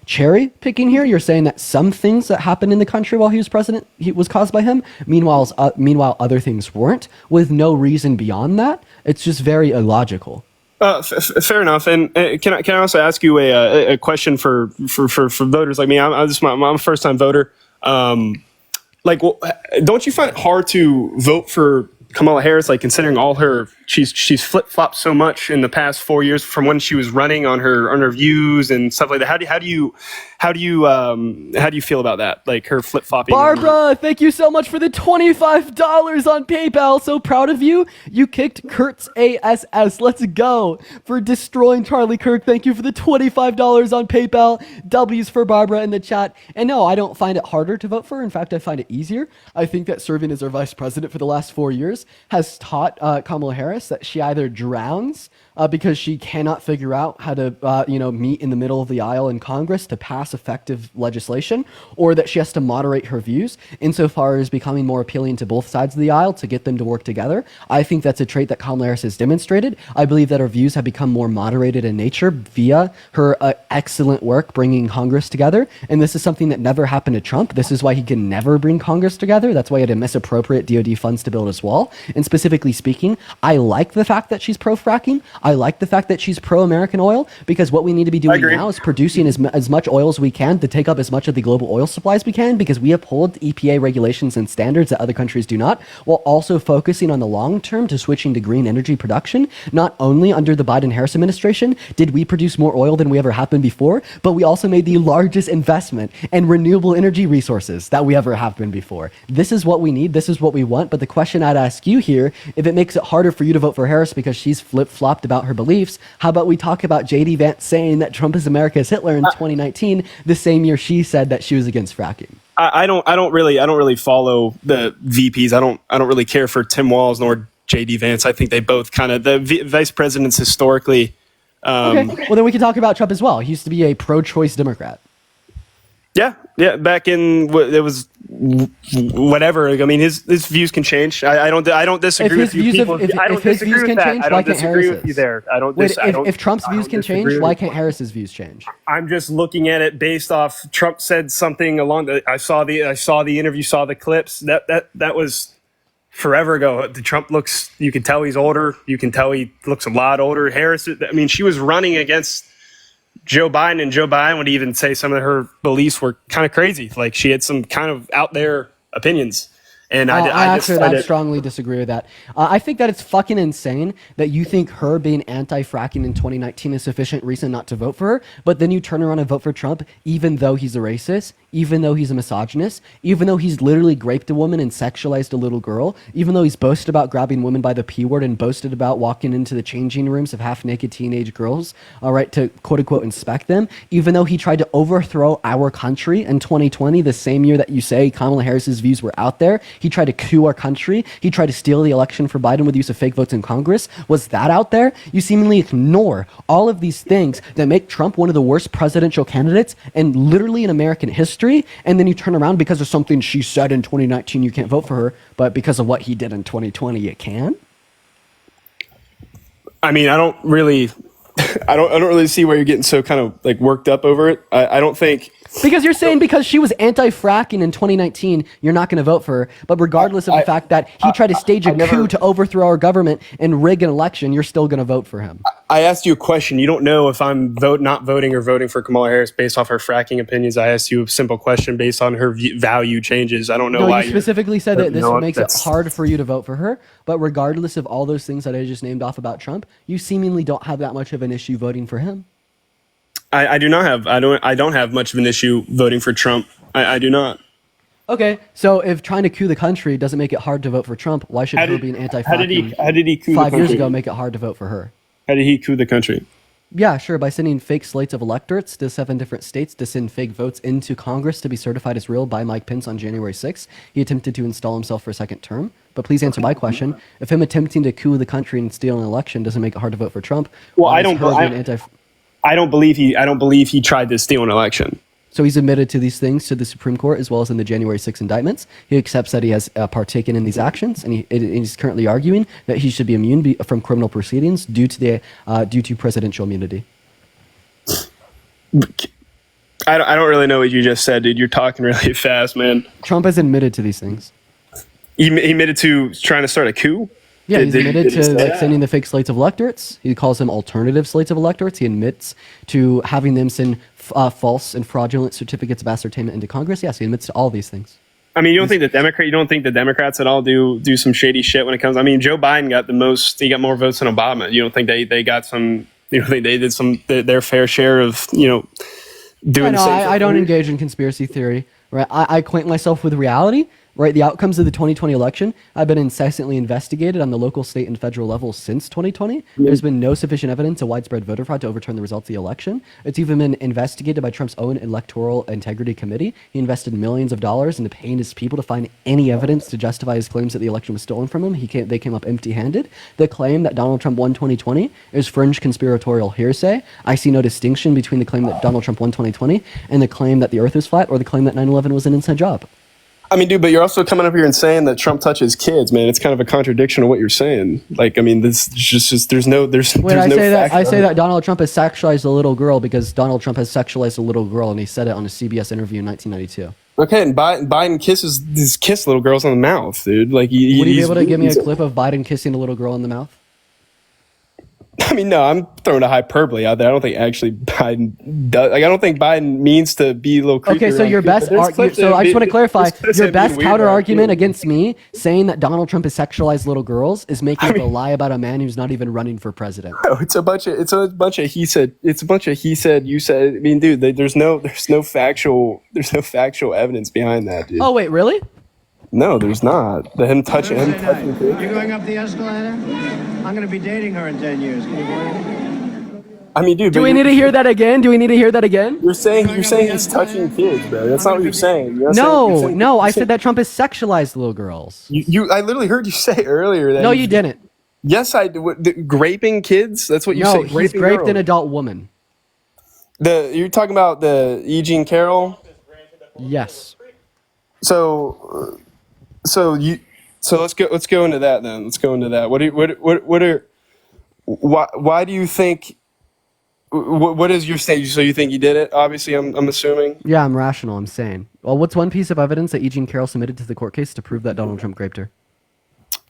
cherry picking here. You're saying that some things that happened in the country while he was president was caused by him. Meanwhile, other things weren't, with no reason beyond that. It's just very illogical. Fair enough. And can I also ask you a question for voters like me? I'm a first time voter. Don't you find it hard to vote for Kamala Harris, considering she's flip-flopped so much in the past 4 years from when she was running on her views and stuff like that? How do you feel about that? Her flip-flopping? Barbara, thank you so much for the $25 on PayPal. So proud of you. You kicked Kurt's ASS. Let's go. For destroying Charlie Kirk. Thank you for the $25 on PayPal. W's for Barbara in the chat. And no, I don't find it harder to vote for her. In fact, I find it easier. I think that serving as our vice president for the last 4 years has taught Kamala Harris that she either drowns because she cannot figure out how to meet in the middle of the aisle in Congress to pass effective legislation, or that she has to moderate her views insofar as becoming more appealing to both sides of the aisle to get them to work together. I think that's a trait that Kamala Harris has demonstrated. I believe that her views have become more moderated in nature via her excellent work bringing Congress together, and this is something that never happened to Trump. This is why he can never bring Congress together. That's why he had to misappropriate DoD funds to build his wall. And specifically speaking, I like the fact that she's pro-fracking. I like the fact that she's pro-American oil, because what we need to be doing now is producing as much oil as we can to take up as much of the global oil supply as we can, because we uphold EPA regulations and standards that other countries do not, while also focusing on the long term to switching to green energy production. Not only under the Biden-Harris administration did we produce more oil than we ever have been before, but we also made the largest investment in renewable energy resources that we ever have been before. This is what we need. This is what we want. But the question I'd ask you here, if it makes it harder for you to vote for Harris because she's flip-flopped about about her beliefs. How about we talk about JD Vance saying that Trump is America's Hitler in 2019, the same year she said that she was against fracking? I don't really follow the VPs. I don't really care for Tim Walz nor JD Vance. I think they both kind of vice presidents historically. Okay, well then we can talk about Trump as well. He used to be a pro-choice Democrat. Yeah. Back in it was whatever. I mean, his views can change. I don't disagree with you people. I don't disagree with that. I don't disagree with you there. If Trump's views can change, why can't Harris's views change? I'm just looking at it based off Trump said something along the. I saw the interview, saw the clips. That was forever ago. Trump looks. You can tell he's older. You can tell he looks a lot older. Harris. I mean, she was running against Joe Biden, and Joe Biden would even say some of her beliefs were kind of crazy. Like she had some kind of out there opinions. And I strongly disagree with that. I think that it's fucking insane that you think her being anti-fracking in 2019 is sufficient reason not to vote for her, but then you turn around and vote for Trump even though he's a racist, even though he's a misogynist, even though he's literally raped a woman and sexualized a little girl, even though he's boasted about grabbing women by the P word and boasted about walking into the changing rooms of half-naked teenage girls, all right, to quote-unquote inspect them, even though he tried to overthrow our country in 2020, the same year that you say Kamala Harris's views were out there. He tried to coup our country. He tried to steal the election for Biden with the use of fake votes in Congress. Was that out there? You seemingly ignore all of these things that make Trump one of the worst presidential candidates and literally in American history. And then you turn around because of something she said in 2019, you can't vote for her. But because of what he did in 2020, you can? I mean, I don't really see where you're getting so kind of like worked up over it. I don't think. Because you're saying because she was anti-fracking in 2019, you're not going to vote for her. But regardless of the fact that he tried to stage a coup to overthrow our government and rig an election, you're still going to vote for him. I asked you a question. You don't know if I'm not voting or voting for Kamala Harris based off her fracking opinions. I asked you a simple question based on her value changes. I don't know why. You specifically said that this makes it hard for you to vote for her. But regardless of all those things that I just named off about Trump, you seemingly don't have that much of an issue voting for him. I don't have much of an issue voting for Trump. I do not. Okay, so if trying to coup the country doesn't make it hard to vote for Trump, why should her being anti-fracking how did he coup 5 years ago make it hard to vote for her? How did he coup the country? Yeah, sure, by sending fake slates of electorates to 7 different states to send fake votes into Congress to be certified as real by Mike Pence on January 6th. He attempted to install himself for a second term. But please answer my question. If him attempting to coup the country and steal an election doesn't make it hard to vote for Trump, well, I don't believe he tried to steal an election. So he's admitted to these things to the Supreme Court as well as in the January 6 indictments. He accepts that he has partaken in these actions, and he's currently arguing that he should be immune from criminal proceedings due to presidential immunity. I don't really know what you just said, dude. You're talking really fast, man. Trump has admitted to these things. He admitted to trying to start a coup? Yeah, he's admitted to sending the fake slates of electorates. He calls them alternative slates of electorates. He admits to having them send false and fraudulent certificates of ascertainment into Congress. Yes, he admits to all these things. I mean, you don't think the Democrats at all do some shady shit when it comes? I mean, Joe Biden got more votes than Obama. You don't think they got some? You don't think they did their fair share of doing the same? I don't engage in conspiracy theory. Right, I acquaint myself with reality. Right, the outcomes of the 2020 election have been incessantly investigated on the local, state, and federal level since 2020. There's been no sufficient evidence of widespread voter fraud to overturn the results of the election. It's even been investigated by Trump's own Electoral Integrity Committee. He invested millions of dollars into paying his people to find any evidence to justify his claims that the election was stolen from him. They came up empty-handed. The claim that Donald Trump won 2020 is fringe conspiratorial hearsay. I see no distinction between the claim that Donald Trump won 2020 and the claim that the earth is flat or the claim that 9/11 was an inside job. I mean, dude, but you're also coming up here and saying that Trump touches kids, man. It's kind of a contradiction of what you're saying. Like, I mean, this just there's no. I say that Donald Trump has sexualized a little girl because Donald Trump has sexualized a little girl, and he said it on a CBS interview in 1992. Okay, and Biden kiss little girls on the mouth, dude. Like, would you be able to give me a clip of Biden kissing a little girl in the mouth? I mean, no, I'm throwing a hyperbole out there. I don't think actually Biden does. Like, I don't think Biden means to be a little creepy. Okay, so your best so I just want to clarify, your best counter argument against me saying that Donald Trump has sexualized little girls is making up a lie about a man who's not even running for president. No, it's a bunch of he said, you said. I mean, dude, there's no factual evidence behind that, dude. Oh wait, really? No, there's not. Him touching kids. You're going up the escalator? I'm going to be dating her in 10 years. Can you believe it? I mean, dude. Do we need to hear that again? Do we need to hear that again? You're saying he's touching kids, bro. That's not what you're saying. No, I said that Trump has sexualized little girls. I literally heard you say earlier that. No, you didn't. Yes, I did. Graping kids? That's what you say. No, he's raped an adult woman. You're talking about the Eugene Carroll? Yes. So let's go into that then. Let's go into that. Why do you think? What is your stage? So you think he did it? Obviously, I'm assuming. Yeah, I'm rational. I'm sane. Well, what's one piece of evidence that Eugene Carroll submitted to the court case to prove that Donald Trump raped her?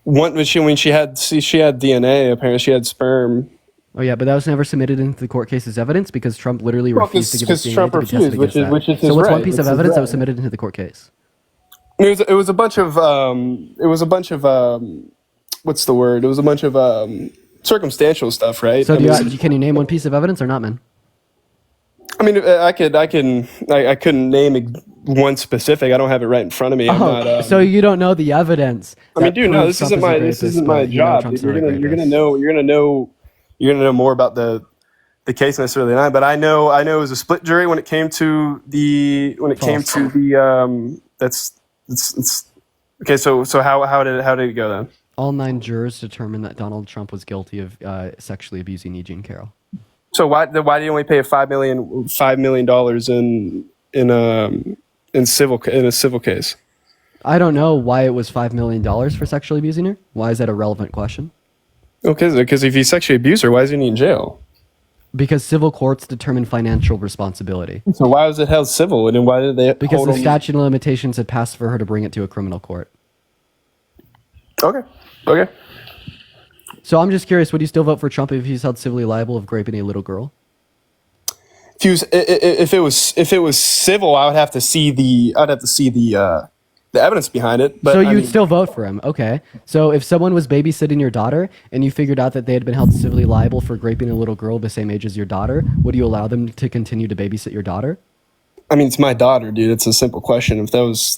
She had DNA. Apparently, she had sperm. Oh yeah, but that was never submitted into the court case as evidence because Trump literally refused to give us DNA Trump to be tested refused, against which that. is his So what's one right. piece of evidence that was submitted into the court case? It was a bunch of what's the word? It was a bunch of circumstantial stuff, right? So can you name one piece of evidence or not, man? I mean, I couldn't name one specific. I don't have it right in front of me. I'm not, so you don't know the evidence. I mean, dude, no, this isn't my job. Dude. You're gonna know more about the case necessarily than I. But I know it was a split jury when it came to the okay. So how did it go then? All 9 jurors determined that Donald Trump was guilty of sexually abusing Eugene Carroll. So why did he only pay $5 million in a civil case? I don't know why it was $5 million for sexually abusing her. Why is that a relevant question? Okay, because if he sexually abused her, why isn't he in jail? Because civil courts determine financial responsibility. So why was it held civil, and then why did they? Because the statute of limitations had passed for her to bring it to a criminal court. Okay. So I'm just curious, would you still vote for Trump if he's held civilly liable of raping a little girl? If it was civil, I'd have to see the evidence behind it. But so you'd still vote for him, okay? So if someone was babysitting your daughter and you figured out that they had been held civilly liable for raping a little girl the same age as your daughter, would you allow them to continue to babysit your daughter? I mean, it's my daughter, dude. It's a simple question. If that was...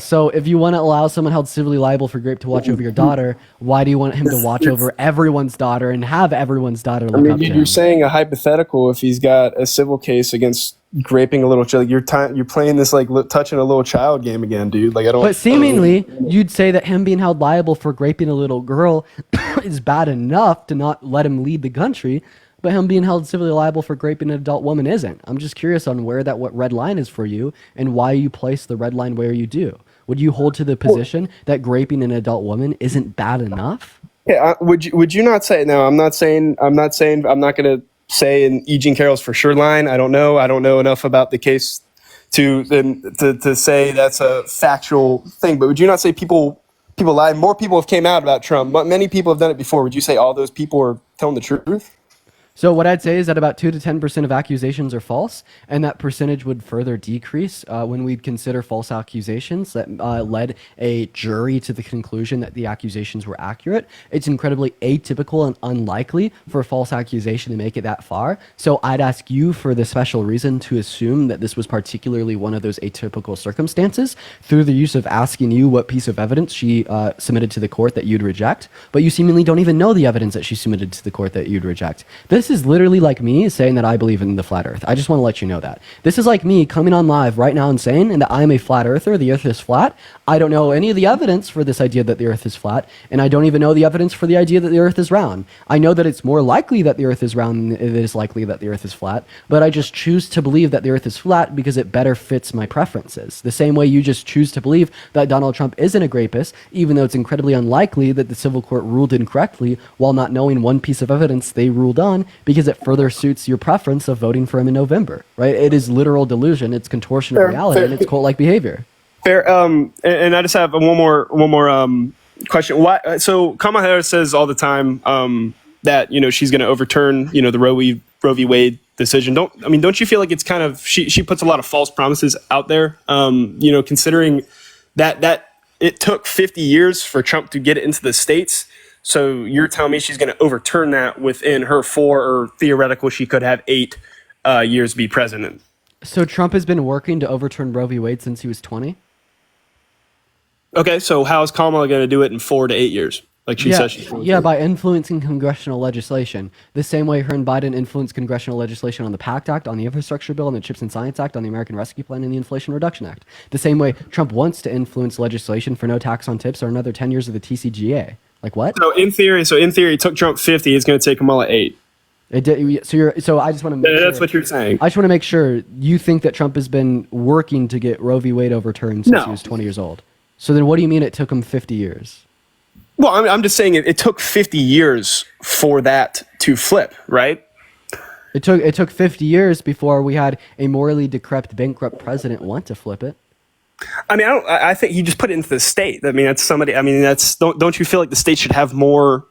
So if you want to allow someone held civilly liable for rape to watch over your daughter, why do you want him to watch over everyone's daughter and have everyone's daughter look up to him? You're saying a hypothetical if he's got a civil case against raping a little child. You're playing this like touching a little child game again, dude. Like I don't... But seemingly, you'd say that him being held liable for raping a little girl is bad enough to not let him lead the country. But him being held civilly liable for raping an adult woman isn't. I'm just curious on what red line is for you and why you place the red line where you do. Would you hold to the position that raping an adult woman isn't bad enough? Yeah, would you not say? No, I'm not saying. I'm not going to say in Eugene Carroll's for sure line. I don't know enough about the case to say that's a factual thing. But would you not say people lie? More people have came out about Trump, but many people have done it before. Would you say all those people are telling the truth? So what I'd say is that about 2 to 10% of accusations are false, and that percentage would further decrease when we'd consider false accusations that led a jury to the conclusion that the accusations were accurate. It's incredibly atypical and unlikely for a false accusation to make it that far. So I'd ask you for the special reason to assume that this was particularly one of those atypical circumstances through the use of asking you what piece of evidence she submitted to the court that you'd reject, but you seemingly don't even know the evidence that she submitted to the court that you'd reject. This is literally like me saying that I believe in the flat earth. I just want to let you know that. This is like me coming on live right now and saying that I'm a flat earther, the earth is flat. I don't know any of the evidence for this idea that the earth is flat, and I don't even know the evidence for the idea that the earth is round. I know that it's more likely that the earth is round than it is likely that the earth is flat, but I just choose to believe that the earth is flat because it better fits my preferences. The same way you just choose to believe that Donald Trump isn't a rapist, even though it's incredibly unlikely that the civil court ruled incorrectly while not knowing one piece of evidence they ruled on because it further suits your preference of voting for him in November, right? It is literal delusion, it's contortion of reality, and it's cult-like behavior. Fair. And I just have one more question. Why? So Kamala Harris says all the time that she's going to overturn the Roe v. Wade decision. Don't you feel like it's kind of she puts a lot of false promises out there? Considering that it took 50 years for Trump to get it into the states. So you're telling me she's going to overturn that within her 4, or theoretical she could have 8 years to be president? So Trump has been working to overturn Roe v. Wade since he was 20? Okay, so how is Kamala going to do it in 4 to 8 years? Like she says she's going to? By influencing congressional legislation. The same way her and Biden influenced congressional legislation on the PACT Act, on the Infrastructure Bill, on the CHIPS and Science Act, on the American Rescue Plan, and the Inflation Reduction Act. The same way Trump wants to influence legislation for no tax on tips or another 10 years of the TCGA. Like what? So in theory, it took Trump 50. It's going to take Kamala 8. It did, so I just want to make That's what you're saying. I just want to make sure you think that Trump has been working to get Roe v. Wade overturned since he was 20 years old. So then what do you mean it took him 50 years? Well, I'm just saying it took 50 years for that to flip, right? It took 50 years before we had a morally decrepit, bankrupt president want to flip it. I mean, I think he just put it into the state. I mean, that's somebody. I mean, don't you feel like the state should have more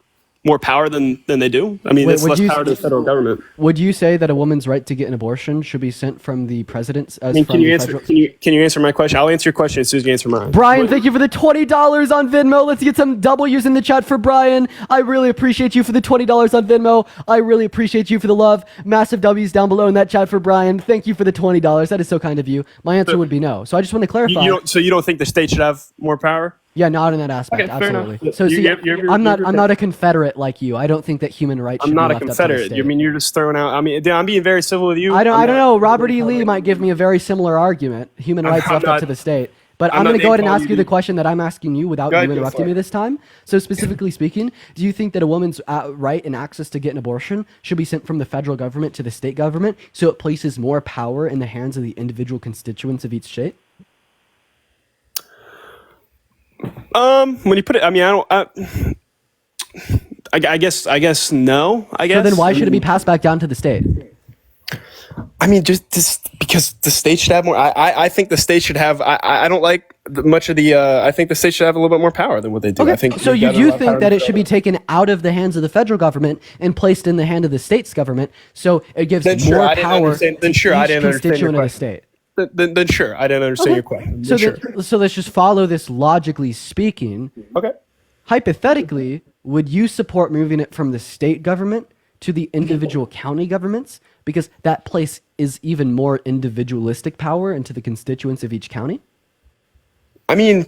power than they do? I mean, it's less power to the federal government. Would you say that a woman's right to get an abortion should be sent from the president? Can you answer my question? I'll answer your question as soon as you answer mine. Brian, thank you for the $20 on Venmo. Let's get some W's in the chat for Brian. I really appreciate you for the $20 on Venmo. I really appreciate you for the love. Massive W's down below in that chat for Brian. Thank you for the $20. That is so kind of you. My answer would be no. So I just want to clarify. You don't think the state should have more power? Yeah, not in that aspect. Okay, absolutely. fair enough. So see, I'm not a Confederate like you. I don't think that human rights. I'm not a Confederate. I mean, you're just throwing out. I mean, I'm being very civil with you. I don't know. Robert E. Lee might give me a very similar argument. Human rights left up to the state. But I'm going to go ahead and ask you the question that I'm asking you without you interrupting me this time. So specifically speaking, do you think that a woman's right and access to get an abortion should be sent from the federal government to the state government so it places more power in the hands of the individual constituents of each state? When you put it, I mean, I guess no. So then why should it be passed back down to the state? I mean, just because the state should have more. I think the state should have. I don't like much of the. I think the state should have a little bit more power than what they do. Okay. I think so you do think that it should be taken out of the hands of the federal government and placed in the hand of the state's government, so it gives more power to each constituent of the state. Then sure, I didn't understand your question. So let's just follow this logically speaking. Okay. Hypothetically, would you support moving it from the state government to the individual county governments? Because that place is even more individualistic power into the constituents of each county? I mean,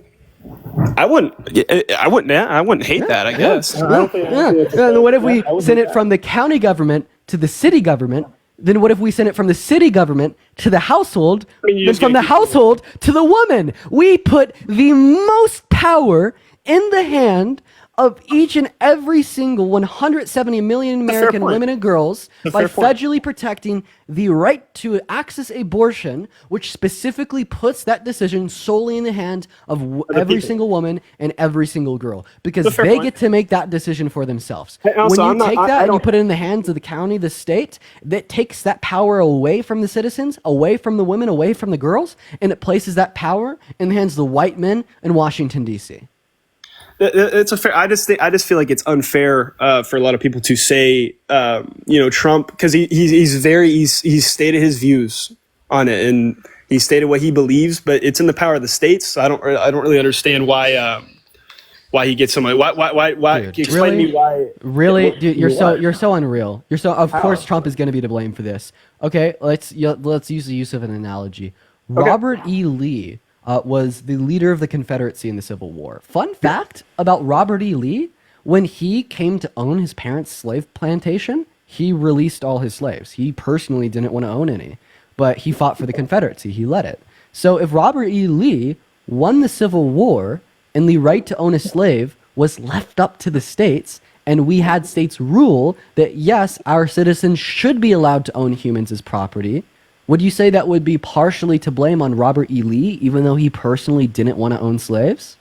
I wouldn't hate that, I guess. What if we send it from the county government to the city government? Then what if we send it from the city government to the household, then from the household to the woman? We put the most power in the hand of each and every single 170 million American women and girls by federally protecting the right to access abortion, which specifically puts that decision solely in the hands of every single woman and every single girl, because they get to make that decision for themselves. When you take that and you put it in the hands of the county, the state, that takes that power away from the citizens, away from the women, away from the girls, and it places that power in the hands of the white men in Washington, D.C. It's a fair. I just feel like it's unfair for a lot of people to say, Trump, because he's stated his views on it and he stated what he believes, but it's in the power of the states. So I don't really understand why he gets so much. Why? Dude, explain to me why? Really, dude, you're so unreal. Of course, Trump is going to be to blame for this. Okay, let's use the use of an analogy. Okay. Robert E. Lee was the leader of the Confederacy in the Civil War. Fun fact about Robert E. Lee, when he came to own his parents' slave plantation, he released all his slaves. He personally didn't want to own any, but he fought for the Confederacy. He led it. So if Robert E. Lee won the Civil War and the right to own a slave was left up to the states, and we had states rule that, yes, our citizens should be allowed to own humans as property, would you say that would be partially to blame on Robert E. Lee, even though he personally didn't want to own slaves?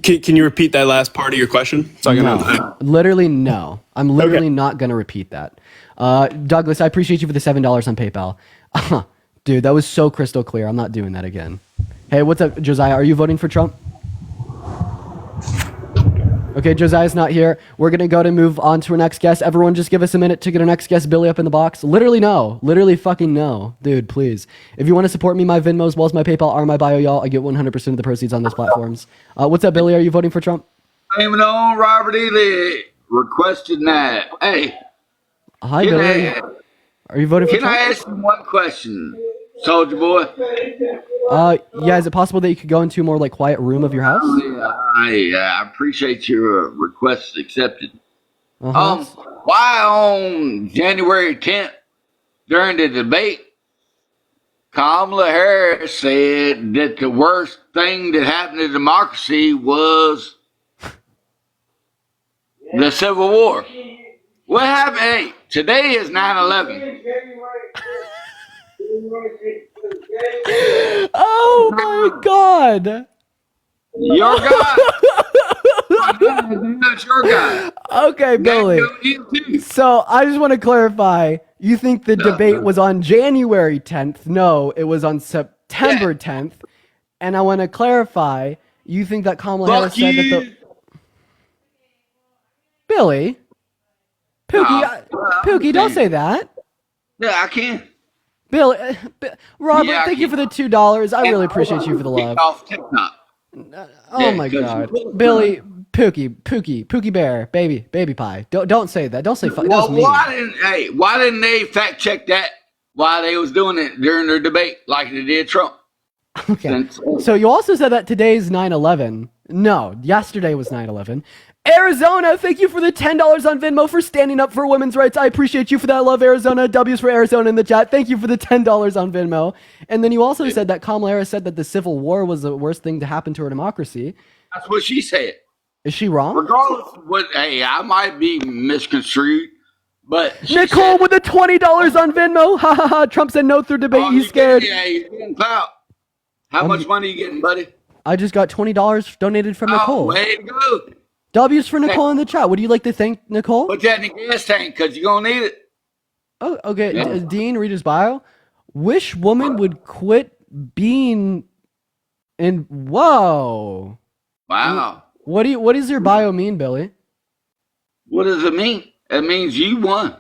Can you repeat that last part of your question? No. Literally, no. I'm literally not going to repeat that. Douglas, I appreciate you for the $7 on PayPal. Dude, that was so crystal clear. I'm not doing that again. Hey, what's up, Josiah? Are you voting for Trump? Okay, Josiah's not here. We're going to go to move on to our next guest. Everyone just give us a minute to get our next guest, Billy, up in the box. Literally no. Literally fucking no. Dude, please. If you want to support me, my Venmo as well as my PayPal are in my bio, y'all. I get 100% of the proceeds on those platforms. What's up, Billy? Are you voting for Trump? I'm on Robert E. Lee. Requested that. Hey. Hi, Billy. Are you voting for Trump? Can I ask you one question? Soldier boy. Yeah, is it possible that you could go into a more like quiet room of your house? I appreciate your request accepted. Uh-huh. Why on January 10th, during the debate, Kamala Harris said that the worst thing that happened to democracy was the Civil War. What happened? Hey, today is 9/11. Oh my God! Your God. That's your God. Okay, Billy. So I just want to clarify. You think the debate was on January 10th? No, it was on September 10th. And I want to clarify. You think that Kamala Harris said that the Billy, Pookie, don't say that. Yeah, I can. Billy, Robert, thank you for the $2. I really appreciate you for the love. Off TikTok. Oh my God, Billy, Pookie Bear, baby pie. Don't say that. Don't say fuck. That was mean. Why didn't they fact check that while they was doing it during their debate like they did Trump? Okay. So you also said that today's 9/11. No, yesterday was 9/11. Arizona, thank you for the $10 on Venmo for standing up for women's rights. I appreciate you for that. Love Arizona. W's for Arizona in the chat. Thank you for the $10 on Venmo. And then you also said that Kamala Harris said that the Civil War was the worst thing to happen to our democracy. That's what she said. Is she wrong? Regardless of what, I might be misconstrued, but Nicole with the $20 on Venmo. Ha ha ha. Trump said no through debate. He's scared. He's getting clout. How much money are you getting, buddy? I just got $20 donated from Nicole. Way to go. W's for Nicole in the chat. Would you like to thank Nicole? Put that in the gas tank because you're going to need it. Oh, okay. Yeah. Dean, read his bio. Wish woman would quit being in. Whoa. Wow. What does your bio mean, Billy? What does it mean? It means you won.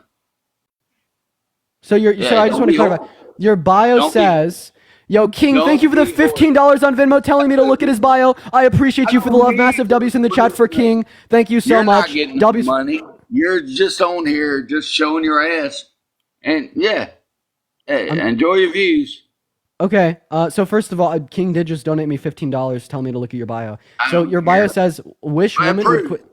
So I just want to clarify. Your bio says, yo, King, thank you for the $15 on Venmo telling me to look at his bio. I appreciate you for the love. Massive W's in the chat for King. Thank you so much. You're not getting money. You're just on here just showing your ass. And enjoy your views. Okay. So first of all, King did just donate me $15 telling me to look at your bio. So your bio says, wish women would quit.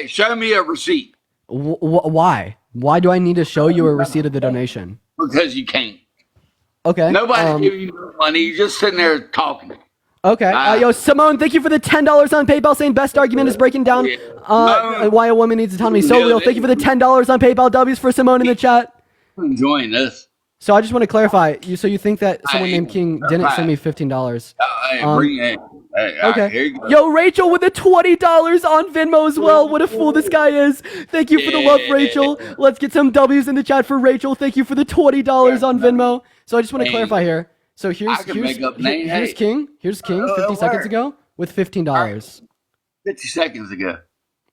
Show me a receipt. Why? Why do I need to show you a receipt of the donation? Because you can't. Okay. Nobody's giving you no money. You're just sitting there talking. Okay. Yo, Simone, thank you for the $10 on PayPal saying best argument is breaking down why a woman needs autonomy. So real. Thank you for the $10 on PayPal. W's for Simone in the chat. I'm enjoying this. So I just want to clarify. So you think that someone named King didn't send me $15? Okay. Yo, Rachel with the $20 on Venmo as well. What a fool this guy is. Thank you for the love, Rachel. Let's get some W's in the chat for Rachel. Thank you for the $20 on Venmo. So I just want to clarify here. So here's King. Here's King 50 seconds ago with $15. 50 seconds ago.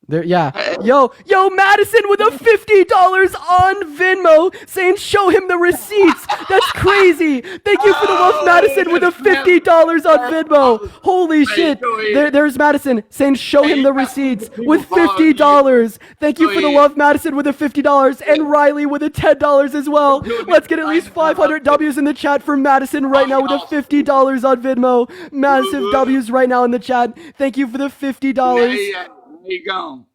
There, yeah. Yo, Madison with a $50 on Venmo saying show him the receipts. That's crazy. Thank you for the love, Madison with a $50 on Venmo. Holy shit. There's Madison saying show him the receipts with $50. Thank you for the love, Madison with a $50 and Riley with a $10 as well. Let's get at least 500 W's in the chat for Madison right now with a $50 on Venmo. Massive W's right now in the chat. Thank you for the $50. You gone,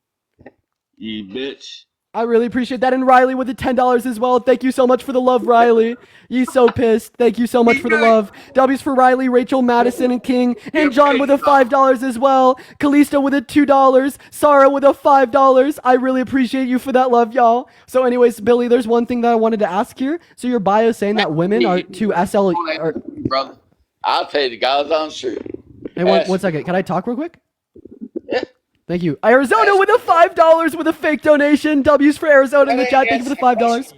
you bitch. I really appreciate that. And Riley with the $10 as well. Thank you so much for the love, Riley. You so pissed. Thank you so much for the love. W's for Riley, Rachel, Madison, and King. And John with a $5 as well. Kalisto with a $2. Sarah with a $5. I really appreciate you for that love, y'all. So anyways, Billy, there's one thing that I wanted to ask here. So your bio saying that women are too SL... Brother, I'll tell you the guys on street. Hey, one second. Can I talk real quick? Yeah. Thank you. Arizona with a $5 with a fake donation. W's for Arizona in the chat. Thank you for the $5.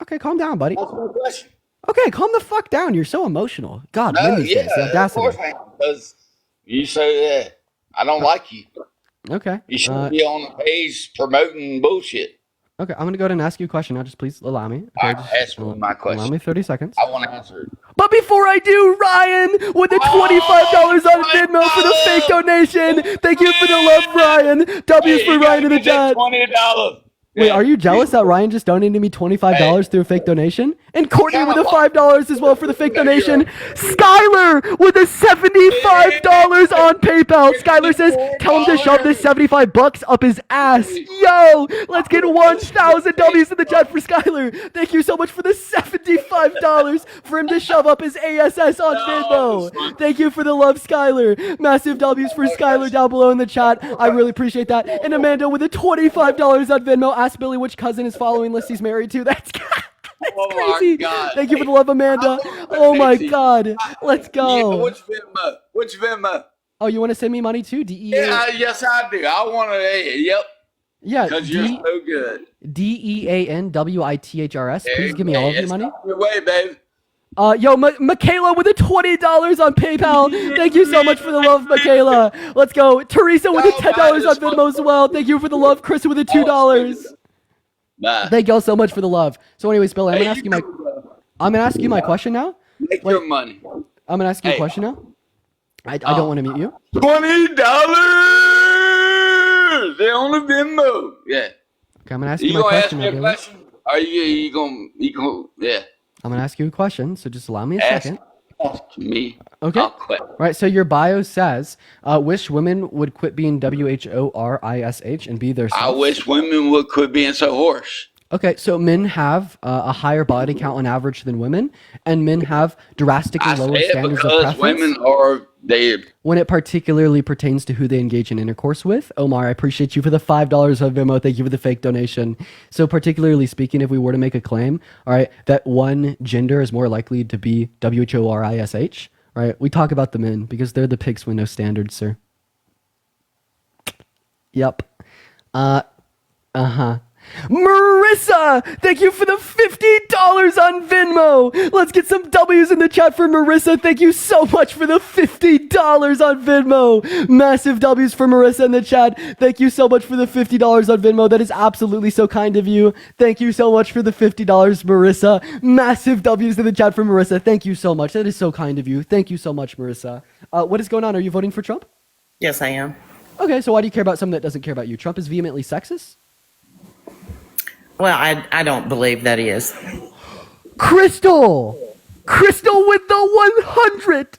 Okay, calm down, buddy. Okay, calm the fuck down. You're so emotional. God, win these days. The audacity. Of course, because you say that. I don't like you. Okay. You should be on the page promoting bullshit. Okay, I'm going to go ahead and ask you a question now. Just please allow me. Okay, ask me my question. Allow me 30 seconds. I want to answer it. But before I do, Ryan with the $25 on Venmo for the fake donation. Thank you for the love, Ryan. W's for Ryan in the chat. $20. Wait, are you jealous that Ryan just donated me $25 through a fake donation? And Courtney with a $5 as well for the fake donation. Skylar with a $75 on PayPal. Skylar says, tell him to shove this $75 up his ass. Yo, let's get 1,000 W's in the chat for Skylar. Thank you so much for the $75 for him to shove up his ASS on Venmo. Thank you for the love, Skylar. Massive W's for Skylar down below in the chat. I really appreciate that. And Amanda with a $25 on Venmo. Ask Billy which cousin is following list he's married to. That's crazy. Thank you for the love, Amanda. Oh my God. Let's go. Which Venmo? Which Venmo? Oh, you want to send me money too? DEA? Yeah, yes, I do. I want to. Yep. Yeah. Because you're so good. DEANWITHRS. Please give me all of your money. Your way, baby. Yo, Michaela with a $20 on PayPal. Thank you so much for the love, Michaela. Let's go. Teresa with a $10 on Venmo as well. Thank you for the love. Chris with a $2. Thank y'all so much for the love. So anyways, Bill, I'm gonna ask you my question now. Make your money. I'm gonna ask you a question now. I don't want to mute you. $20. They only Venmo. Yeah. Okay, I'm gonna ask you my question. You gonna ask me a question? Are you gonna? Yeah. I'm gonna ask you a question, so just allow me a second. Ask me. Okay. I'll quit. Right. So your bio says, "Wish women would quit being WHORISH and be their." I wish women would quit being so hoarse. Okay, so men have a higher body count on average than women, and men have drastically lower standards of preference. Women are dead. When it particularly pertains to who they engage in intercourse with. Omar, I appreciate you for the $5 on Venmo. Thank you for the fake donation. So particularly speaking, if we were to make a claim, all right, that one gender is more likely to be WHORISH, right? We talk about the men because they're the pigs with no standards, sir. Yep. Uh-huh. Marissa, thank you for the $50 on Venmo. Let's get some W's in the chat for Marissa. Thank you so much for the $50 on Venmo. Massive W's for Marissa in the chat. Thank you so much for the $50 on Venmo. That is absolutely so kind of you. Thank you so much for the $50, Marissa. Massive W's in the chat for Marissa. Thank you so much. That is so kind of you. Thank you so much, Marissa. What is going on? Are you voting for Trump? Yes, I am. Okay, so why do you care about someone that doesn't care about you? Trump is vehemently sexist? Well, I don't believe that he is. Crystal with the $100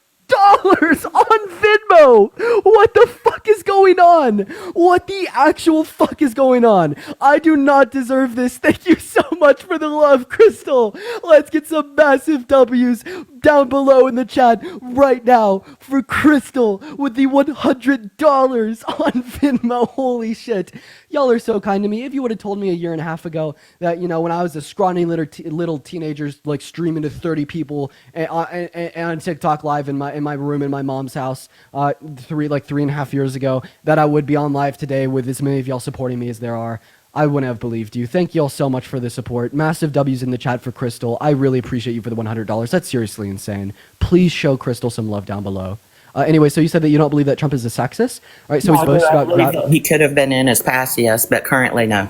on Venmo. What the fuck is going on? What the actual fuck is going on? I do not deserve this. Thank you so much for the love, Crystal. Let's get some massive W's down below in the chat right now for Crystal with the $100 on Venmo. Holy shit. Y'all are so kind to me. If you would have told me a year and a half ago that, you know, when I was a scrawny little teenager, like streaming to 30 people and on TikTok live in my room in my mom's house, 3.5 years ago, that I would be on live today with as many of y'all supporting me as there are, I wouldn't have believed you. Thank y'all so much for the support. Massive W's in the chat for Crystal. I really appreciate you for the $100. That's seriously insane. Please show Crystal some love down below. Anyway, so you said that you don't believe that Trump is a sexist? All right, so he's boasted about... He could have been in his past, yes, but currently, no.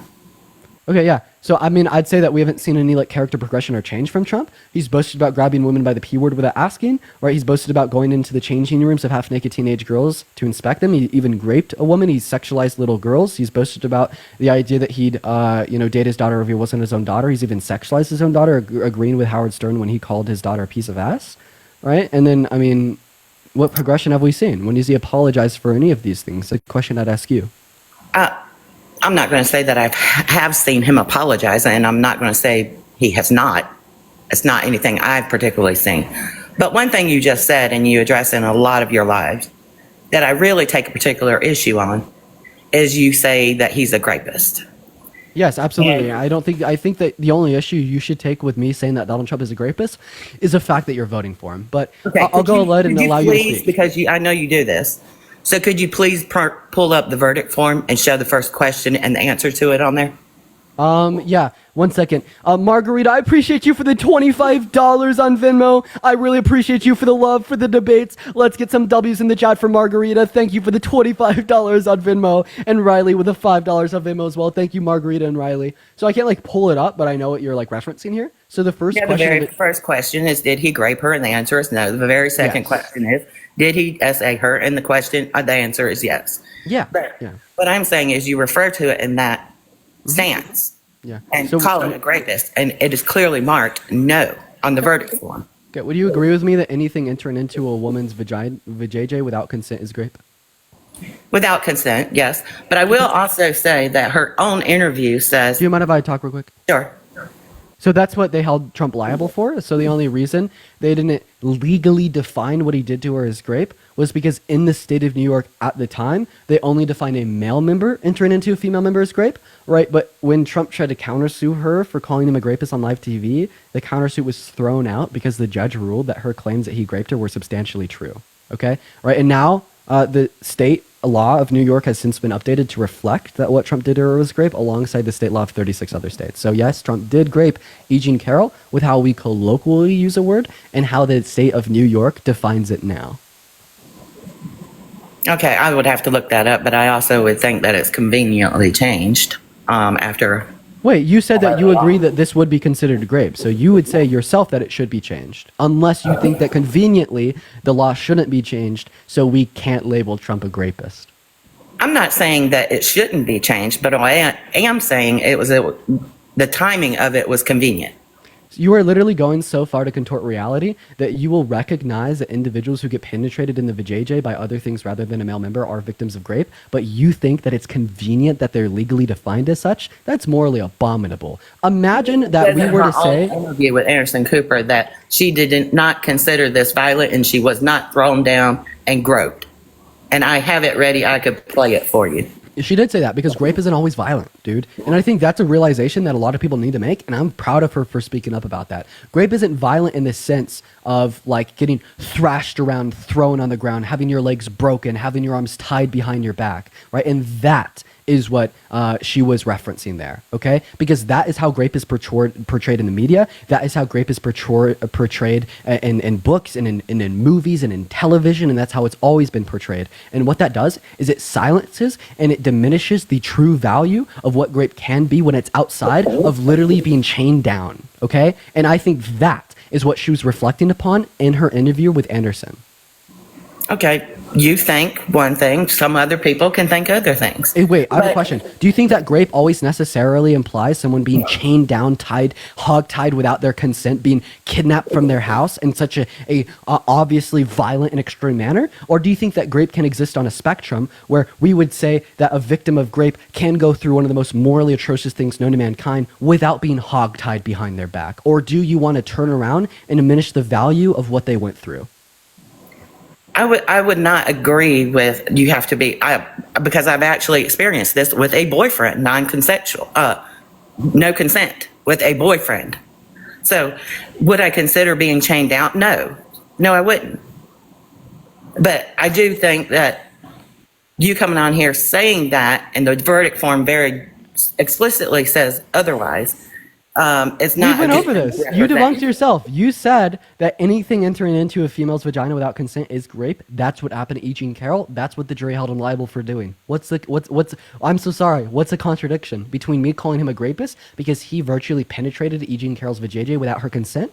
Okay, yeah. So, I mean, I'd say that we haven't seen any, like, character progression or change from Trump. He's boasted about grabbing women by the P word without asking, right? He's boasted about going into the changing rooms of half-naked teenage girls to inspect them. He even raped a woman. He's sexualized little girls. He's boasted about the idea that he'd, date his daughter if he wasn't his own daughter. He's even sexualized his own daughter, agreeing with Howard Stern when he called his daughter a piece of ass, right? And then, I mean... what progression have we seen? When does he apologize for any of these things? A question I'd ask you. I'm not going to say that I have seen him apologize, and I'm not going to say he has not. It's not anything I've particularly seen. But one thing you just said, and you address in a lot of your lives, that I really take a particular issue on, is you say that he's a rapist. Yes, absolutely. I think that the only issue you should take with me saying that Donald Trump is a rapist is the fact that you're voting for him. But okay, I'll go ahead and allow you to speak. Because I know you do this. So could you please pull up the verdict form and show the first question and the answer to it on there? Yeah, 1 second. Margarita, I appreciate you for the $25 on Venmo. I really appreciate you for the love for the debates. Let's get some W's in the chat for Margarita. Thank you for the $25 on Venmo. And Riley with the $5 on Venmo as well. Thank you, Margarita and Riley. So I can't like pull it up, but I know what you're like referencing here. So the first question. The first question is, did he rape her? And the answer is no. The very second question is, did he SA her? And the answer is yes. Yeah. But what I'm saying is you refer to it in that stance. Yeah. And call it a rapist. And it is clearly marked no on the verdict form. Okay, would you agree with me that anything entering into a woman's vajayjay without consent is rape? Without consent, yes. But I will also say that her own interview says... Do you mind if I talk real quick? Sure. So that's what they held Trump liable for. So the only reason they didn't legally define what he did to her as rape was because in the state of New York at the time, they only defined a male member entering into a female member as rape, right? But when Trump tried to countersue her for calling him a rapist on live TV, the countersuit was thrown out because the judge ruled that her claims that he raped her were substantially true. Okay, right? And now the state law of New York has since been updated to reflect that what Trump did to her was rape alongside the state law of 36 other states. So yes, Trump did rape E. Jean Carroll with how we colloquially use a word and how the state of New York defines it now. Okay, I would have to look that up, but I also would think that it's conveniently changed after... Wait, you said that you agree that this would be considered rape, so you would say yourself that it should be changed, unless you think that conveniently the law shouldn't be changed, so we can't label Trump a rapist. I'm not saying that it shouldn't be changed, but I am saying the timing of it was convenient. You are literally going so far to contort reality that you will recognize that individuals who get penetrated in the vajayjay by other things rather than a male member are victims of rape, but you think that it's convenient that they're legally defined as such? That's morally abominable. Imagine that we were to say... In her interview with Anderson Cooper that she did not consider this violent and she was not thrown down and groped. And I have it ready. I could play it for you. She did say that because rape isn't always violent, dude. And I think that's a realization that a lot of people need to make, and I'm proud of her for speaking up about that. Rape isn't violent in the sense of like getting thrashed around, thrown on the ground, having your legs broken, having your arms tied behind your back, right? And that is what she was referencing there, okay? Because that is how rape is portrayed in the media. That is how rape is portrayed in books and in movies and in television, and that's how it's always been portrayed. And what that does is it silences and it diminishes the true value of what rape can be when it's outside of literally being chained down, okay? And I think that is what she was reflecting upon in her interview with Anderson. Okay, you think one thing, some other people can think other things. Hey, wait, I have a question. Do you think that rape always necessarily implies someone being chained down, tied, hog-tied without their consent, being kidnapped from their house in such a obviously violent and extreme manner? Or do you think that rape can exist on a spectrum where we would say that a victim of rape can go through one of the most morally atrocious things known to mankind without being hog-tied behind their back? Or do you want to turn around and diminish the value of what they went through? I would not agree with you have to be, because I've actually experienced this with a boyfriend, non-consensual, no consent with a boyfriend. So would I consider being chained down? No, I wouldn't. But I do think that you coming on here saying that, and the verdict form very explicitly says otherwise, it's not. We went over this. You debunked yourself. You said that anything entering into a female's vagina without consent is rape. That's what happened to E. Jean Carroll. That's what the jury held him liable for doing. What's I'm so sorry. What's the contradiction between me calling him a rapist because he virtually penetrated E. Jean Carroll's vajayjay without her consent?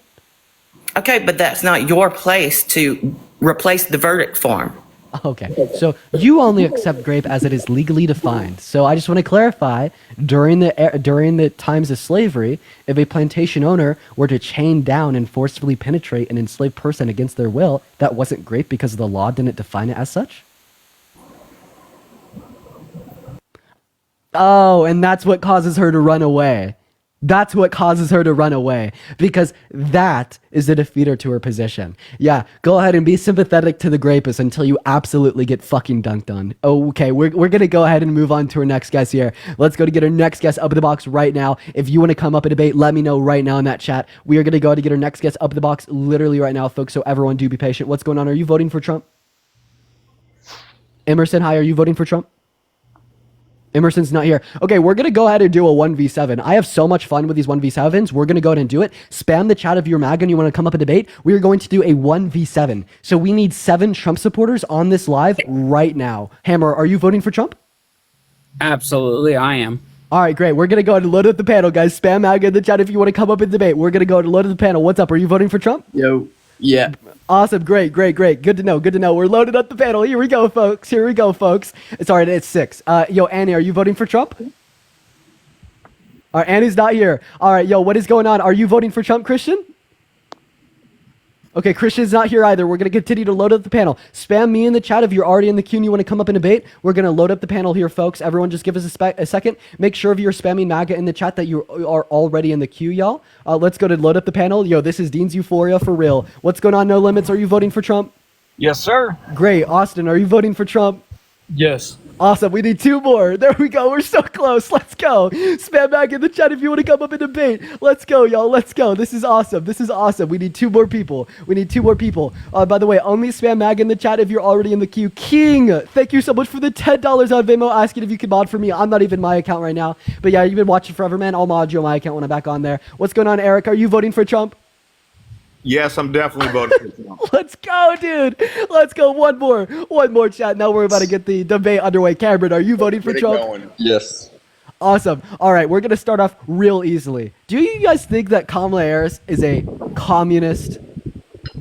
Okay, but that's not your place to replace the verdict form. Okay, so you only accept rape as it is legally defined. So I just want to clarify, during the times of slavery, if a plantation owner were to chain down and forcefully penetrate an enslaved person against their will, that wasn't rape because the law didn't define it as such? Oh, and that's what causes her to run away. That's what causes her to run away, because that is the defeater to her position. Yeah, go ahead and be sympathetic to the rapist until you absolutely get fucking dunked on. Okay, we're going to go ahead and move on to our next guest here. Let's go to get our next guest up in the box right now. If you want to come up and debate, let me know right now in that chat. We are going to go to get our next guest up in the box literally right now, folks, so everyone do be patient. What's going on? Are you voting for Trump? Emerson, hi, are you voting for Trump? Emerson's not here. Okay, we're going to go ahead and do a 1v7. I have so much fun with these 1v7s. We're going to go ahead and do it. Spam the chat if you're MAGA and you want to come up and debate. We are going to do a 1v7. So we need 7 Trump supporters on this live right now. Hammer, are you voting for Trump? Absolutely, I am. All right, great. We're going to go ahead and load up the panel, guys. Spam MAGA in the chat if you want to come up and debate. We're going to go ahead and load up the panel. What's up? Are you voting for Trump? Yo. Yeah. Awesome. Great. Good to know. We're loaded up the panel. Here we go, folks. It's all right. It's 6. Yo, Annie, are you voting for Trump? All right, Annie's not here. All right, yo, what is going on? Are you voting for Trump, Christian? Okay, Christian's not here either. We're going to continue to load up the panel. Spam me in the chat if you're already in the queue and you want to come up and debate. We're going to load up the panel here, folks. Everyone just give us a second. Make sure if you're spamming MAGA in the chat that you are already in the queue, y'all. Let's go to load up the panel. Yo, this is Dean's Euphoria for real. What's going on, No Limits? Are you voting for Trump? Yes, sir. Great. Austin, are you voting for Trump? Yes. Awesome. We need 2 more. There we go. We're so close. Let's go. Spam back in the chat if you want to come up and debate. Let's go, y'all. Let's go. This is awesome. This is awesome. We need 2 more people. We need 2 more people. By the way, only spam mag in the chat if you're already in the queue. King, thank you so much for the $10 on Venmo. Asking if you could mod for me. I'm not even my account right now. But yeah, you've been watching forever, man. I'll mod you on my account when I'm back on there. What's going on, Eric? Are you voting for Trump? Yes, I'm definitely voting for Trump. Let's go, dude. Let's go. One more chat. Now we're about to get the debate underway. Cameron, are you voting for Trump? Yes. Awesome. All right, we're going to start off real easily. Do you guys think that Kamala Harris is a communist?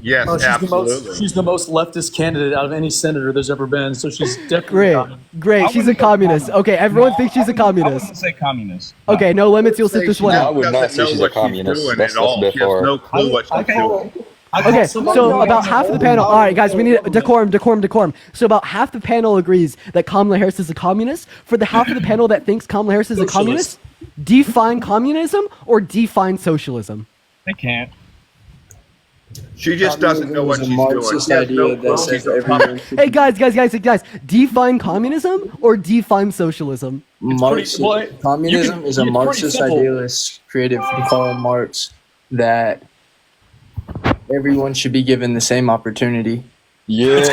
Yes, absolutely. She's the most leftist candidate out of any senator there's ever been, so she's definitely Great. She's a communist. Okay, everyone thinks she's a communist. I wouldn't say communist. Okay, No Limits, you'll sit this one No, out. I would not say she's a communist. That's before. No clue what she's doing. Okay, so about half of the panel. All right, guys, we need decorum. So about half the panel agrees that Kamala Harris is a communist. For the half of the panel that thinks Kamala Harris is a communist, define communism or define socialism. They can't. She just doesn't know what she's doing. Hey, guys, define communism or define socialism. Communism is a Marxist idealist created from Karl Marx that everyone should be given the same opportunity. Yeah.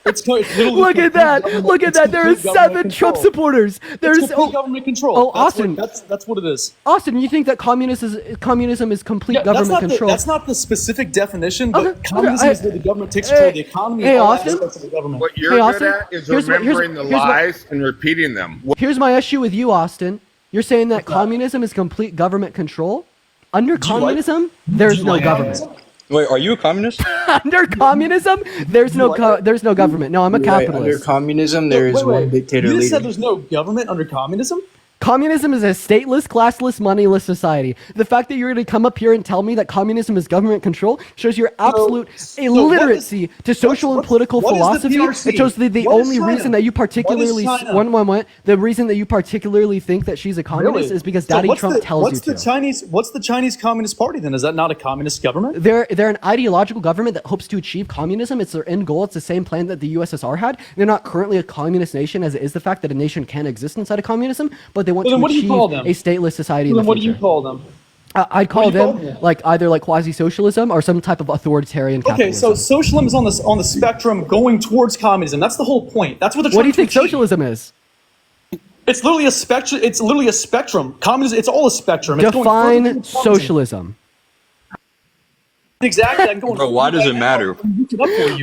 Look at that. There are 7 Trump supporters. There's government control. Oh, Austin. That's what it is. Austin, you think that communism is complete government control? That's not the specific definition, but communism is where the government takes control of the economy and all aspects of the government. What you're good at is remembering the lies and repeating them. Here's my issue with you, Austin. You're saying that communism is complete government control? Under communism, there's no government. Wait, are you a communist? Under communism, there's no government. No, I'm a capitalist. Under communism, there is one dictator You leader. just said there's no government under communism? Communism is a stateless, classless, moneyless society. The fact that you're going to come up here and tell me that communism is government control shows your absolute illiteracy to social and political philosophy. It shows the only reason that you particularly the reason that you particularly think that she's a communist is because Daddy Trump tells you to. What's the Chinese Communist Party then? Is that not a communist government? They're an ideological government that hopes to achieve communism. It's their end goal. It's the same plan that the USSR had. They're not currently a communist nation, as it is the fact that a nation can exist inside of communism, but they want to achieve a stateless society in the future. What do you call them? I'd call them either quasi-socialism or some type of authoritarian capitalism. Okay, so socialism is on the spectrum going towards communism. That's the whole point. That's what they're trying to achieve. What do you think socialism is? It's literally a spectrum. It's literally a spectrum. Communism. It's all a spectrum. Define socialism. Exactly. Bro, why does it matter?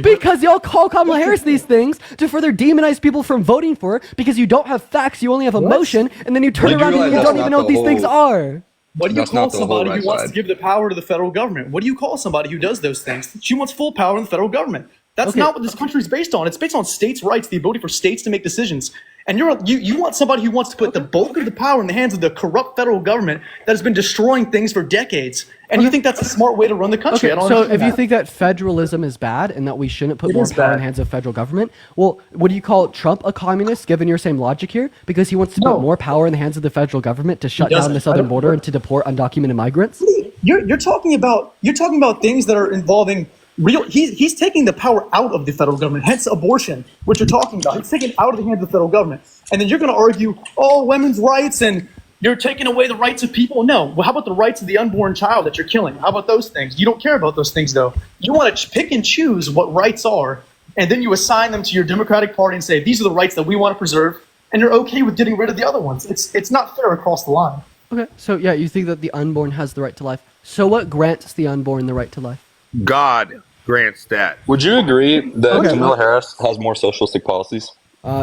Because y'all call Kamala Harris these things to further demonize people from voting for her because you don't have facts, you only have emotion, and then you turn around and you don't even know what these things are. What do you call somebody who wants to give the power to the federal government? What do you call somebody who does those things? She wants full power in the federal government. That's not what this country is based on. It's based on states' rights, the ability for states to make decisions. And you want somebody who wants to put the bulk of the power in the hands of the corrupt federal government that has been destroying things for decades. And you think that's a smart way to run the country. So if you think that federalism is bad and that we shouldn't put more power in the hands of federal government, well, would you call Trump a communist, given your same logic here? Because he wants to put more power in the hands of the federal government to shut down the southern border and to deport undocumented migrants? You're talking about things that are involving real. He's taking the power out of the federal government, hence abortion, which you're talking about. He's taking it out of the hands of the federal government. And then you're going to argue, women's rights and you're taking away the rights of people. No. Well, how about the rights of the unborn child that you're killing? How about those things? You don't care about those things, though. You want to pick and choose what rights are, and then you assign them to your Democratic Party and say, these are the rights that we want to preserve, and you're okay with getting rid of the other ones. It's not fair across the line. Okay, so yeah, you think that the unborn has the right to life. So what grants the unborn the right to life? God grants that. Would you agree that Kamala Harris has more socialistic policies?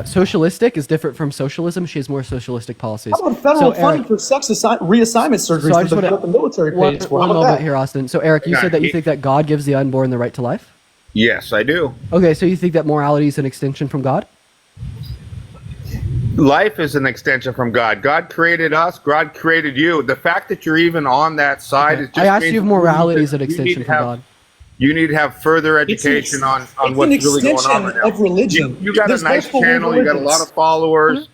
Socialistic is different from socialism. She has more socialistic policies. How about federal funding for sex reassignment surgeries that the military pays for? One moment here, Austin. So Eric, you said that you think that God gives the unborn the right to life? Yes, I do. Okay, so you think that morality is an extension from God? Life is an extension from God. God created us. God created you. The fact that you're even on that side is just I asked means you if morality is an you need extension to from have- God. You need to have further education on what's really going on right now. of religion. You got a nice channel. You got a lot of followers,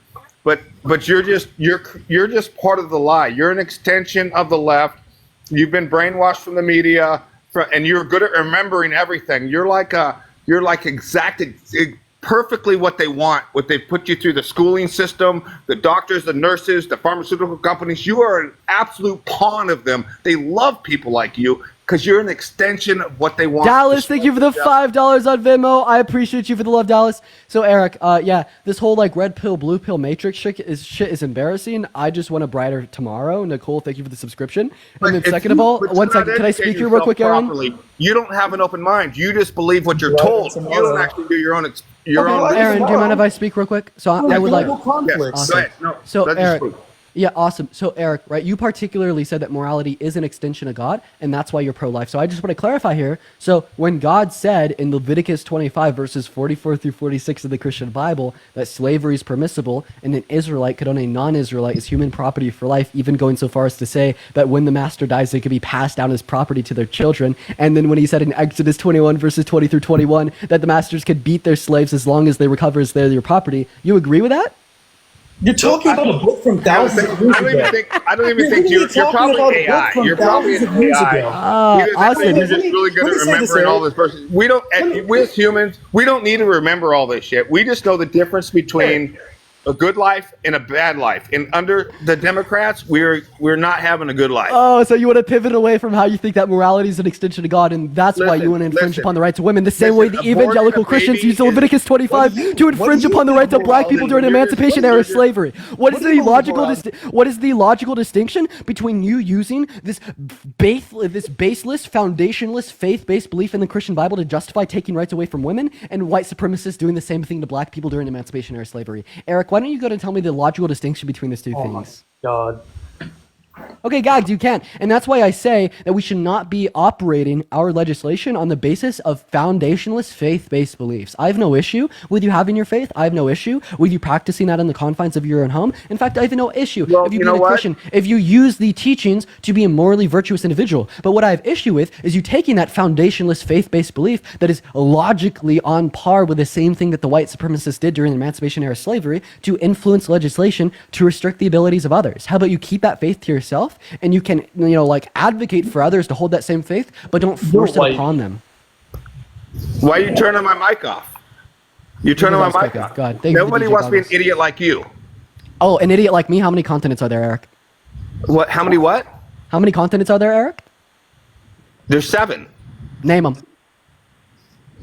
but you're just part of the lie. You're an extension of the left. You've been brainwashed from the media, and you're good at remembering everything. You're like exactly perfectly what they want. What they put you through the schooling system, the doctors, the nurses, the pharmaceutical companies. You are an absolute pawn of them. They love people like you. Because you're an extension of what they want. Dallas, thank you for the $5 on Venmo. I appreciate you for the love, Dallas. So Eric, yeah, this whole like red pill, blue pill matrix shit is embarrassing. I just want a brighter tomorrow. Nicole, thank you for the subscription. And then second of all, one second, can I speak here real quick, Aaron? You don't have an open mind. You just believe what you're told. You don't actually do your own. Aaron, do you mind if I speak real quick? So I would like. Yes, go ahead. No, so let Eric. me speak. Yeah, awesome. So Eric, right, you particularly said that morality is an extension of God, and that's why you're pro-life. So I just want to clarify here. So when God said in Leviticus 25, verses 44 through 46 of the Christian Bible, that slavery is permissible, and an Israelite could own a non-Israelite as human property for life, even going so far as to say that when the master dies, they could be passed down as property to their children. And then when he said in Exodus 21, verses 20 through 21, that the masters could beat their slaves as long as they recover as their property, you agree with that? You're talking about a book from thousands of years ago. I don't even think you're probably AI. You're probably an AI. Awesome. You're just really good at remembering all this verses. We as humans, we don't need to remember all this shit. We just know the difference between a good life and a bad life. And under the Democrats, we're not having a good life. Oh, so you want to pivot away from how you think that morality is an extension of God, and that's why you want to infringe upon the rights of women, the same way the evangelical Christians use Leviticus 25 to infringe upon the rights of black people during emancipation era slavery. What is the logical distinction between you using this baseless, foundationless, faith-based belief in the Christian Bible to justify taking rights away from women, and white supremacists doing the same thing to black people during emancipation era slavery? Eric, why don't you go and tell me the logical distinction between these two things? My God. Okay, Gags, you can. And that's why I say that we should not be operating our legislation on the basis of foundationless faith-based beliefs. I have no issue with you having your faith. I have no issue with you practicing that in the confines of your own home. In fact, I have no issue if you being a Christian, if you use the teachings to be a morally virtuous individual. But what I have issue with is you taking that foundationless faith-based belief that is logically on par with the same thing that the white supremacists did during the emancipation era slavery to influence legislation to restrict the abilities of others. How about you keep that faith to yourself, and you can, advocate for others to hold that same faith, but don't force it upon them. Why are you turning my mic off? You're turning my mic off. God, nobody wants to be an idiot like you. Oh, an idiot like me? How many continents are there, Eric? What? How many what? How many continents are there, Eric? There's 7. Name them.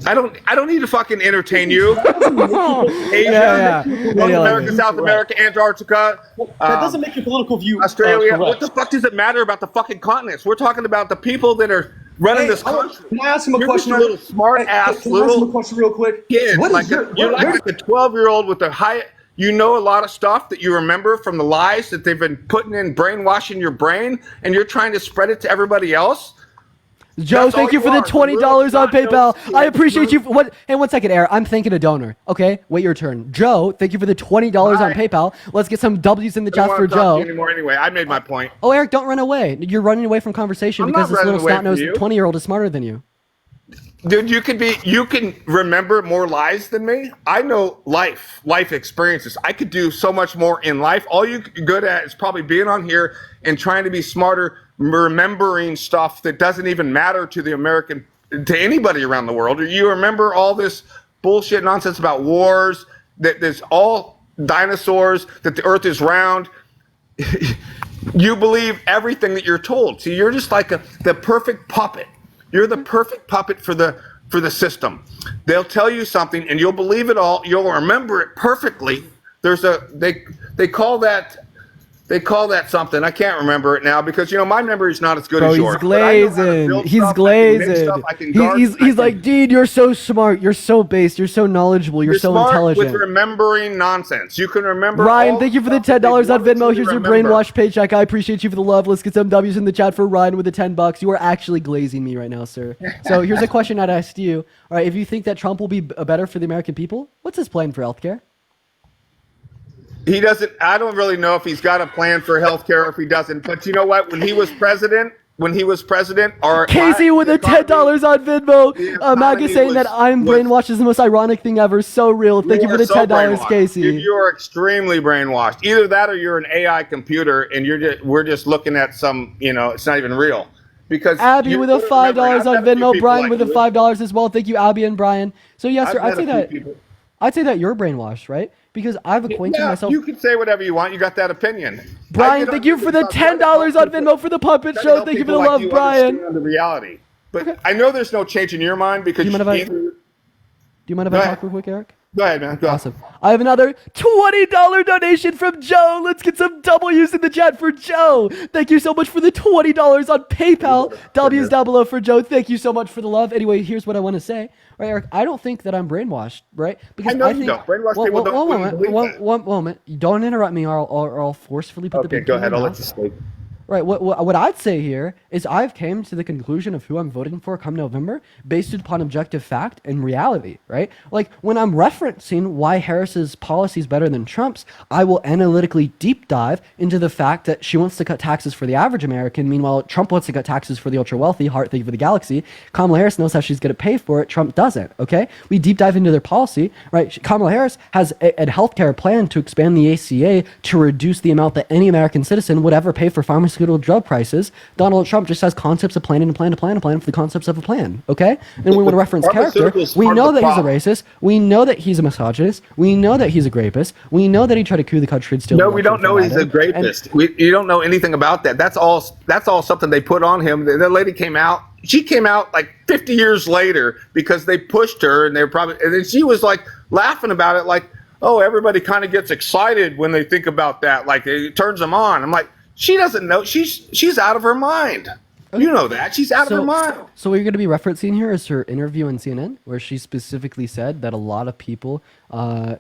I don't need to fucking entertain you. Asia, North America, South America, Antarctica. That doesn't make your political view. Australia. What the fuck does it matter about the fucking continents? We're talking about the people that are running this country. Can I ask him a question? You're just a little smart ass Can I ask him a question real quick? Kid. You're like a 12-year-old with a high. You know a lot of stuff that you remember from the lies that they've been putting in, brainwashing your brain, and you're trying to spread it to everybody else. Joe, thank you for the $20 on PayPal. I appreciate you. Hey, 1 second, Eric. I'm thanking a donor. Okay, wait your turn. Joe, thank you for the $20 on PayPal. Let's get some W's in the chat for Joe. Anymore anyway, I made my point. Oh, Eric, don't run away. You're running away from conversation because this little snot-nosed 20-year-old is smarter than you. Dude, you can remember more lies than me. I know life experiences. I could do so much more in life. All you're good at is probably being on here and trying to be smarter, remembering stuff that doesn't even matter to anybody around the world. You remember all this bullshit nonsense about wars, that there's all dinosaurs, that the earth is round. You believe everything that you're told. See, you're just like the perfect puppet. You're the perfect puppet for the system. They'll tell you something and you'll believe it all. You'll remember it perfectly. They call that something. I can't remember it now because my memory is not as good as yours. He's glazing. He's like, dude, you're so smart. You're so based. You're so knowledgeable. You're so intelligent. With remembering nonsense. You can remember. Ryan, thank you for the $10 on Venmo. Here's your brainwash paycheck. I appreciate you for the love. Let's get some W's in the chat for Ryan with the $10. You are actually glazing me right now, sir. So here's a question I'd ask you. All right, if you think that Trump will be better for the American people, what's his plan for healthcare? He doesn't. I don't really know if he's got a plan for healthcare or if he doesn't. But you know what? When he was president, or Casey with a $10 on Venmo. Mag is saying that I'm brainwashed is the most ironic thing ever. So real. Thank you for the $10, Casey. You're extremely brainwashed. Either that or you're an AI computer, and we're just looking at some. It's not even real. Because Abby with a $5 on Venmo. Brian with a $5 as well. Thank you, Abby and Brian. So yes, sir. I'd say that you're brainwashed, right? Because I've acquainted myself. You can say whatever you want. You got that opinion. Brian, thank you for the $10 on Venmo for the puppet show. Thank you for the love, Brian. The reality, but I know there's no change in your mind because. Do you mind if I talk real quick, Eric? Go ahead, man. Go. Awesome. I have another $20 donation from Joe. Let's get some W's in the chat for Joe. Thank you so much for the $20 on PayPal. W's down below for Joe. Thank you so much for the love. Anyway, here's what I want to say. Right, Eric, I don't think that I'm brainwashed, right? Because I think, you don't. Brainwashed people don't. One moment. Don't interrupt me or I'll forcefully put the big go ahead. I'll let you speak. Right, what I'd say here is I've came to the conclusion of who I'm voting for come November based upon objective fact and reality, right? Like, when I'm referencing why Harris's policy is better than Trump's, I will analytically deep dive into the fact that she wants to cut taxes for the average American. Meanwhile, Trump wants to cut taxes for the ultra-wealthy, heart thing for the galaxy. Kamala Harris knows how she's going to pay for it. Trump doesn't, okay? We deep dive into their policy, right? Kamala Harris has a healthcare plan to expand the ACA to reduce the amount that any American citizen would ever pay for pharmaceutical drug prices. Donald Trump just has concepts of planning and plan for the concepts of a plan, okay? And when we want to reference character, we know that he's a racist. We know that he's a misogynist. We know that he's a rapist. We know that he tried to coup the country and steal. No, we don't know he's a rapist. You don't know anything about that. That's all something they put on him. The lady came out. She came out like 50 years later because they pushed her, and and then she was like laughing about it, like, oh, everybody kind of gets excited when they think about that, like it turns them on. I'm like, she doesn't know. She's out of her mind. Okay. You know that. She's out of her mind. So what you're going to be referencing here is her interview on CNN, where she specifically said that a lot of people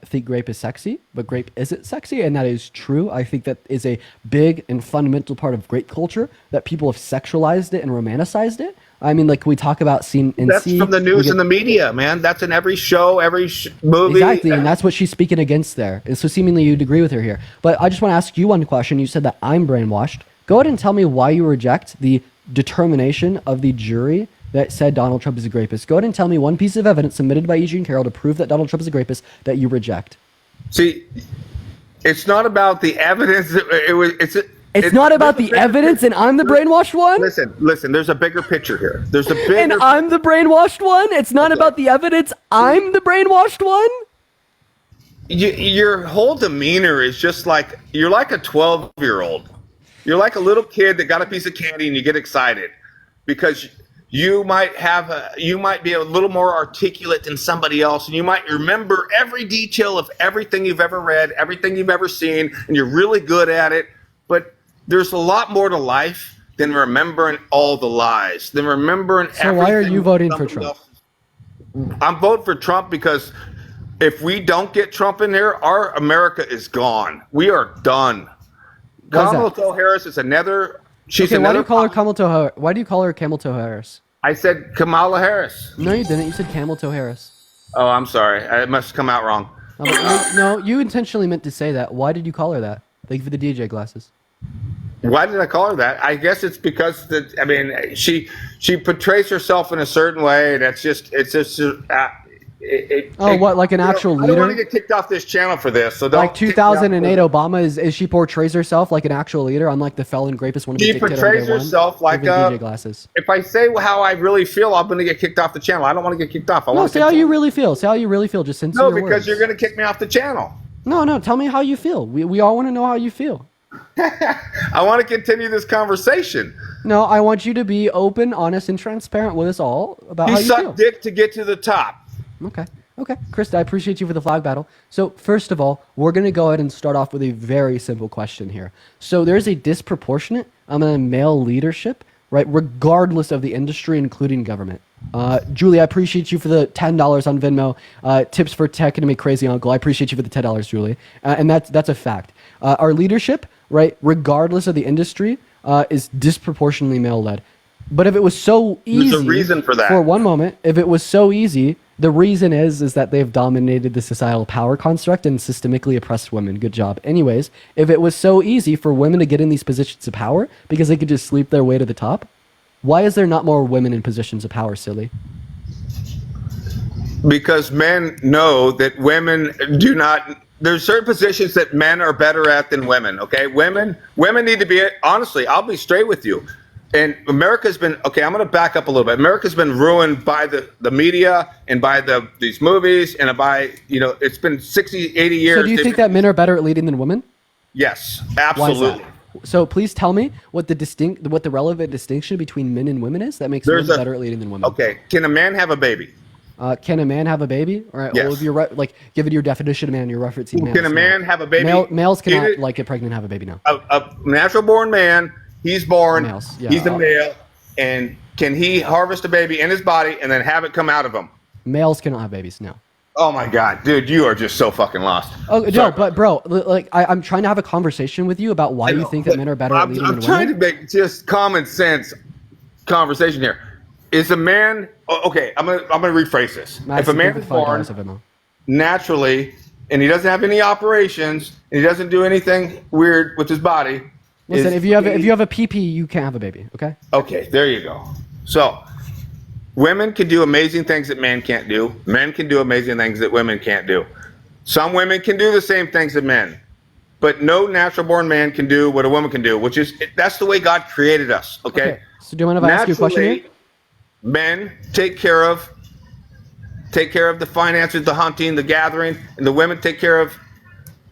think grape is sexy, but grape isn't sexy, and that is true. I think that is a big and fundamental part of grape culture, that people have sexualized it and romanticized it. I mean, like we talk about That's from the news and the media, man. That's in every show, every movie. Exactly, and that's what she's speaking against there. And so seemingly you'd agree with her here. But I just want to ask you one question. You said that I'm brainwashed. Go ahead and tell me why you reject the determination of the jury that said Donald Trump is a rapist. Go ahead and tell me one piece of evidence submitted by E.G. and Carroll to prove that Donald Trump is a rapist that you reject. See, it's not about the evidence. It's not about the evidence, and I'm the brainwashed one? Listen, there's a bigger picture here. And I'm the brainwashed one? It's not about the evidence, I'm the brainwashed one? Your whole demeanor is just like, you're like a 12-year-old. You're like a little kid that got a piece of candy and you get excited because you might be a little more articulate than somebody else, and you might remember every detail of everything you've ever read, everything you've ever seen, and you're really good at it. But there's a lot more to life than remembering all the lies, than remembering everything. So why are you voting for Trump? I'm voting for Trump because if we don't get Trump in there, our America is gone. We are done. Kamala Harris is another. She's another. Why do you call her Camel Toe Harris? Why do you call her Camel Toe Harris? I said Kamala Harris. No, you didn't. You said Camel Toe Harris. Oh, I'm sorry. It must have come out wrong. No, you intentionally meant to say that. Why did you call her that? Thank you for the DJ glasses. Why did I call her that? I guess it's because she portrays herself in a certain way. That's just what, like an actual leader? I don't want to get kicked off this channel for this. So don't. Like 2008 Obama is she portrays herself like an actual leader, unlike the felon rapist one. She portrays herself like a. If I say how I really feel, I'm going to get kicked off the channel. I don't want to get kicked off. Say how you really feel. Say how you really feel. Just censor your words. No, because you're going to kick me off the channel. No. Tell me how you feel. We all want to know how you feel. I want to continue this conversation. No, I want you to be open, honest, and transparent with us all about how you feel. You suck dick to get to the top. Okay. Krista, I appreciate you for the flag battle. So first of all, we're going to go ahead and start off with a very simple question here. So there's a disproportionate amount of male leadership, right, regardless of the industry, including government. Julie, I appreciate you for the $10 on Venmo. Tips for tech and me crazy uncle. I appreciate you for the $10, Julie. And that's a fact. Our leadership, right, regardless of the industry, is disproportionately male-led. But if it was so easy, there's a reason for that. For one moment, if it was so easy The reason is that they've dominated the societal power construct and systemically oppressed women. Good job. Anyways, if it was so easy for women to get in these positions of power because they could just sleep their way to the top, why is there not more women in positions of power, silly? Because men know that women do not. There's certain positions that men are better at than women. Okay, women need to be. Honestly, I'll be straight with you. And America's been, okay, I'm going to back up a little bit. America's been ruined by the media and by these movies and by, it's been 60, 80 years. So do you think that men are better at leading than women? Yes, absolutely. Why is that? So please tell me what the relevant distinction between men and women is that makes men better at leading than women. Okay, can a man have a baby? Can a man have a baby? All right. Yes. Well, if you're give it your definition of man, you're referencing males. Can a man have a baby? Males cannot get pregnant and have a baby now. A natural born man. He's born, Males, yeah. He's a male, and can he harvest a baby in his body and then have it come out of him? Males cannot have babies, no. Oh my God, dude, you are just so fucking lost. Oh, no, but bro, I'm trying to have a conversation with you about why you think that men are better at leading than women. I'm trying to make just common sense conversation here. Is a man, okay, I'm gonna rephrase this. If a man is born naturally and he doesn't have any operations and he doesn't do anything weird with his body. Listen, if you have a PP, you can't have a baby, okay? Okay, there you go. So, women can do amazing things that men can't do. Men can do amazing things that women can't do. Some women can do the same things that men. But no natural-born man can do what a woman can do, that's the way God created us, okay? So do you mind if I ask you a question here? Men take care of the finances, the hunting, the gathering, and the women take care of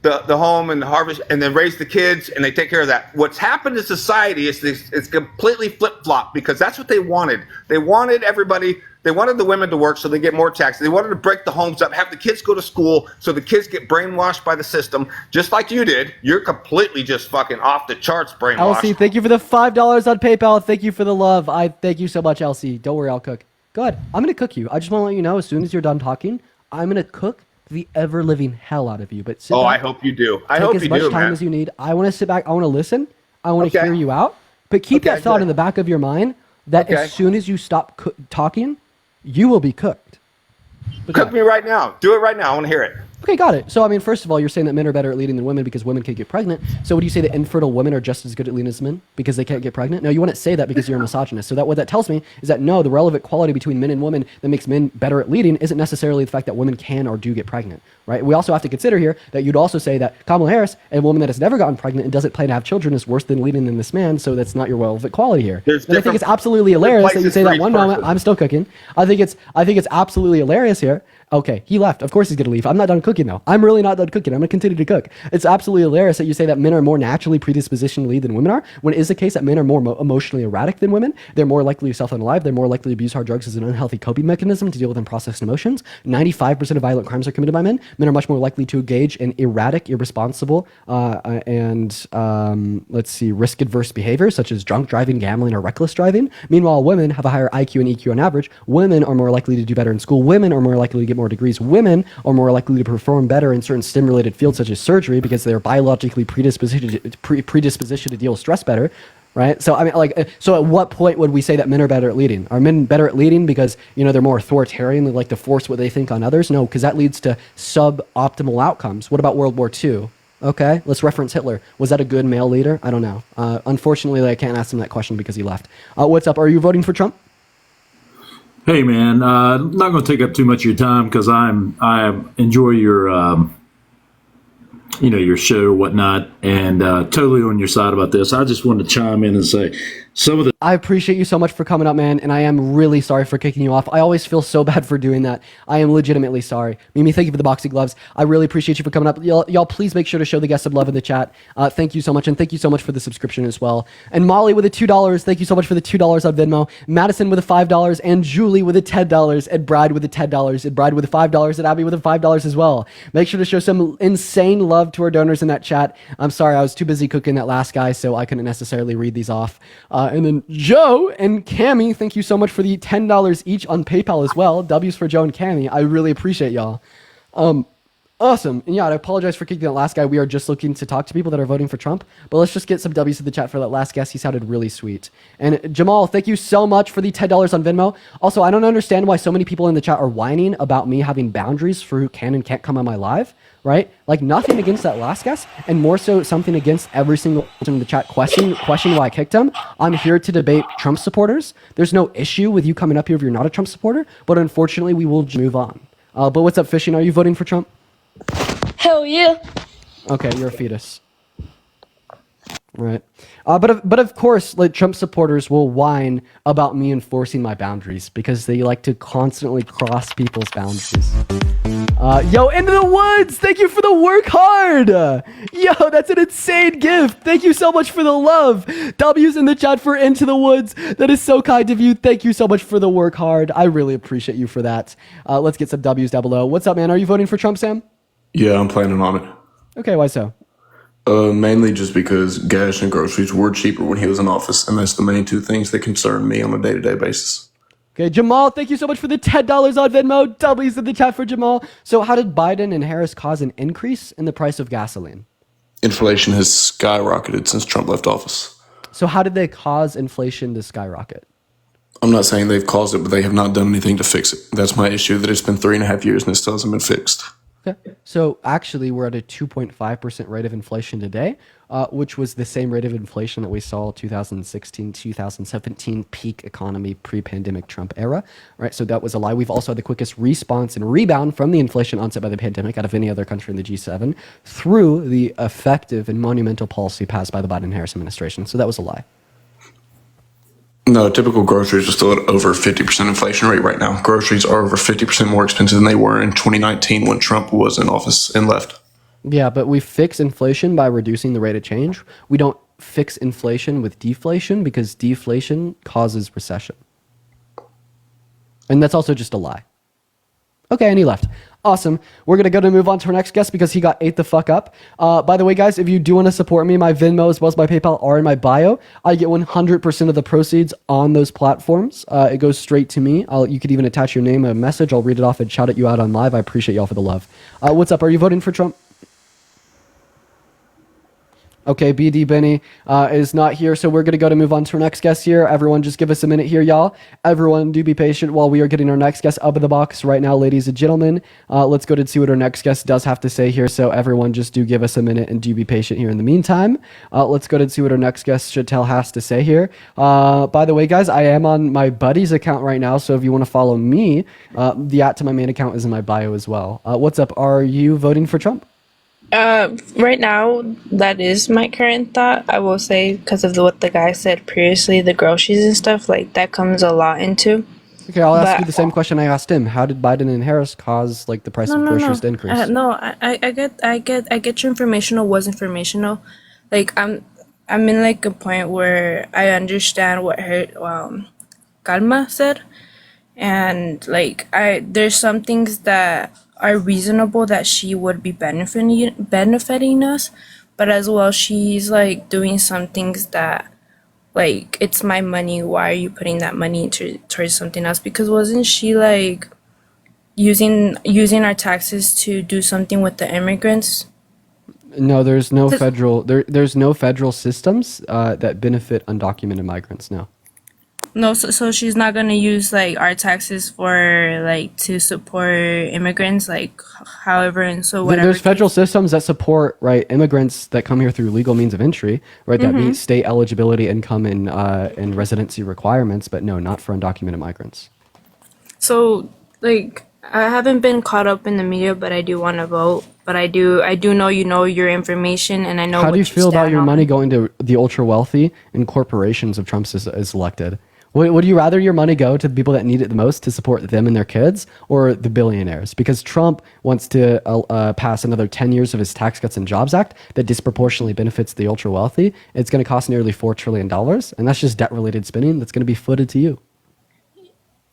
the home and the harvest, and then raise the kids, and they take care of that. What's happened in society is it's completely flip-flop because that's what they wanted. They wanted the women to work so they get more taxes. They wanted to break the homes up, have the kids go to school so the kids get brainwashed by the system, just like you did. You're completely just fucking off the charts brainwashed. Elsie, thank you for the $5 on PayPal. Thank you for the love. I thank you so much, Elsie. Don't worry, I'll cook. Go ahead. I'm going to cook you. I just want to let you know, as soon as you're done talking, I'm going to cook the ever-living hell out of you. But sit back, I hope you do. I hope you do, take as much time man. as you need. I want to sit back. I want to listen. I want to hear you out. But keep that thought in the back of your mind that as soon as you stop talking, you will be cooked. Cook me right now. Do it right now. I want to hear it. Okay, got it. So, I mean, first of all, you're saying that men are better at leading than women because women can't get pregnant. So would you say that infertile women are just as good at leading as men because they can't get pregnant? No, you wouldn't say that because you're a misogynist. So what that tells me is that no, the relevant quality between men and women that makes men better at leading isn't necessarily the fact that women can or do get pregnant, right? We also have to consider here that you'd also say that Kamala Harris, a woman that has never gotten pregnant and doesn't plan to have children, is worse than leading than this man, so that's not your relevant quality here. And I think it's absolutely hilarious that you say that one moment. I'm still cooking. I think it's absolutely hilarious here. Okay, he left. Of course he's going to leave. I'm not done cooking, though. I'm really not done cooking. I'm going to continue to cook. It's absolutely hilarious that you say that men are more naturally predisposed to lead than women are, when it is the case that men are more emotionally erratic than women. They're more likely to self-unalive. They're more likely to abuse hard drugs as an unhealthy coping mechanism to deal with unprocessed emotions. 95% of violent crimes are committed by men. Men are much more likely to engage in erratic, irresponsible, risk-adverse behaviors, such as drunk driving, gambling, or reckless driving. Meanwhile, women have a higher IQ and EQ on average. Women are more likely to do better in school. Women are more likely to get more degrees. Women are more likely to perform better in certain STEM-related fields such as surgery because they're biologically predisposed to deal with stress better, right? So I mean, so at what point would we say that men are better at leading? Are men better at leading because they're more authoritarian, they like to force what they think on others? No, because that leads to suboptimal outcomes. What about World War II? Okay, let's reference Hitler. Was that a good male leader? I don't know. Unfortunately, I can't ask him that question because he left. What's up? Are you voting for Trump? Hey man, I'm not going to take up too much of your time because I enjoy your your show or whatnot, and totally on your side about this. I just wanted to chime in and say some of the. I appreciate you so much for coming up, man, and I am really sorry for kicking you off. I always feel so bad for doing that. I am legitimately sorry. Mimi, thank you for the boxing gloves. I really appreciate you for coming up. Y'all please make sure to show the guests some love in the chat. Thank you so much, and thank you so much for the subscription as well. And Molly with the $2, thank you so much for the $2 on Venmo. Madison with the $5, and Julie with the $10, and Brad with the $10, and Brad with the $5, and Abby with the $5 as well. Make sure to show some insane love to our donors in that chat. I'm sorry, I was too busy cooking that last guy, so I couldn't necessarily read these off. And then Joe and Cammy, thank you so much for the $10 each on PayPal as well. W's for Joe and Cammy. I really appreciate y'all. Awesome. And yeah, I apologize for kicking that last guy. We are just looking to talk to people that are voting for Trump. But let's just get some W's in the chat for that last guest. He sounded really sweet. And Jamal, thank you so much for the $10 on Venmo. Also, I don't understand why so many people in the chat are whining about me having boundaries for who can and can't come on my live, right? Like nothing against that last guest, and more so something against every single person in the chat questioning why I kicked him. I'm here to debate Trump supporters. There's no issue with you coming up here if you're not a Trump supporter, but unfortunately, we will move on. But what's up, Fishing? Are you voting for Trump? Hell yeah. Okay, you're a fetus. Right. But of course, like Trump supporters will whine about me enforcing my boundaries because they like to constantly cross people's boundaries. Yo, Into the Woods, thank you for the work hard. Yo, that's an insane gift. Thank you so much for the love. W's in the chat for Into the Woods. That is so kind of you. Thank you so much for the work hard. I really appreciate you for that. Let's get some W's down below. What's up, man? Are you voting for Trump, Sam? Yeah, I'm planning on it. Okay, why so? Mainly just because gas and groceries were cheaper when he was in office, and that's the main two things that concern me on a day-to-day basis. Okay, Jamal, thank you so much for the $10 on Venmo. W's in the chat for Jamal. So how did Biden and Harris cause an increase in the price of gasoline? Inflation has skyrocketed since Trump left office. So how did they cause inflation to skyrocket? I'm not saying they've caused it, but they have not done anything to fix it. That's my issue, that it's been 3.5 years and it still hasn't been fixed. Okay. So actually, we're at a 2.5% rate of inflation today, which was the same rate of inflation that we saw 2016, 2017 peak economy pre-pandemic Trump era, right? So that was a lie. We've also had the quickest response and rebound from the inflation onset by the pandemic out of any other country in the G7 through the effective and monumental policy passed by the Biden-Harris administration. So that was a lie. No, typical groceries are still at over 50% inflation rate right now. Groceries are over 50% more expensive than they were in 2019 when Trump was in office and left. Yeah, but we fix inflation by reducing the rate of change. We don't fix inflation with deflation because deflation causes recession. And that's also just a lie. Okay, and he left. Awesome. We're going to move on to our next guest because he got ate the fuck up. By the way, guys, if you do want to support me, my Venmo as well as my PayPal are in my bio. I get 100% of the proceeds on those platforms. It goes straight to me. You could even attach your name, a message. I'll read it off and shout at you out on live. I appreciate y'all for the love. What's up? Are you voting for Trump? Okay, BD Benny is not here, so we're going to move on to our next guest here. Everyone, just give us a minute here, y'all. Everyone, do be patient while we are getting our next guest up in the box right now, ladies and gentlemen. Let's go to see what our next guest does have to say here, so everyone just do give us a minute and do be patient here in the meantime. Let's go to see what our next guest Chantel has to say here. By the way, guys, I am on my buddy's account right now, so if you want to follow me, the @ to my main account is in my bio as well. What's up? Are you voting for Trump? Right now, that is my current thought. I will say, because of what the guy said previously, the groceries and stuff, like, that comes a lot into. Okay, I'll ask you the same question I asked him. How did Biden and Harris cause, like, the price of groceries to increase? I get your informational was informational. Like, I'm in, like, a point where I understand what her, Calma said. And, like, there's some things that are reasonable that she would be benefiting us, but as well she's like doing some things that, like, it's my money, why are you putting that money towards something else? Because wasn't she like using our taxes to do something with the immigrants? No, there's no there's no federal systems that benefit undocumented migrants. No, so she's not gonna use like our taxes for like to support immigrants, like however, and so whatever. There's federal systems that support immigrants that come here through legal means of entry, right? That meet state eligibility, income, and residency requirements, but no, not for undocumented migrants. So like I haven't been caught up in the media, but I do want to vote. But I do know your information, and I know. How do you feel about your money going to the ultra wealthy and corporations if Trump is elected? Would you rather your money go to the people that need it the most to support them and their kids, or the billionaires? Because Trump wants to pass another 10 years of his Tax Cuts and Jobs Act that disproportionately benefits the ultra wealthy. It's going to cost nearly $4 trillion, and that's just debt-related spending that's going to be footed to you.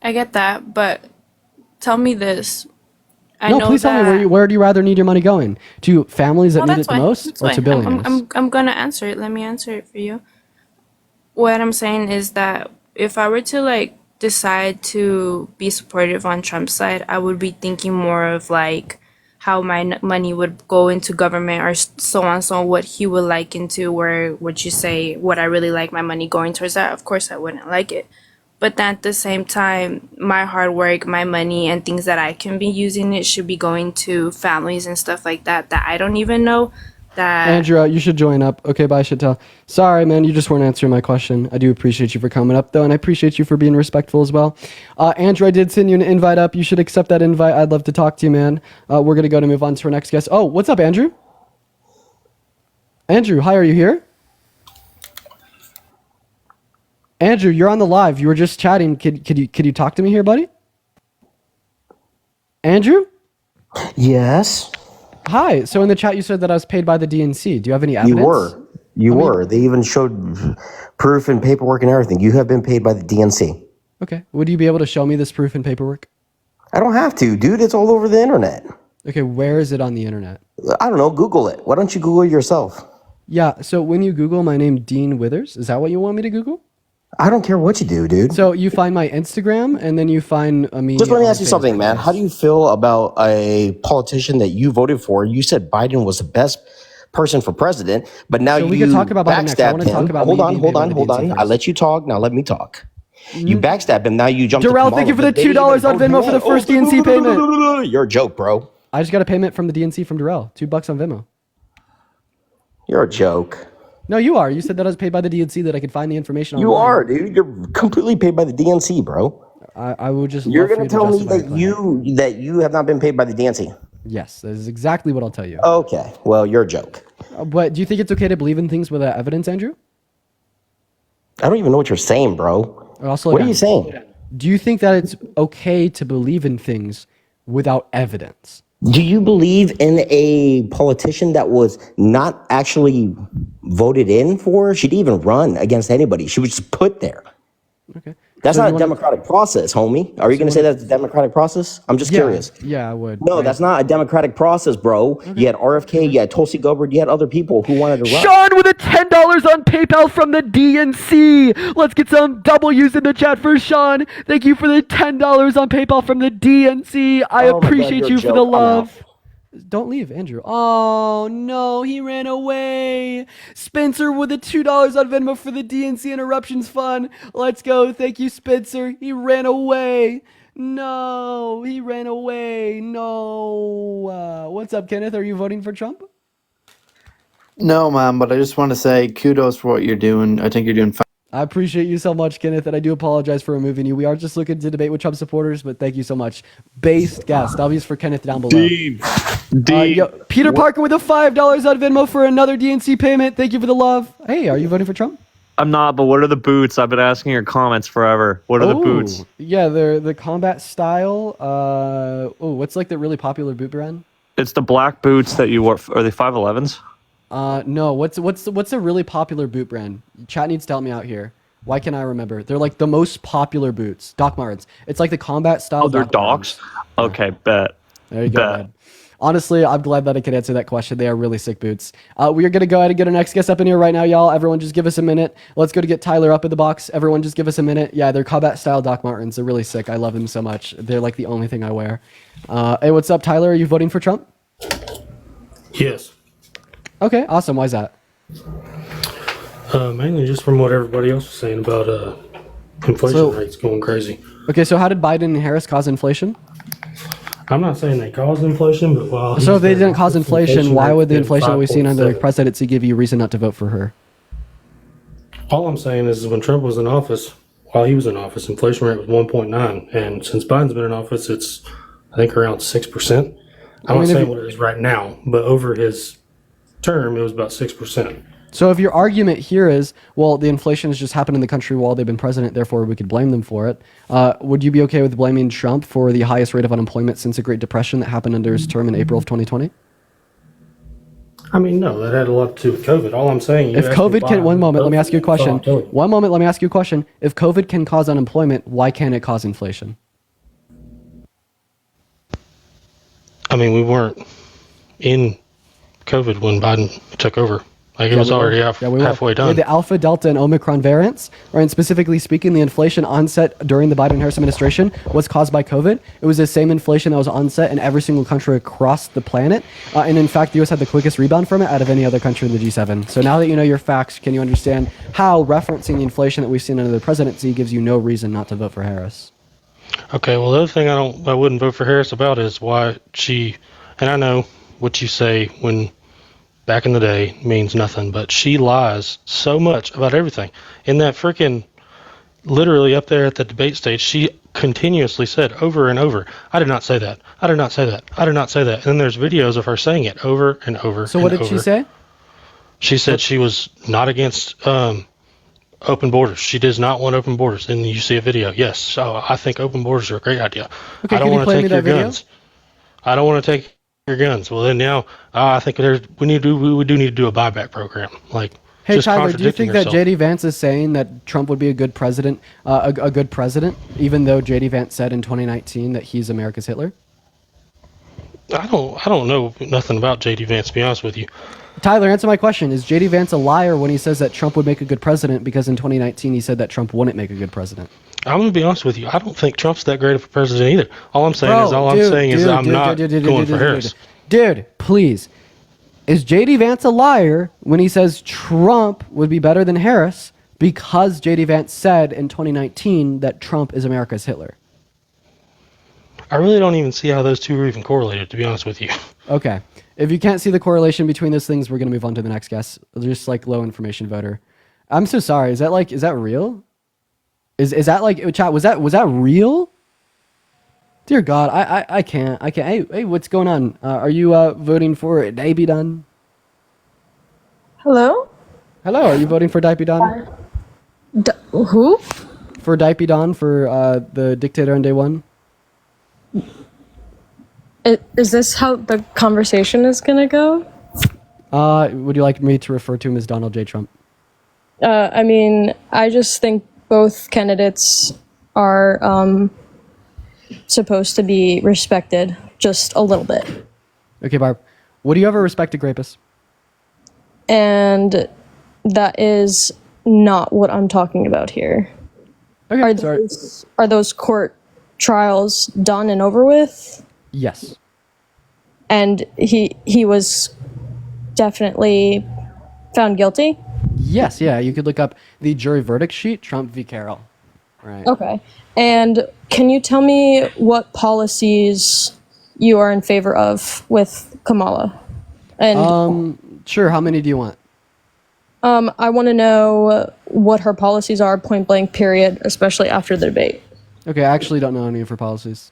I get that, but tell me this. Please tell me where do you rather need your money going? To families that need it the most, or to billionaires? I'm going to answer it. Let me answer it for you. What I'm saying is that if I were to like decide to be supportive on Trump's side, I would be thinking more of like how my money would go into government or so on. So what he would like into, where would you say, would I really like my money going towards that? Of course I wouldn't like it. But then at the same time, my hard work, my money, and things that I can be using it should be going to families and stuff like that that I don't even know. That Andrew, you should join up. Okay, bye, Chantel. Sorry, man, you just weren't answering my question. I do appreciate you for coming up, though, and I appreciate you for being respectful as well. Andrew, I did send you an invite up. You should accept that invite. I'd love to talk to you, man. We're going to move on to our next guest. Oh, what's up, Andrew? Andrew, hi, are you here? Andrew, you're on the live. You were just chatting. Could you talk to me here, buddy? Andrew? Yes. Hi. So in the chat, you said that I was paid by the DNC. Do you have any evidence? You were. They even showed proof and paperwork and everything. You have been paid by the DNC. Okay. Would you be able to show me this proof and paperwork? I don't have to, dude. It's all over the internet. Okay. Where is it on the internet? I don't know. Google it. Why don't you Google it yourself? Yeah. So when you Google my name, Dean Withers, is that what you want me to Google? I don't care what you do, dude. So you find my Instagram and then you find me. Just let me ask you something, man. How do you feel about a politician that you voted for? You said Biden was the best person for president, but now So you we could talk about Biden next. I backstabbed wanna talk him. about Hold me on, being hold paid on, by hold the on. DNC I let you talk. Now let me talk. You backstabbed him. Now you jumped Darrell, to thank you for Kamala. the $2 on Venmo for the first DNC payment. You're a joke, bro. I just got a payment from the DNC from Darrell. $2 on Venmo. You're a joke. No, you are. You said that I was paid by the DNC, that I could find the information You online. are, dude. You're completely paid by the DNC, bro. I would just. You're going to tell me that you have not been paid by the DNC. Yes, that is exactly what I'll tell you. Okay, well, you're a joke. But do you think it's okay to believe in things without evidence, Andrew? I don't even know what you're saying, bro. What are you saying? Do you think that it's okay to believe in things without evidence? Do you believe in a politician that was not actually voted in for? She didn't even run against anybody. She was just put there. Okay. That's So not you a wanna- democratic process, homie. Are you going to say that's a democratic process? I'm just Yeah, curious. Yeah, I would. No, that's not a democratic process, bro. You had RFK, you had Tulsi Gabbard, you had other people who wanted to run. Sean with a $10 on PayPal from the DNC. Let's get some W's in the chat for Sean. Thank you for the $10 on PayPal from the DNC. I Oh my God, appreciate you're a you for joke. the I'm out. love. Don't leave, Andrew. Oh, no, he ran away. Spencer with the $2 on Venmo for the DNC Interruptions Fund. Let's go. Thank you, Spencer. He ran away. No, he ran away. No. What's up, Kenneth? Are you voting for Trump? No, man, but I just want to say kudos for what you're doing. I think you're doing fine. I appreciate you so much, Kenneth, and I do apologize for removing you. We are just looking to debate with Trump supporters, but thank you so much. Based guest. W's for Kenneth down below. Dean. Peter Parker with a $5 on Venmo for another DNC payment. Thank you for the love. Hey, are you voting for Trump? I'm not, but what are the boots? I've been asking your comments forever. What are the boots? Yeah, they're the combat style. What's like the really popular boot brand? It's the black boots that you wore. Are they 511s? No. What's a really popular boot brand? Chat needs to help me out here. Why can't I remember? They're like the most popular boots. Doc Martens. It's like the combat style. Oh, they're Docs? Okay, bet. There you go, man. Honestly, I'm glad that I could answer that question. They are really sick boots. We are going to go ahead and get our next guest up in here right now, y'all. Everyone just give us a minute. Let's go to get Tyler up in the box. Everyone just give us a minute. Yeah, they're combat style Doc Martens. They're really sick. I love them so much. They're like the only thing I wear. Hey, what's up, Tyler? Are you voting for Trump? Yes. Okay, awesome. Why is that? Mainly just from what everybody else was saying about inflation rates going crazy. Okay, so how did Biden and Harris cause inflation? I'm not saying they caused inflation, but while So if they didn't cause inflation, why would the rate inflation that we've seen under the 5.7. presidency give you reason not to vote for her? All I'm saying is when Trump was in office, while he was in office, inflation rate was 1.9, and since Biden's been in office, it's I think around 6%. I'm not saying what it is right now, but over his term, it was about 6%. So if your argument here is, well, the inflation has just happened in the country while they've been president, therefore we could blame them for it, would you be okay with blaming Trump for the highest rate of unemployment since the Great Depression that happened under his term in April of 2020? I mean, no, that had a lot to do with COVID. All I'm saying, If COVID can, one moment, let me ask you a question. One moment, let me ask you a question. If COVID can cause unemployment, why can't it cause inflation? I mean, we weren't in COVID when Biden took over. Like it was already halfway We done. had the Alpha, Delta, and Omicron variants, right? And specifically speaking, the inflation onset during the Biden-Harris administration was caused by COVID. It was the same inflation that was onset in every single country across the planet. And in fact, the U.S. had the quickest rebound from it out of any other country in the G7. So now that you know your facts, can you understand how referencing the inflation that we've seen under the presidency gives you no reason not to vote for Harris? Okay, well, the other thing I wouldn't vote for Harris about is why she, and I know what you say when back in the day means nothing, but she lies so much about everything. In that freaking, literally up there at the debate stage, she continuously said over and over, I did not say that. I did not say that. I did not say that. And then there's videos of her saying it over and over. So what did she say? She said she was not against open borders. She does not want open borders. And you see a video. Yes, so I think open borders are a great idea. Okay, I don't can you want play to me take that your video? guns. I don't want to take your guns. Well, then now I think we do need to do a buyback program. Like, Hey just Tyler, do you think that contradicting JD Vance is saying that Trump would be a good president, a good president, even though JD Vance said in 2019 that he's America's Hitler? I don't know nothing about JD Vance, to be honest with you. Tyler, answer my question. Is JD Vance a liar when he says that Trump would make a good president because in 2019 he said that Trump wouldn't make a good president? I'm going to be honest with you. I don't think Trump's that great of a president either. All I'm saying is I'm not going for Harris. Dude, please. Is JD Vance a liar when he says Trump would be better than Harris because JD Vance said in 2019 that Trump is America's Hitler? I really don't even see how those two are even correlated, to be honest with you. Okay. If you can't see the correlation between those things, we're going to move on to the next guest. Just like low information voter. I'm so sorry. Is that real? Is that like, chat, was that real? Dear God, I can't. Hey, what's going on? Are you voting for Debunking? Hello? Hello, are you voting for Debunking? Who? For Debunking, for the dictator on day one? Is this how the conversation is gonna go? Would you like me to refer to him as Donald J. Trump? I mean, I just think both candidates are supposed to be respected just a little bit. Okay, Barb. Would you ever respect a rapist? And that is not what I'm talking about here. Okay, are those court trials done and over with? Yes. And he was definitely found guilty? Yes, yeah. You could look up the jury verdict sheet, Trump v. Carroll. Right. Okay. And can you tell me what policies you are in favor of with Kamala? And sure. How many do you want? I want to know what her policies are, point blank, period, especially after the debate. Okay, I actually don't know any of her policies.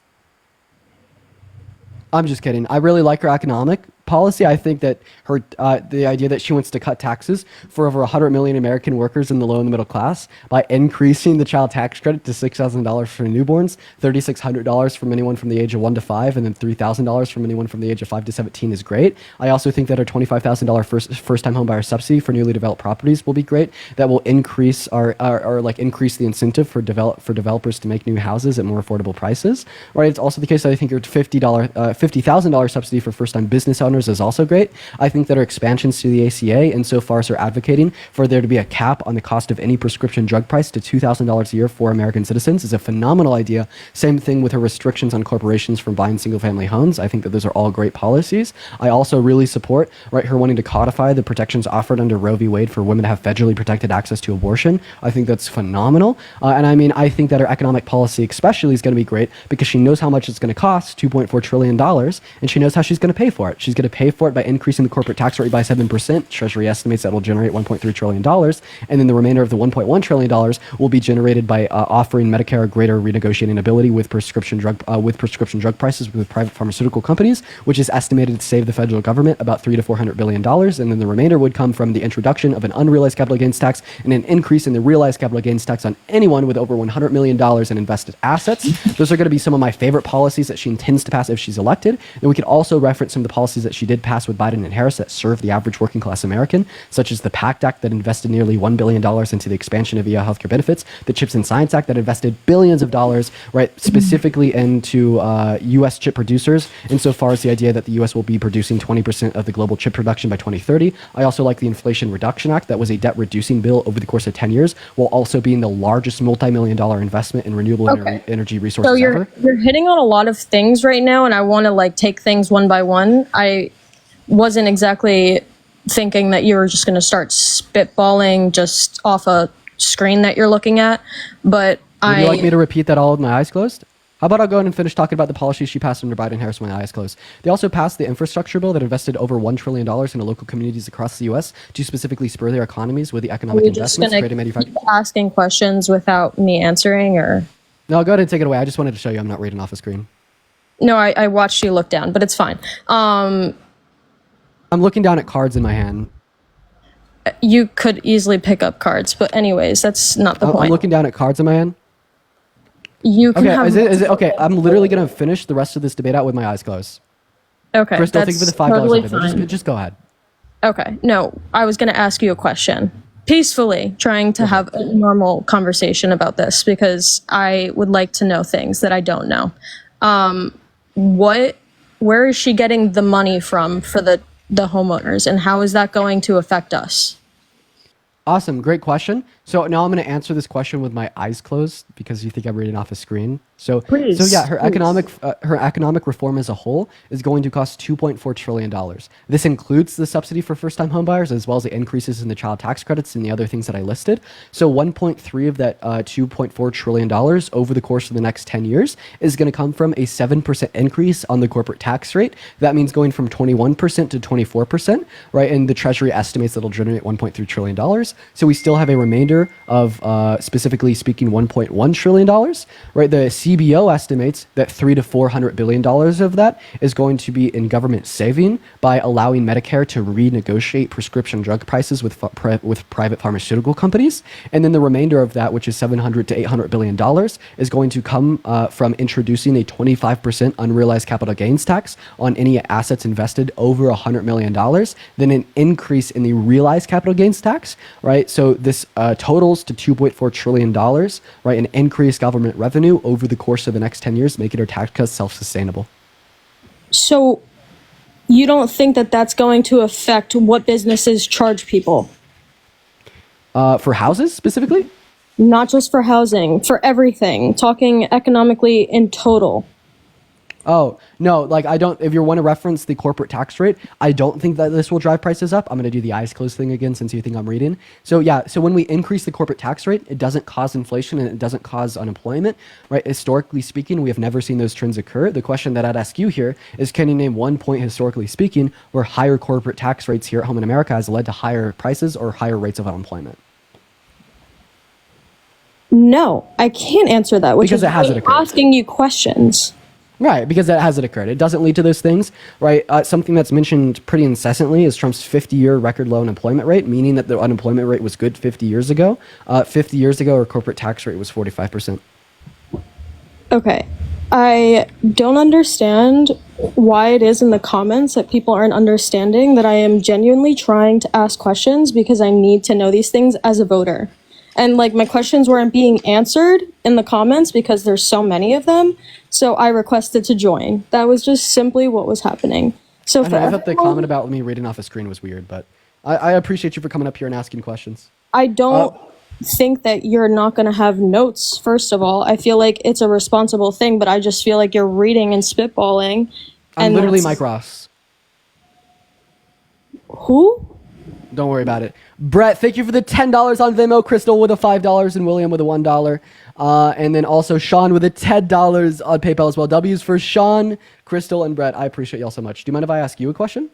I'm just kidding. I really like her economic policy. I think that her the idea that she wants to cut taxes for over 100 million American workers in the low and the middle class by increasing the child tax credit to $6,000 for newborns, $3,600 from anyone from the age of 1 to 5, and then $3,000 from anyone from the age of 5 to 17 is great. I also think that our $25,000 first-time home buyer subsidy for newly developed properties will be great. That will increase increase the incentive for developers to make new houses at more affordable prices. Right. It's also the case that I think your $50,000 subsidy for first-time business owners is also great. I think that our expansions to the ACA, insofar as they're advocating for there to be a cap on the cost of any prescription drug price to $2,000 a year for American citizens, is a phenomenal idea. Same thing with her restrictions on corporations from buying single-family homes. I think that those are all great policies. I also really support her wanting to codify the protections offered under Roe v. Wade for women to have federally protected access to abortion. I think that's phenomenal. And I mean, I think that her economic policy especially is going to be great because she knows how much it's going to cost, $2.4 trillion, and she knows how she's going to pay for it. She's going to pay for it by increasing the corporate tax rate by 7%. Treasury estimates that will generate $1.3 trillion. And then the remainder of the $1.1 trillion will be generated by offering Medicare a greater renegotiating ability with prescription drug prices with private pharmaceutical companies, which is estimated to save the federal government about $300 to $400 billion. And then the remainder would come from the introduction of an unrealized capital gains tax and an increase in the realized capital gains tax on anyone with over $100 million in invested assets. Those are going to be some of my favorite policies that she intends to pass if she's elected. And we could also reference some of the policies that that she did pass with Biden and Harris that serve the average working class American, such as the PACT Act that invested nearly $1 billion into the expansion of EO healthcare benefits, the CHIPS and Science Act that invested billions of dollars, right, specifically into U.S. chip producers, insofar as the idea that the U.S. will be producing 20% of the global chip production by 2030. I also like the Inflation Reduction Act that was a debt-reducing bill over the course of 10 years, while also being the largest multi-million-dollar investment in renewable energy resources So ever. you're hitting on a lot of things right now, and I want to like take things one by one. I wasn't exactly thinking that you were just going to start spitballing just off a screen that you're looking at, but Would you like me to repeat that all with my eyes closed? How about I'll go ahead and finish talking about the policies she passed under Biden and Harris with my eyes closed. They also passed the infrastructure bill that invested over $1 trillion into local communities across the U.S. to specifically spur their economies with the economic investments, creating manufacturing. Keep asking questions without me answering, or? No, go ahead and take it away. I just wanted to show you I'm not reading off a screen. No, I watched you look down, but it's fine. I'm looking down at cards in my hand. You could easily pick up cards, but anyways, that's not the point. I'm looking down at cards in my hand. You can okay, have. is it okay? I'm literally gonna finish the rest of this debate out with my eyes closed. Okay, Crystal, thank you for the $5. totally fine. Just go ahead. Okay, no, I was going to ask you a question. Peacefully, trying to have a normal conversation about this because I would like to know things that I don't know. Where is she getting the money from for the homeowners, and how is that going to affect us? Awesome, great question. So now I'm going to answer this question with my eyes closed because you think I'm reading off a screen. So yeah, her economic reform as a whole is going to cost $2.4 trillion. This includes the subsidy for first-time homebuyers as well as the increases in the child tax credits and the other things that I listed. So 1.3 of that $2.4 trillion over the course of the next 10 years is going to come from a 7% increase on the corporate tax rate. That means going from 21% to 24%, right? And the Treasury estimates that it'll generate $1.3 trillion. So we still have a remainder of, specifically speaking, $1.1 trillion, right? The CBO estimates that $300 to $400 billion of that is going to be in government saving by allowing Medicare to renegotiate prescription drug prices with private pharmaceutical companies. And then the remainder of that, which is $700 to $800 billion, is going to come from introducing a 25% unrealized capital gains tax on any assets invested over $100 million, then an increase in the realized capital gains tax, right? So this totals to $2.4 trillion, right? An increased government revenue over the course of the next 10 years, making our tax cuts self-sustainable. So you don't think that that's going to affect what businesses charge people? For houses specifically? Not just for housing, for everything, talking economically in total. Oh, no, like I don't, if you want to reference the corporate tax rate, I don't think that this will drive prices up. I'm going to do the eyes closed thing again since you think I'm reading. So yeah, so when we increase the corporate tax rate, it doesn't cause inflation and it doesn't cause unemployment, right? Historically speaking, we have never seen those trends occur. The question that I'd ask you here is, can you name one point historically speaking where higher corporate tax rates here at home in America has led to higher prices or higher rates of unemployment? No, I can't answer that, which because is it hasn't occurred. Asking you questions. Right, because that hasn't occurred. It doesn't lead to those things, right? Something that's mentioned pretty incessantly is Trump's 50-year record low unemployment rate, meaning that the unemployment rate was good 50 years ago. 50 years ago, our corporate tax rate was 45%. Okay. I don't understand why it is in the comments that people aren't understanding that I am genuinely trying to ask questions because I need to know these things as a voter. And like my questions weren't being answered in the comments because there's so many of them. So I requested to join. That was just simply what was happening. So I thought the comment about me reading off a screen was weird, but I appreciate you for coming up here and asking questions. I don't think that you're not going to have notes, first of all. I feel like it's a responsible thing, but I just feel like you're reading and spitballing. I'm literally Mike Ross. Who? Don't worry about it. Brett, thank you for the $10 on Venmo. Crystal with a $5 and William with a $1. And then also Sean with a $10 on PayPal as well. W's for Sean, Crystal, and Brett. I appreciate y'all so much. Do you mind if I ask you a question?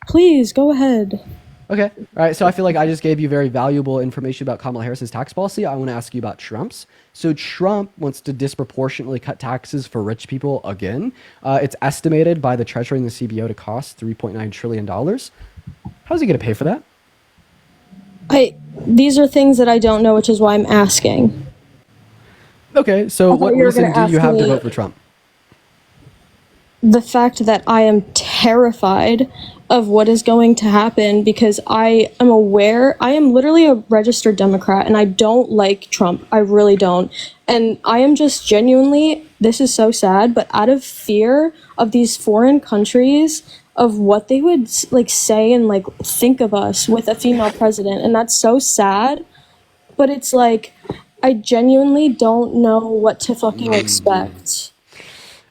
Please, go ahead. Okay. All right. So I feel like I just gave you very valuable information about Kamala Harris's tax policy. I want to ask you about Trump's. So Trump wants to disproportionately cut taxes for rich people again. It's estimated by the Treasury and the CBO to cost $3.9 trillion. How's he going to pay for that? These are things that I don't know, which is why I'm asking. Okay, so what reason do you have to vote for Trump? The fact that I am terrified of what is going to happen because I am aware, I am literally a registered Democrat and I don't like Trump. I really don't. And I am just genuinely, this is so sad, but out of fear of these foreign countries, of what they would like say and like think of us with a female president. And that's so sad. But it's like, I genuinely don't know what to fucking expect.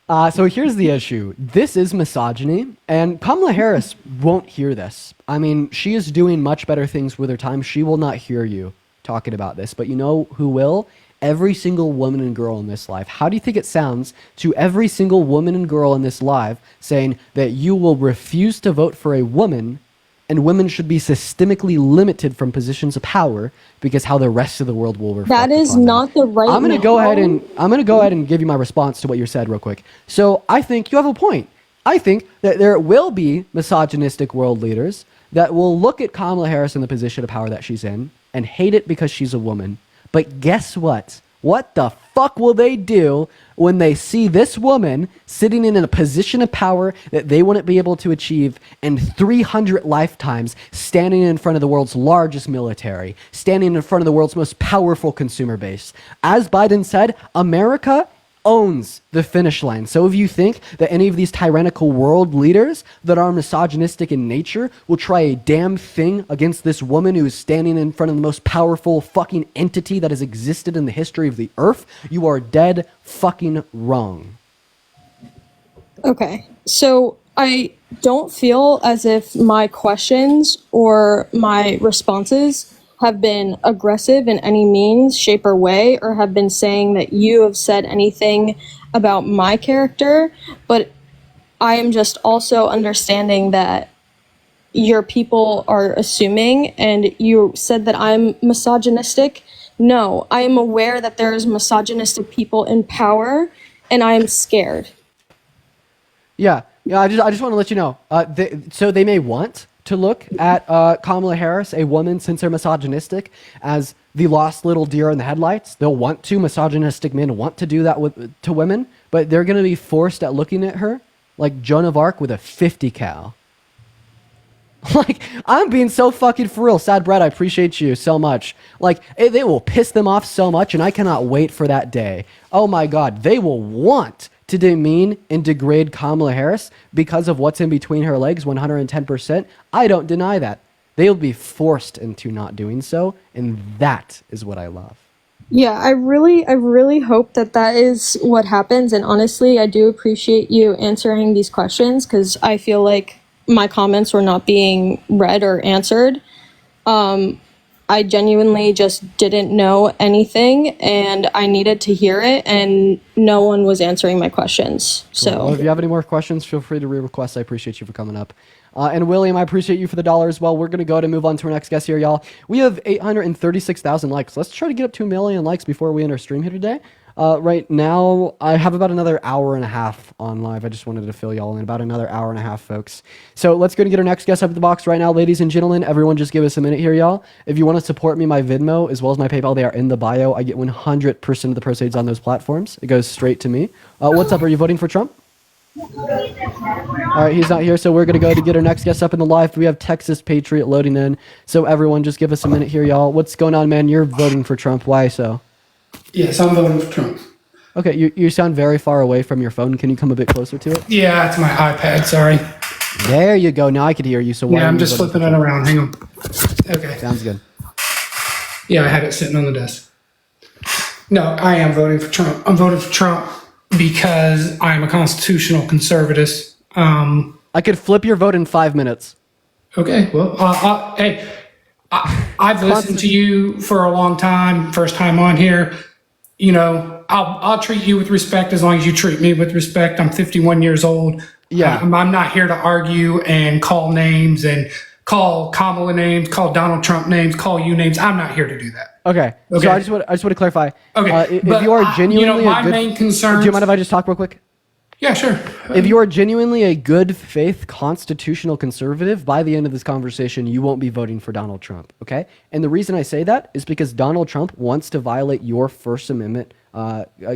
So here's the issue. This is misogyny, and Kamala Harris won't hear this. I mean, she is doing much better things with her time. She will not hear you talking about this, but you know who will? Every single woman and girl in this life. How do you think it sounds to every single woman and girl in this live saying that you will refuse to vote for a woman and women should be systemically limited from positions of power because how the rest of the world will reflect That is upon not them. the right I'm going to go ahead and give you my response to what you said real quick. So I think you have a point. I think that there will be misogynistic world leaders that will look at Kamala Harris in the position of power that she's in and hate it because she's a woman. But guess what? What the fuck will they do when they see this woman sitting in a position of power that they wouldn't be able to achieve in 300 lifetimes, standing in front of the world's largest military, standing in front of the world's most powerful consumer base? As Biden said, America owns the finish line. So if you think that any of these tyrannical world leaders that are misogynistic in nature will try a damn thing against this woman who is standing in front of the most powerful fucking entity that has existed in the history of the earth, you are dead fucking wrong. Okay, so I don't feel as if my questions or my responses have been aggressive in any means, shape, or way, or have been saying that you have said anything about my character, but I am just also understanding that your people are assuming, and you said that I'm misogynistic. No, I am aware that there is misogynistic people in power, and I am scared. Yeah, I just want to let you know. So they may want to look at Kamala Harris, a woman, since they're misogynistic, as the lost little deer in the headlights. They'll want to, misogynistic men want to do that to women, but they're going to be forced at looking at her like Joan of Arc with a 50 cal. Like, I'm being so fucking for real. Sad Brad, I appreciate you so much. Like, they will piss them off so much, and I cannot wait for that day. Oh my God, they will want to demean and degrade Kamala Harris because of what's in between her legs, 110%. I don't deny that. They'll be forced into not doing so, and that is what I love. Yeah, I really hope that that is what happens, and honestly, I do appreciate you answering these questions because I feel like my comments were not being read or answered. I genuinely just didn't know anything, and I needed to hear it, and no one was answering my questions. So, well, if you have any more questions, feel free to re-request. I appreciate you for coming up. And William, I appreciate you for the $1 as well. We're going to go ahead and move on to our next guest here, y'all. We have 836,000 likes. Let's try to get up to 1 million likes before we end our stream here today. Right now, I have about another hour and a half on live. I just wanted to fill y'all in about another hour and a half, folks. So let's go and get our next guest up at the box right now, ladies and gentlemen. Everyone just give us a minute here, y'all. If you want to support me, my Venmo, as well as my PayPal, they are in the bio. I get 100% of the proceeds on those platforms. It goes straight to me. What's up? Are you voting for Trump? All right, he's not here, so we're going to go to get our next guest up in the live. We have Texas Patriot loading in. So everyone just give us a minute here, y'all. What's going on, man? You're voting for Trump. Why so? Yes, I'm voting for Trump. Okay, you sound very far away from your phone. Can you come a bit closer to it? Yeah, it's my iPad, sorry. There you go. Now I can hear you. So why yeah, I'm just flipping it around. Hang on. Okay. Sounds good. Yeah, I had it sitting on the desk. No, I am voting for Trump. I'm voting for Trump because I'm a constitutional conservative. I could flip your vote in 5 minutes. Okay, well, hey, I've listened to you for a long time. First time on here. You know, I'll treat you with respect as long as you treat me with respect. I'm 51 years old. Yeah. I'm not here to argue and call names and call Kamala names, call Donald Trump names, call you names. I'm not here to do that. Okay. So I just want to clarify. Okay. If you are genuinely my main concern. Do you mind if I just talk real quick? Yeah, sure. If you are genuinely a good faith constitutional conservative, by the end of this conversation, you won't be voting for Donald Trump, okay? And the reason I say that is because Donald Trump wants to violate your First Amendment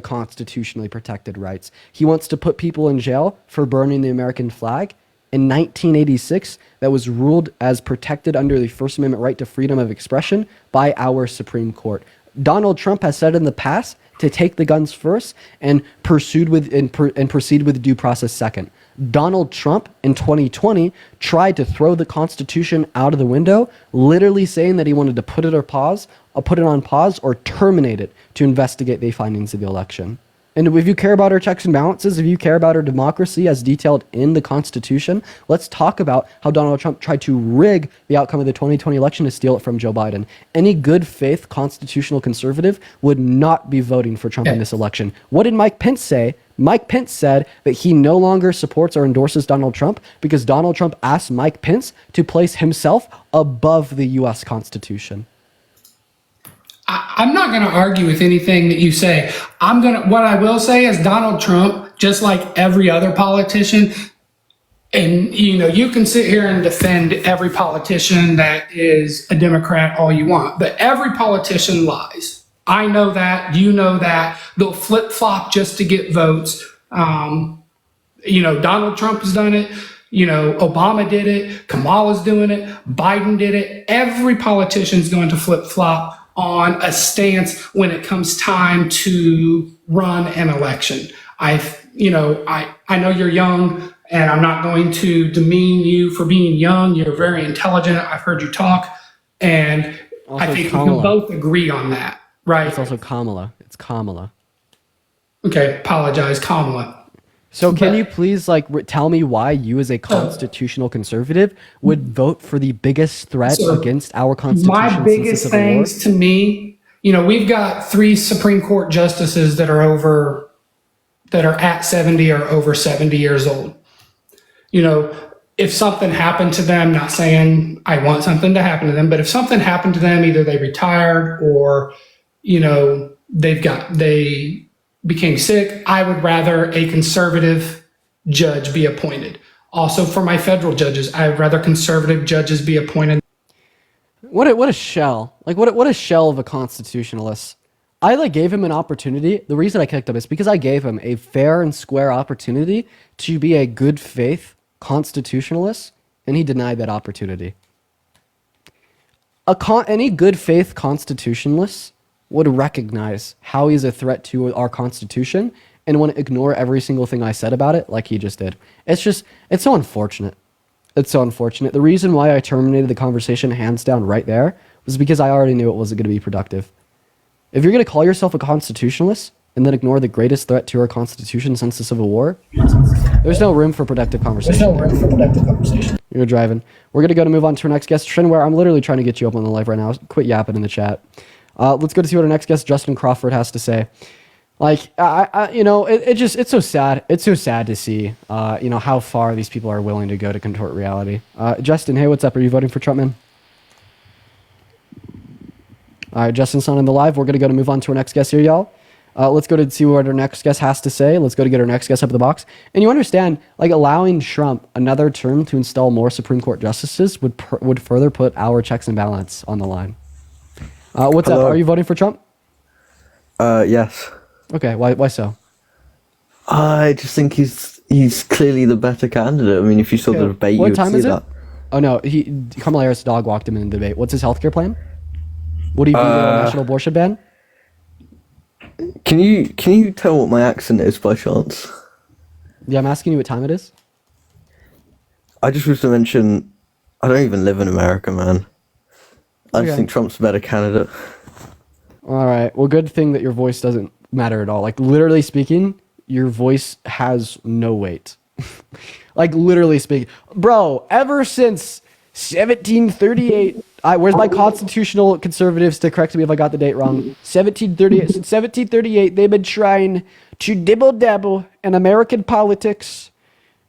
constitutionally protected rights. He wants to put people in jail for burning the American flag. in 1986 that was ruled as protected under the First Amendment right to freedom of expression by our Supreme Court. Donald Trump has said in the past to take the guns first and proceed with due process second. Donald Trump in 2020 tried to throw the Constitution out of the window, literally saying that he wanted to put it on pause or terminate it to investigate the findings of the election. And if you care about our checks and balances, if you care about our democracy as detailed in the Constitution, let's talk about how Donald Trump tried to rig the outcome of the 2020 election to steal it from Joe Biden. Any good faith constitutional conservative would not be voting for Trump in this election. What did Mike Pence say? Mike Pence said that he no longer supports or endorses Donald Trump because Donald Trump asked Mike Pence to place himself above the U.S. Constitution. I'm not going to argue with anything that you say. What I will say is Donald Trump, just like every other politician, and you can sit here and defend every politician that is a Democrat all you want, but every politician lies. I know that, you know that. They'll flip-flop just to get votes. Donald Trump has done it. Obama did it. Kamala's doing it. Biden did it. Every politician's going to flip-flop on a stance when it comes time to run an election. I know you're young, and I'm not going to demean you for being young. You're very intelligent. I've heard you talk, and also I think Kamala. We can both agree on that, right? It's also Kamala. It's Kamala. Okay, apologize, Kamala. So can you please tell me why you as a constitutional conservative would vote for the biggest threat against our Constitution? My biggest things to me, we've got 3 Supreme Court justices that are at 70 or over 70 years old. If something happened to them, not saying I want something to happen to them, but if something happened to them, either they retired or, they became sick, I would rather a conservative judge be appointed. Also, for my federal judges, I would rather conservative judges be appointed. What a shell! What a shell of a constitutionalist. I gave him an opportunity. The reason I kicked him is because I gave him a fair and square opportunity to be a good faith constitutionalist, and he denied that opportunity. Any good faith constitutionalist would recognize how he's a threat to our Constitution and want to ignore every single thing I said about it like he just did. It's so unfortunate. It's so unfortunate. The reason why I terminated the conversation hands down right there was because I already knew it wasn't going to be productive. If you're going to call yourself a constitutionalist and then ignore the greatest threat to our Constitution since the Civil War, there's no room for productive conversation. You're driving. We're going to move on to our next guest, Trinware. I'm literally trying to get you up on the live right now. Quit yapping in the chat. Let's go to see what our next guest, Justin Crawford, has to say. It's so sad. It's so sad to see, how far these people are willing to go to contort reality. Justin, hey, what's up? Are you voting for Trump, man? All right, Justin's not on the live. We're going to move on to our next guest here, y'all. Let's go to see what our next guest has to say. Let's go to get our next guest up in the box. And you understand, allowing Trump another term to install more Supreme Court justices would further put our checks and balance on the line. What's up? Are you voting for Trump? Yes. Okay. Why so? I just think he's clearly the better candidate. I mean, if you saw the debate, you would see that. Oh no, Kamala Harris' dog walked him in the debate. What's his healthcare plan? Would he veto a national abortion ban? Can you tell what my accent is by chance? Yeah, I'm asking you what time it is. I just wish to mention, I don't even live in America, man. I just think Trump's a better candidate. All right. Well, good thing that your voice doesn't matter at all. Literally speaking, your voice has no weight. Literally speaking. Bro, ever since 1738, where's my constitutional conservatives to correct me if I got the date wrong? 1738. Since 1738, they've been trying to dibble-dabble in American politics.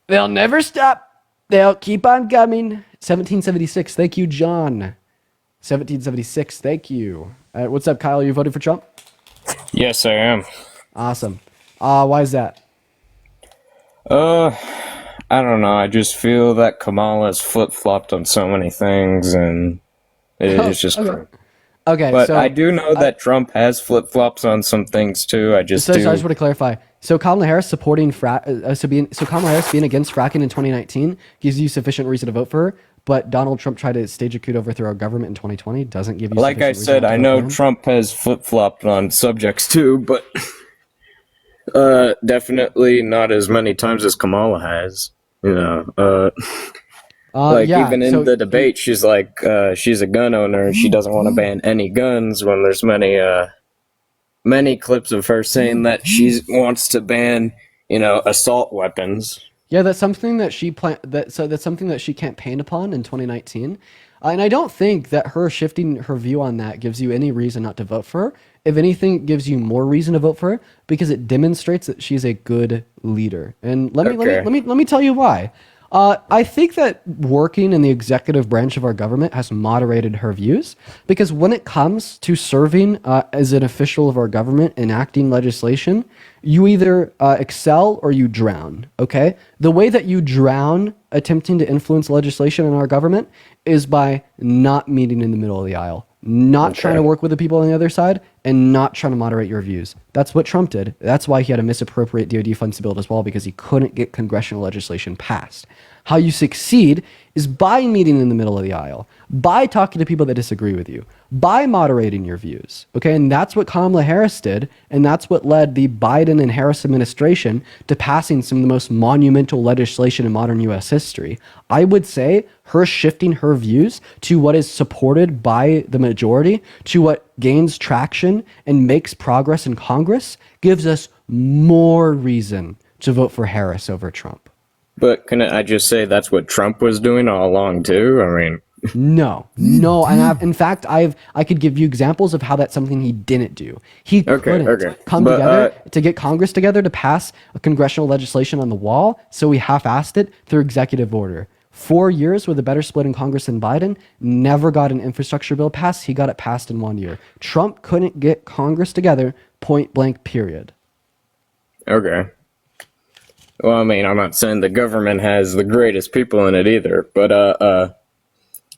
They'll never stop. They'll keep on coming. 1776. Thank you, John. 1776. Thank you. What's up, Kyle? Are you voting for Trump? Yes, I am. Awesome. Why is that? I don't know. I just feel that Kamala's flip-flopped on so many things, and it's just... Okay. Okay, but so I do know that Trump has flip-flops on some things too. I just so I just want to clarify. So Kamala Harris supporting Kamala Harris being against fracking in 2019 gives you sufficient reason to vote for her, but Donald Trump tried to stage a coup to overthrow our government in 2020 doesn't give you. Like I said, I know Trump has flip-flopped on subjects too, but definitely not as many times as Kamala has. You know, even in the debate, she's like, she's a gun owner and she doesn't want to ban any guns. When there's many clips of her saying that she wants to ban, assault weapons. Yeah, that's something that that's something that she campaigned upon in 2019. And I don't think that her shifting her view on that gives you any reason not to vote for her. If anything, it gives you more reason to vote for her because it demonstrates that she's a good leader. And let me tell you why. I think that working in the executive branch of our government has moderated her views because when it comes to serving as an official of our government, enacting legislation, you either excel or you drown, okay? The way that you drown attempting to influence legislation in our government is by not meeting in the middle of the aisle, not trying to work with the people on the other side, and not trying to moderate your views. That's what Trump did. That's why he had to misappropriate DoD funds bill as well, because he couldn't get congressional legislation passed. How you succeed is by meeting in the middle of the aisle, by talking to people that disagree with you, by moderating your views. Okay, and that's what Kamala Harris did, and that's what led the Biden and Harris administration to passing some of the most monumental legislation in modern U.S. history. I would say her shifting her views to what is supported by the majority, to what gains traction and makes progress in Congress, gives us more reason to vote for Harris over Trump. But can I just say that's what Trump was doing all along too? I mean, no, and in fact, I could give you examples of how that's something he didn't do. He couldn't come together to get Congress together to pass a congressional legislation on the wall, so we half-assed it through executive order. 4 years with a better split in Congress than Biden, never got an infrastructure bill passed. He got it passed in 1 year. Trump couldn't get Congress together, point blank, period. Okay. Well, I mean, I'm not saying the government has the greatest people in it either, but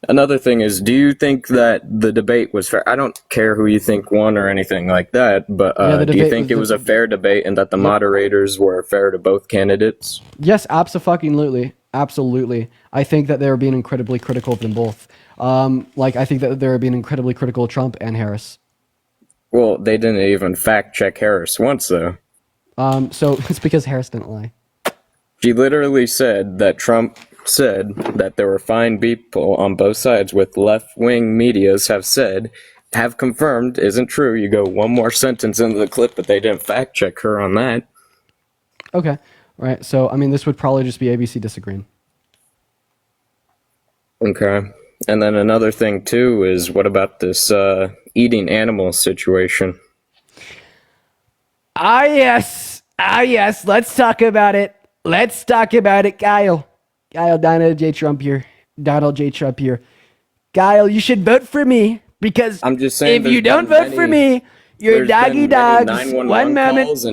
another thing is, do you think that the debate was fair? I don't care who you think won or anything like that, but do you think it was a fair debate and that the moderators were fair to both candidates? Yes, absolutely. Absolutely. I think that they were being incredibly critical of them both. I think that they were being incredibly critical of Trump and Harris. Well, they didn't even fact check Harris once, though. So it's because Harris didn't lie. She literally said that Trump said that there were fine people on both sides with left-wing medias have confirmed isn't true. You go one more sentence into the clip, but they didn't fact check her on that. Okay. Right. So, I mean, this would probably just be ABC disagreeing. Okay. And then another thing, too, is what about this eating animals situation? Yes. Let's talk about it. Kyle, Donald J. Trump here. Kyle, you should vote for me because I'm just saying, if you don't vote for me, you're doggy dogs. One moment.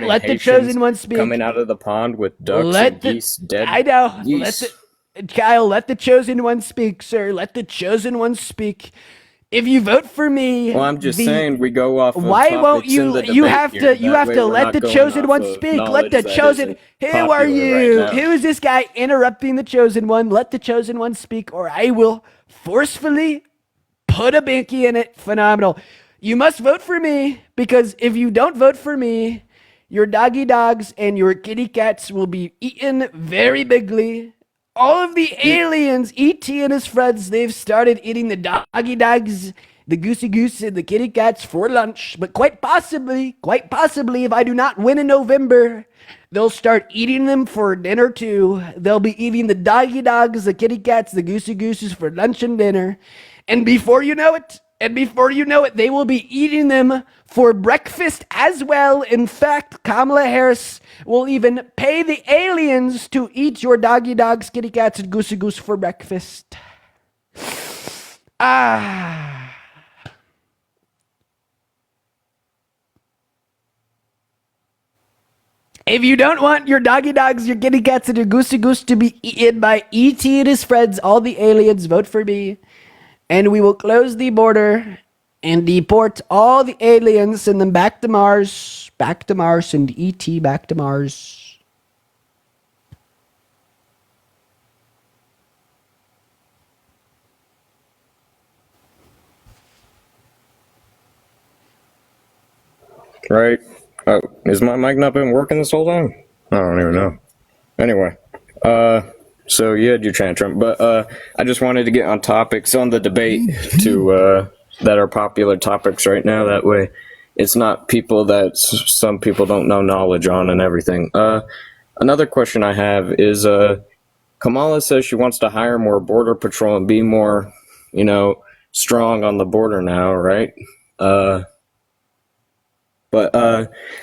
Let the chosen one speak. Coming out of the pond with ducks and geese dead. I know. Geese. Kyle, let the chosen one speak, sir. Let the chosen one speak. If you vote for me, well, I'm just saying we go off. Why won't you? You have to let the chosen one speak. Let the chosen. Who are you? Who is this guy interrupting the chosen one? Let the chosen one speak, or I will forcefully put a binky in it. Phenomenal. You must vote for me because if you don't vote for me, your doggy dogs and your kitty cats will be eaten very bigly. All of the aliens, E.T. and his friends, they've started eating the doggy dogs, the goosey goose, and the kitty cats for lunch. But quite possibly, if I do not win in November, they'll start eating them for dinner too. They'll be eating the doggy dogs, the kitty cats, the goosey gooses for lunch and dinner. And before you know it, they will be eating them for breakfast as well. In fact, Kamala Harris will even pay the aliens to eat your doggy dogs, kitty cats, and goosey goose for breakfast. If you don't want your doggy dogs, your kitty cats, and your goosey goose to be eaten by E.T. and his friends, all the aliens, vote for me. and we will close the border and deport all the aliens, send them back to Mars, and ET back to Mars. Right. Oh, is my mic not been working this whole time? I don't even know. Anyway, so you had your tantrum, but I just wanted to get on topics on the debate that are popular topics right now. That way, it's not people that some people don't know knowledge on and everything. Another question I have is Kamala says she wants to hire more border patrol and be more, strong on the border now, right? But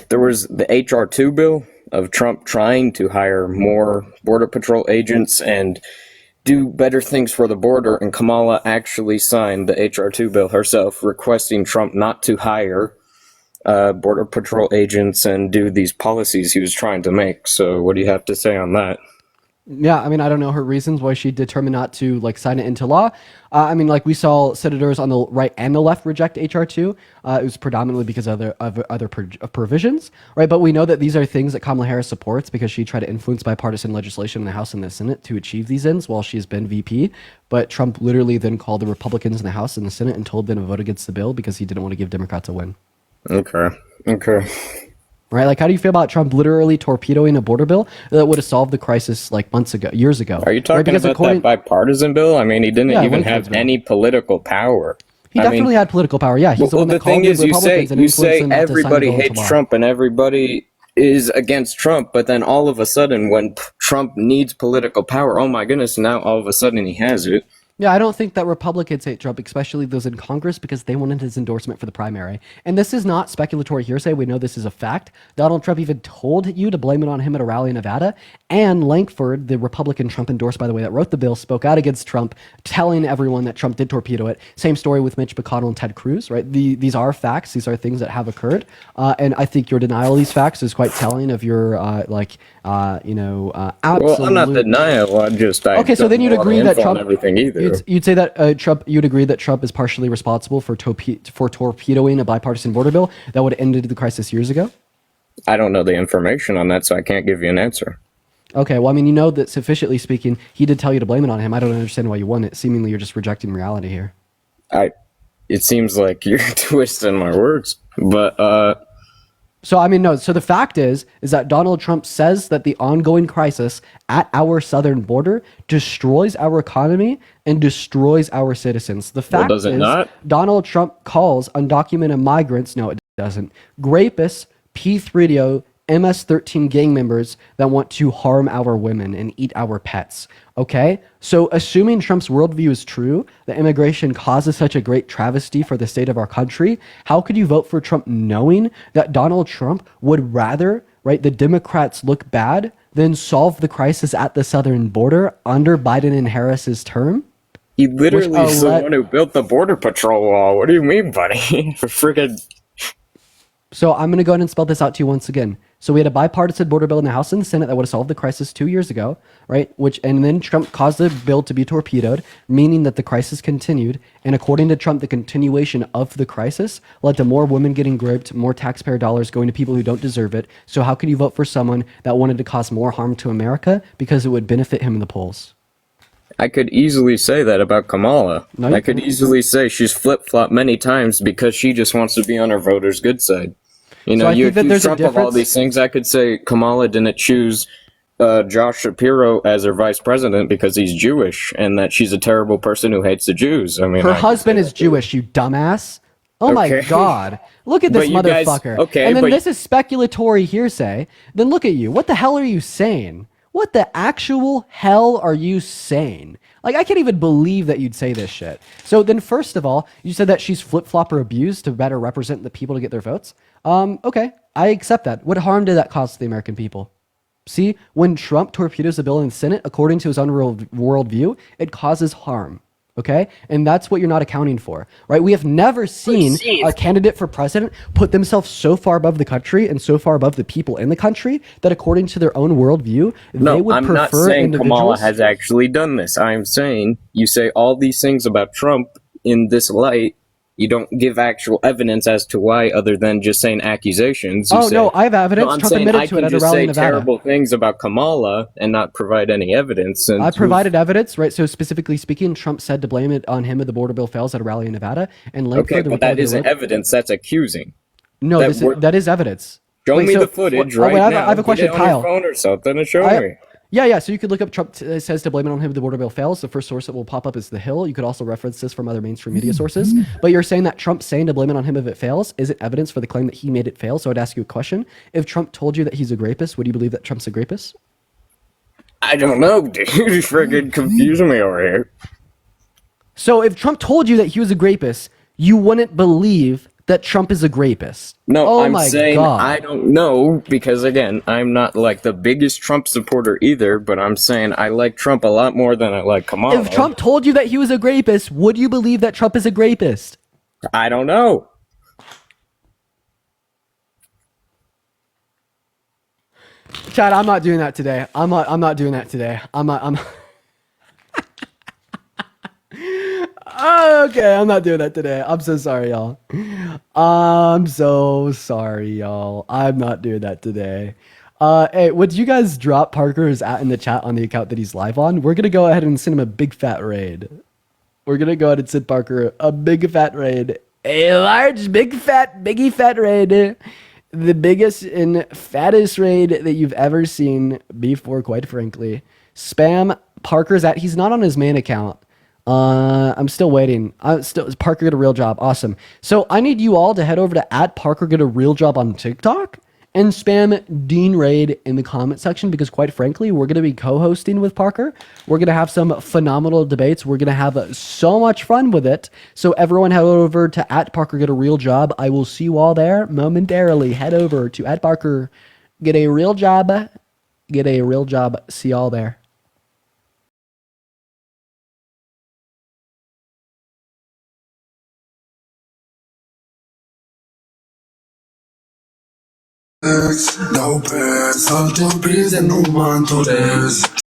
there was the HR 2 bill of Trump trying to hire more border patrol agents and do better things for the border, and Kamala actually signed the HR 2 bill herself, requesting Trump not to hire border patrol agents and do these policies he was trying to make. So what do you have to say on that? Yeah, I mean, I don't know her reasons why she determined not to sign it into law. I mean, we saw senators on the right and the left reject HR 2. It was predominantly because of other provisions, right? But we know that these are things that Kamala Harris supports because she tried to influence bipartisan legislation in the House and the Senate to achieve these ends while she's been VP. But Trump literally then called the Republicans in the House and the Senate and told them to vote against the bill because he didn't want to give Democrats a win. Okay. Right? How do you feel about Trump literally torpedoing a border bill that would have solved the crisis years ago? Are you talking about that bipartisan bill? I mean, he didn't even have any political power. He definitely had political power. Yeah, he's the one that called the Republicans and you influenced say them not to sign the everybody bill into hates law. Trump and everybody is against Trump, but then all of a sudden, when Trump needs political power, oh my goodness, now all of a sudden he has it. Yeah, I don't think that Republicans hate Trump, especially those in Congress, because they wanted his endorsement for the primary. And this is not speculatory hearsay. We know this is a fact. Donald Trump even told you to blame it on him at a rally in Nevada. And Lankford, the Republican Trump endorsed, by the way, that wrote the bill, spoke out against Trump, telling everyone that Trump did torpedo it. Same story with Mitch McConnell and Ted Cruz, right? These are facts. These are things that have occurred. And I think your denial of these facts is quite telling of your, absolute... Well, I'm not denial. Okay, so then you'd agree that Trump... everything either. You'd say that you'd agree that Trump is partially responsible for torpedoing a bipartisan border bill that would have ended the crisis years ago? I don't know the information on that, so I can't give you an answer. Okay, well, I mean, you know that sufficiently speaking, he did tell you to blame it on him. I don't understand why you won it. Seemingly, you're just rejecting reality here. It seems like you're twisting my words, but So, I mean, no. So the fact is that Donald Trump says that the ongoing crisis at our southern border destroys our economy and destroys our citizens. The fact does it is not? Donald Trump calls undocumented migrants, no, it doesn't, rapists, P3DO, MS-13 gang members that want to harm our women and eat our pets. Okay? So assuming Trump's worldview is true, that immigration causes such a great travesty for the state of our country, how could you vote for Trump knowing that Donald Trump would rather, right, the Democrats look bad than solve the crisis at the southern border under Biden and Harris's term? he literally is the one who built the border patrol wall. What do you mean, buddy? Freaking... So I'm going to go ahead and spell this out to you once again. So we had a bipartisan border bill in the House and the Senate that would have solved the crisis 2 years ago, right? And then Trump caused the bill to be torpedoed, meaning that the crisis continued. And according to Trump, the continuation of the crisis led to more women getting groped, more taxpayer dollars going to people who don't deserve it. So how can you vote for someone that wanted to cause more harm to America because it would benefit him in the polls? I could easily say that about Kamala. I could easily say she's flip-flopped many times because she just wants to be on her voters' good side. You know, you accuse Trump of all these things. I could say Kamala didn't choose Josh Shapiro as her vice president because he's Jewish, and that she's a terrible person who hates the Jews. I mean, her husband is Jewish, you dumbass. Oh my God. Look at this motherfucker. And then this is speculatory hearsay. Then look at you. What the hell are you saying? What the actual hell are you saying? Like, I can't even believe that you'd say this shit. So then, first of all, you said that she's flip-flop or abused to better represent the people to get their votes. Okay, I accept that. What harm did that cause to the American people? See, when Trump torpedoes a bill in the Senate, according to his own worldview, it causes harm. Okay? And that's what you're not accounting for, right? We have never seen a candidate for president put themselves so far above the country and so far above the people in the country that according to their own worldview, they would prefer not saying individuals. Kamala has actually done this. I'm saying you say all these things about Trump in this light, you don't give actual evidence as to why, other than just saying accusations. You say, no, I have evidence. No, I'm Trump saying admitted I to it can at a just rally say in Nevada. terrible things about Kamala and not provide any evidence. And I provided evidence, right? So specifically speaking, Trump said to blame it on him if the border bill fails at a rally in Nevada. And Okay, but that isn't evidence. That's accusing. No, that is evidence. Show me the footage right now. I have a question, Get it on Kyle. your phone or something and show me. Yeah. So you could look up Trump says to blame it on him if the border bill fails. The first source that will pop up is The Hill. You could also reference this from other mainstream media sources. But you're saying that Trump saying to blame it on him if it fails isn't evidence for the claim that he made it fail. So I'd ask you a question. If Trump told you that he's a rapist, would you believe that Trump's a rapist? I don't know, dude. You're freaking confusing me over here. So if Trump told you that he was a rapist, you wouldn't believe that Trump is a rapist. No, I'm saying I don't know because, again, I'm not like the biggest Trump supporter either, but I'm saying I like Trump a lot more than I like Kamala. If Trump told you that he was a rapist, would you believe that Trump is a rapist? I don't know. Chad, I'm not doing that today. I'm not doing that today. Okay, I'm not doing that today. I'm so sorry, y'all. I'm so sorry, y'all. I'm not doing that today. Hey, would you guys drop Parker's @ in the chat on the account that he's live on? We're gonna go ahead and send him a big fat raid. We're gonna go ahead and send Parker a big fat raid. A large, big fat, biggie fat raid. The biggest and fattest raid that you've ever seen before, quite frankly. Spam Parker's @ he's not on his main account. I'm still waiting. Parker Get a Real Job. Awesome. So I need you all to head over to @Parker Get a Real Job on TikTok and spam Dean Raid in the comment section, because quite frankly, we're going to be co-hosting with Parker. We're going to have some phenomenal debates. We're going to have so much fun with it. So everyone head over to @Parker Get a Real Job. I will see you all there momentarily. Head over to @Parker Get a Real Job. Get a Real Job. See y'all there. No pers, alto pris en un manto